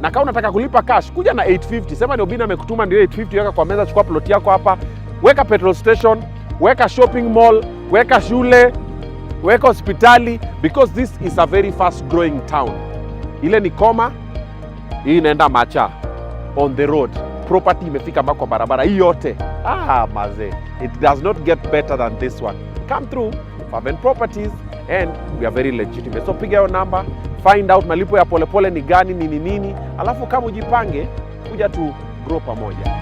Na kama unataka kulipa cash, kuja na 850. Sema ni Obinna amekutuma ndio 850, weka kwa meza, chukua plot yako hapa. Weka petrol station, weka shopping mall, weka shule, weka hospitali, because this is a very fast growing town. Ile ni Koma, hii inaenda Macha on the road. Property imefika mpaka barabara hii yote. Maze, it does not get better than this one. Come through Fervent Properties and we are very legitimate. So piga your number, find out malipo ya polepole ni gani nini, alafu kama ujipange kuja tu grow pamoja.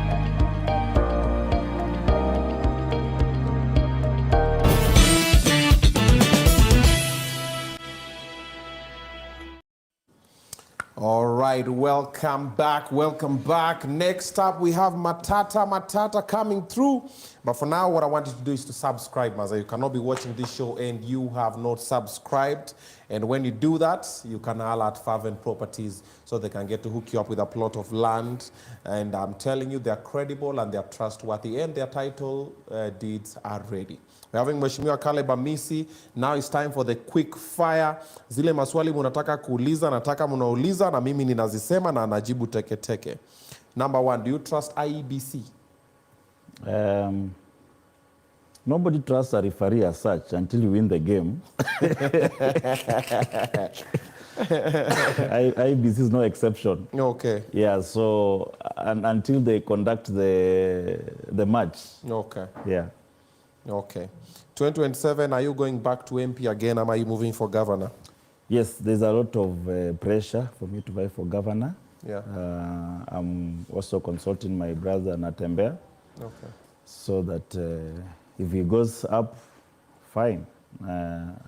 All right, welcome back, welcome back. Next up, we have Matata coming through. But for now, what I want you to do is to subscribe, Maza. You cannot be watching this show and you have not subscribed. And when you do that, you can alert Fervent Properties so they can get to hook you up with a plot of land. And I'm telling you, they're credible and they're trustworthy and their title deeds are ready. We're having Mheshimiwa Caleb Amisi. Now it's time for the quick fire. Zile maswali munataka kuuliza, nataka munauliza na mimi ninazisema na anajibu teke teke. Number one, do you trust IEBC? Nobody trusts a referee as such until you win the game. IEBC is no exception. Okay. Yeah, so until they conduct the match. Okay. Yeah. Okay. 2027, are you going back to MP again? Or are you moving for governor? Yes, there's a lot of pressure for me to vie for governor. Yeah. I'm also consulting my brother Natembea. Okay. So that if he goes up, fine.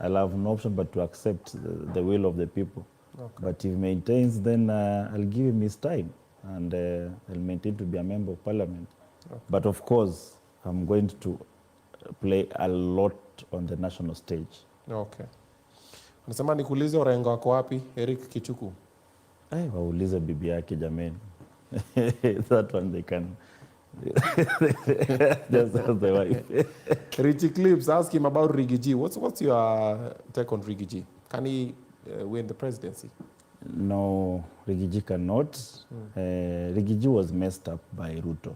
I'll have no option but to accept the will of the people. Okay. But if he maintains, then I'll give him his time and I'll maintain to be a member of parliament. Okay. But of course, I'm going to play a lot on the national stage. Okay. Nasema nikuulize Orengo wako wapi? Eric Kichuku. Waulize bibi yake jameni. That one they can just ask the wife. Richie Clips, ask him about Riggy G. What's your take on Riggy G? Can he win the presidency? No, Riggy G cannot. Riggy G was messed up by Ruto.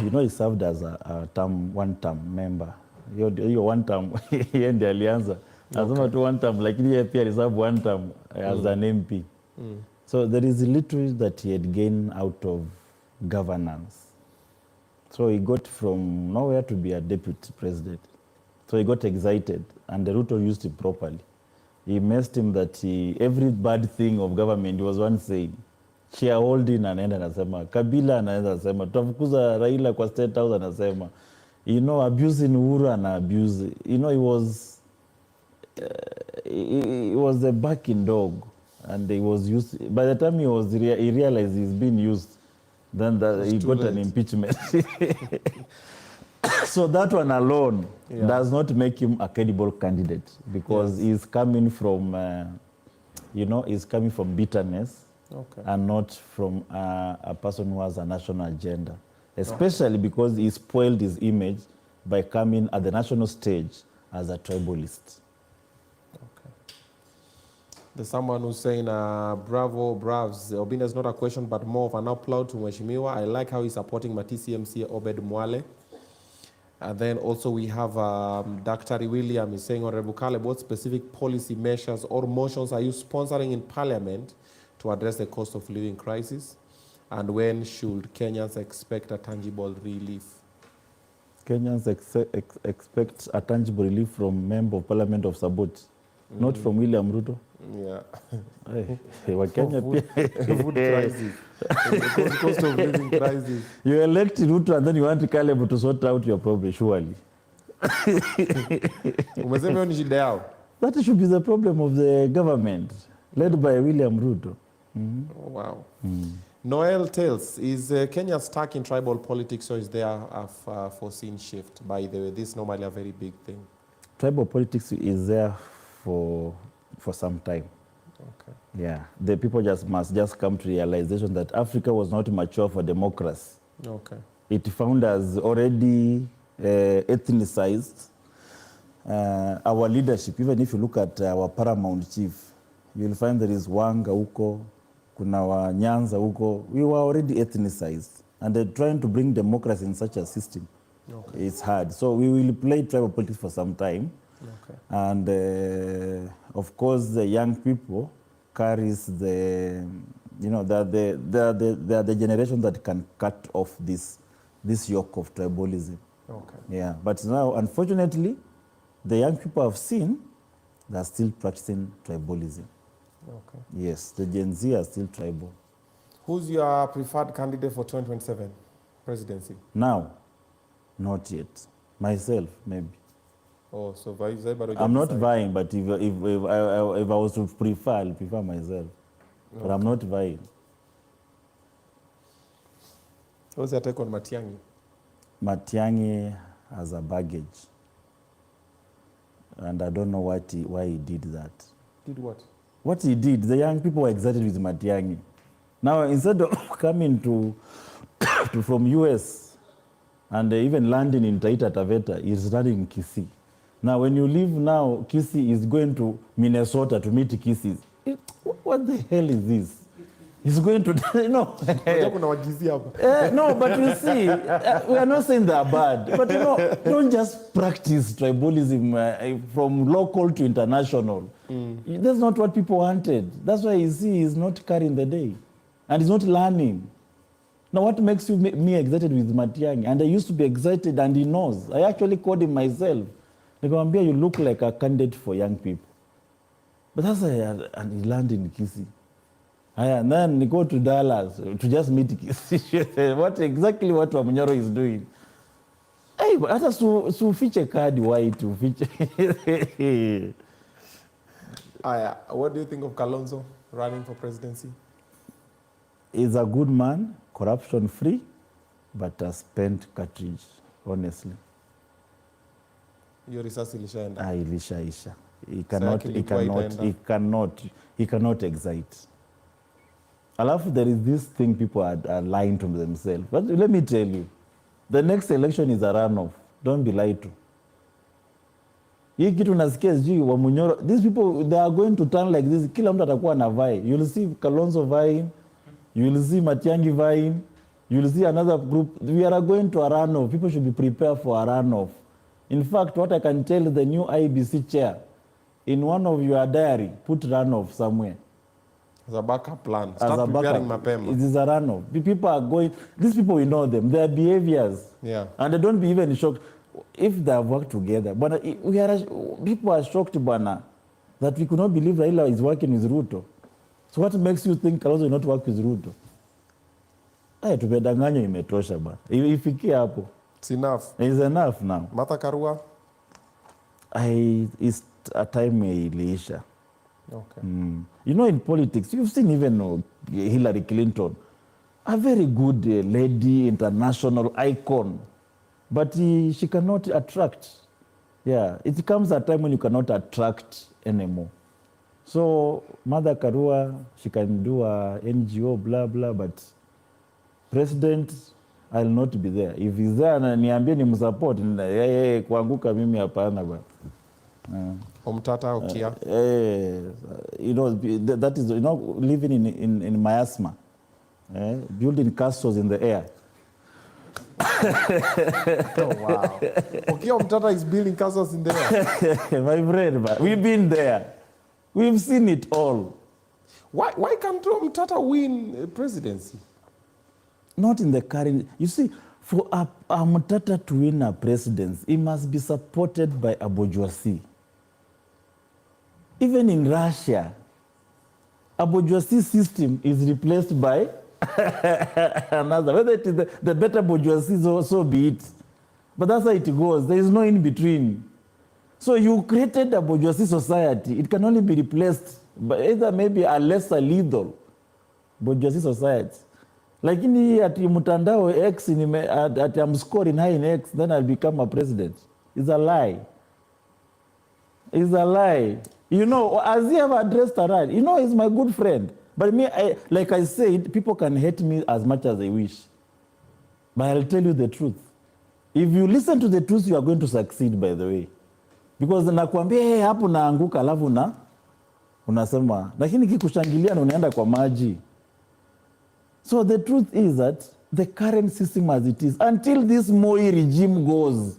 You know, he served as a one-term member. Hiyo one term, yeye ndiye alianza. Nasema tu one term, lakini yeye pia aliserve one term as an MP. So there is little that he had gained out of governance. So he got from nowhere to be a deputy president. So he got excited and the Ruto used him properly. He messed him that every bad thing of government, he was one saying, shareholding anaenda anasema, Kabila anaenda anasema, tutafukuza Raila kwa State House anasema, you know, abusing Uhuru and abuse. You know, he was a backing dog and he was used. By the time he realized he's been used, then he got an impeachment. So that one alone does not make him a credible candidate because he's coming from, he's coming from bitterness. Okay. And not from a person who has a national agenda, especially because he spoiled his image by coming at the national stage as a tribalist. Okay. There's someone who's saying, bravo, bravs. Obinna is not a question, but more of an upload to Mheshimiwa. I like how he's supporting my TCMC Obed Mwale. And then also we have Dr. William is saying, Honorable Caleb, what specific policy measures or motions are you sponsoring in Parliament to address the cost of living crisis, and when should Kenyans expect a tangible relief? Kenyans expect a tangible relief from Member of Parliament of Saboti, not from William Ruto. Yeah. Food crisis. The cost of living crisis. You elect Ruto and then you want Caleb to sort out your problem, surely. Umesema ni shida yao. That should be the problem of the government, led by William Ruto. Oh, wow. Noel tells, is Kenya stuck in tribal politics or is there a foreseen shift? By the way, this is normally a very big thing. Tribal politics is there for some time. Okay. Yeah. The people must just come to realization that Africa was not mature for democracy. Okay. It found us already ethnicized. Our leadership, even if you look at our paramount chief, you'll find there is Wanga huko, kuna wa Nyanza huko. We were already ethnicized. And they're trying to bring democracy in such a system. Okay. It's hard. So we will play tribal politics for some time. Okay. And of course, the young people carries the, they're the generation that can cut off this yoke of tribalism. Okay. Yeah. But now, unfortunately, the young people have seen they're still practicing tribalism. Okay. Yes, the Gen Z are still tribal. Who's your preferred candidate for 2027 presidency? Now, not yet. Myself, maybe. Oh, so bado I'm not vying, but if I was to prefer, I'll prefer myself. But I'm not vying. What's your take on Matiang'i? Matiang'i has a baggage. And I don't know why he did that. Did what? What he did, the young people were excited with Matiang'i. Now, instead of coming from US and even landing in Taita Taveta, he's landing in Kisii. Now, when you leave now, Kisii is going to Minnesota to meet Kisii. What the hell is this? He's going to, no, but you see, we are not saying they are bad, but don't just practice tribalism from local to international. That's not what people wanted. That's why you see he's not carrying the day, and he's not learning. Now, what makes me excited with Matiang'i? And I used to be excited, and he knows. I actually called him myself. Nikamwambia, you look like a candidate for young people. But that's why, and he landed in Kisii. And then we go to Dallas to just meet what Wamunyoro is doing. Hey, but hata sufiche kadi white ufiche. What do you think of Kalonzo running for presidency? He's a good man, corruption free, but a spent cartridge, honestly. Your research ilishaenda. Ilishaisha. He cannot excite. Alafu, there is this thing people are lying to themselves. But let me tell you, the next election is a runoff. Don't be lied to. Hii kitu nasikia sijui Wamunyoro, these people, they are going to turn like this. Kila mtu atakuwa na vai. You will see Kalonzo vying, you will see Matiang'i vying, you will see another group. We are going to a runoff. People should be prepared for a runoff. In fact, what I can tell the new IBC chair, in one of your diary, put runoff somewhere. As a backup plan. Start preparing mapema. It is a runoff. People are going, these people, we know them, their behaviors. Yeah. And they don't be even shocked if they have worked together. But people are shocked, Bwana, that we could not believe Raila is working with Ruto. So what makes you think Kalonzo will not work with Ruto? Tumedanganywa imetosha bwana. Ifikie hapo. It's enough. It's enough now. Martha Karua? It's a time iliisha. Okay. You know, in politics, you've seen even Hillary Clinton, a very good lady, international icon, but she cannot attract. Yeah, it comes a time when you cannot attract anymore. So, Mother Karua, she can do a NGO, blah, blah, but president, I'll not be there. If he's there, niambie ni msupport, kuanguka mimi hapana bwana. Omtata Okia. You know, that is, living in miasma, building castles in the air. Oh, wow. Okia Omtata is building castles in the air. My friend, we've been there. We've seen it all. Why can't Omtata win presidency? Not in the current. You see, for a Omtata to win a presidency, he must be supported by a bourgeoisie. Even in Russia, a bourgeoisie system is replaced by another. Whether it is the better bourgeoisie, so be it. But that's how it goes. There is no in between. So you created a bourgeoisie society. It can only be replaced by either maybe a lesser lethal bourgeoisie society. Like in at mutandao X, at I'm scoring high in X, then I'll become a president. It's a lie. It's a lie. You know, has he ever addressed a right? You know, he's my good friend. But me, like I said, people can hate me as much as they wish. But I'll tell you the truth. If you listen to the truth, you are going to succeed, by the way. Because nakwambia, hapo naanguka, alafu unasema, lakini kikushangilia na unaenda kwa maji. So the truth is that the current system as it is, until this Moi regime goes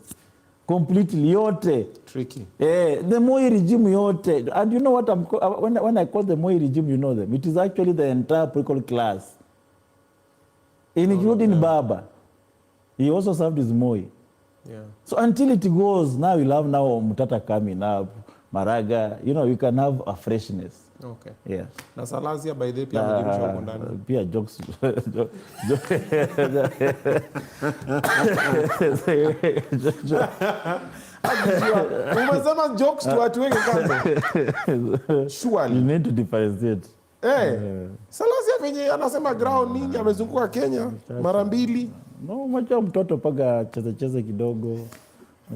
completely, yote. Tricky. The Moi regime, yote. And you know what when I call the Moi regime, you know them. It is actually the entire political class, including Baba. He also served as Moi. Yeah. So until it goes, now you'll have Mutata coming up, Maraga, you know, you can have a freshness. Okay. Yeah. Na Salazia by the pia mdirisha huko ndani. Pia jokes. Umesema jokes tu watu wengi kando. Surely. You need to differentiate. Salasia venye anasema ground nyingi amezunguka Kenya mara 2. No, mwacha mtoto paga cheze kidogo.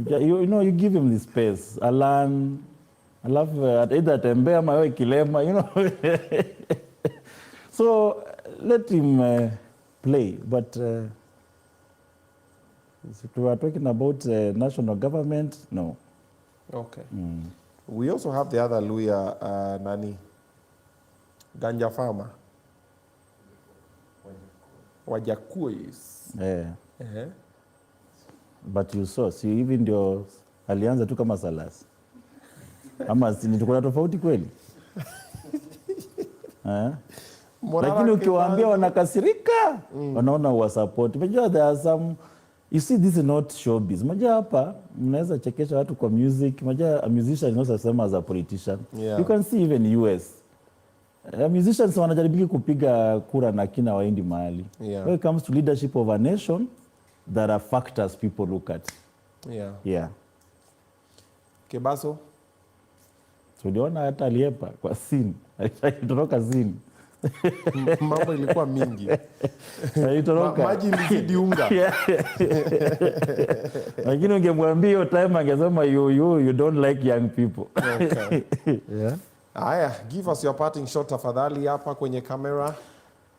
You know, you give him the space. Alan, alafu either tembea ama wewe kilema, you know. So let him play, but if we are talking about national government, no. Okay. We also have the other Luya, nani? Ganja farmer. Wajakuis. But you saw, see, even ndio alianza tu kama Salasi. Ama tuko tofauti kweli? Lakini ukiwaambia wanakasirika, wanaona wa support. Unajua there are some, you see, this is not showbiz. Unajua hapa mnaweza chekesha watu kwa music. Unajua a musician is not the same as a politician. Yeah. You can see even US. Musicians wanajaribu kupiga kura na kina waendi mahali. Yeah. When it comes to leadership of a nation, there are factors people look at. Yeah. Kebaso? Tuliona hata aliepa kwa scene. Alitoroka scene. Mambo ilikuwa mingi. Alitoroka. Maji ilizidi unga. Lakini ungemwambia hiyo time angesema you don't like young people. Okay. Yeah. Aya, give us your parting shot tafadhali hapa kwenye kamera.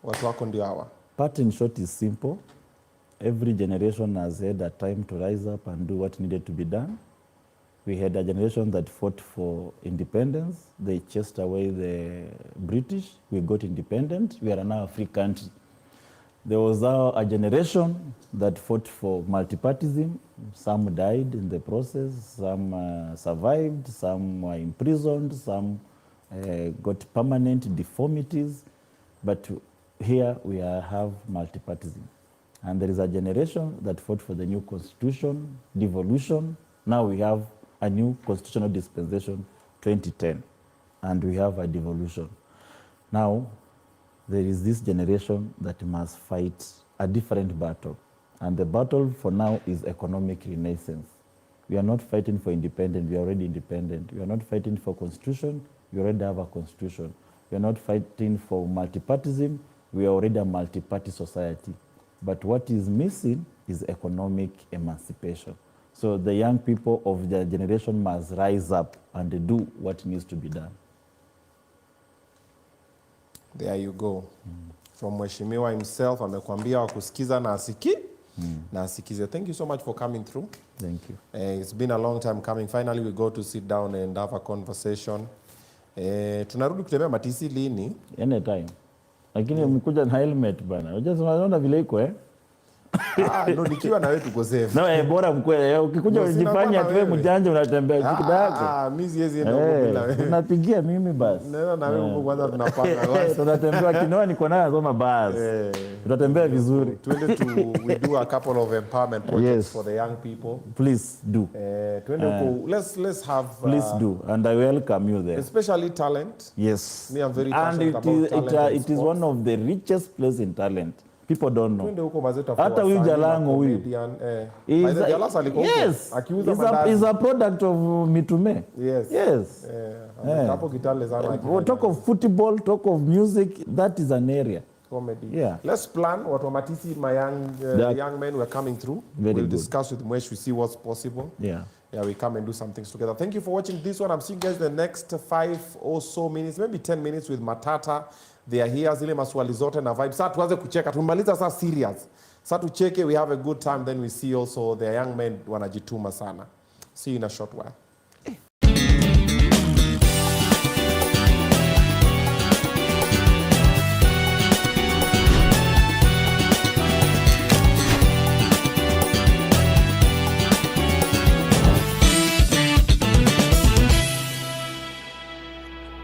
Watu wako ndio hawa. Parting shot is simple. Every generation has had a time to rise up and do what needed to be done. We had a generation that fought for independence. They chased away the British. We got independent. We are now a free country. There was a generation that fought for multipartyism. Some died in the process. Some survived. Some were imprisoned. Some got permanent deformities. But here we have multipartyism. And there is a generation that fought for the new constitution, devolution. Now we have a new constitutional dispensation, 2010, and we have a devolution. Now, there is this generation that must fight a different battle. And the battle for now is economic renaissance. We are not fighting for independence, we are already independent. We are not fighting for constitution, we already have a constitution. We are not fighting for multipartyism, we are already a multi-party society. But what is missing is economic emancipation. So the young people of their generation must rise up and do what needs to be done. There you go. From Mheshimiwa himself, amekwambia wakusikiza na asiki. Na asikize. Thank you so much for coming through. Thank you. It's been a long time coming. Finally, we go to sit down and have a conversation. Tunarudi kutembea Matisi lini? Anytime. Lakini mkuja na helmet bana. Unaona vile iko No, nikiwa na wewe tuko safe. No, bora mkweli. Ukikuja unajifanya tu mjanja unatembea kitu yako. Mimi siwezi enda huko bila wewe. Unapigia mimi basi. Nenda na wewe huko kwanza tunapanga. Tunatembea Kinoo niko naye soma basi. Tutatembea vizuri. We do a couple of empowerment projects for the young people. Please do. Let's have please do, and I welcome you there. Especially talent. Yes. Me, I'm very passionate about talent. It is one of the richest places in talent. People don't know. Twende huko mazetu hata huyu Jalango huyu. Yes. Is a product of Mitume. Yes. Hapo Kitale sana. Talk of football, talk of music, that is an area. Comedy. Yeah. Let's plan what Matisi, my young men were coming through. We'll discuss with Mwesh, we see what's possible. Yeah, we come and do some things together. Thank you for watching this one. I'm seeing you guys the next 5 or so minutes, maybe 10 minutes with Matata. They are here, zile maswali zote na vibe. Sasa tuanze kucheka, tumaliza sasa serious. Sasa tucheke, we have a good time, then we see also the young men wanajituma sana. See you in a short while.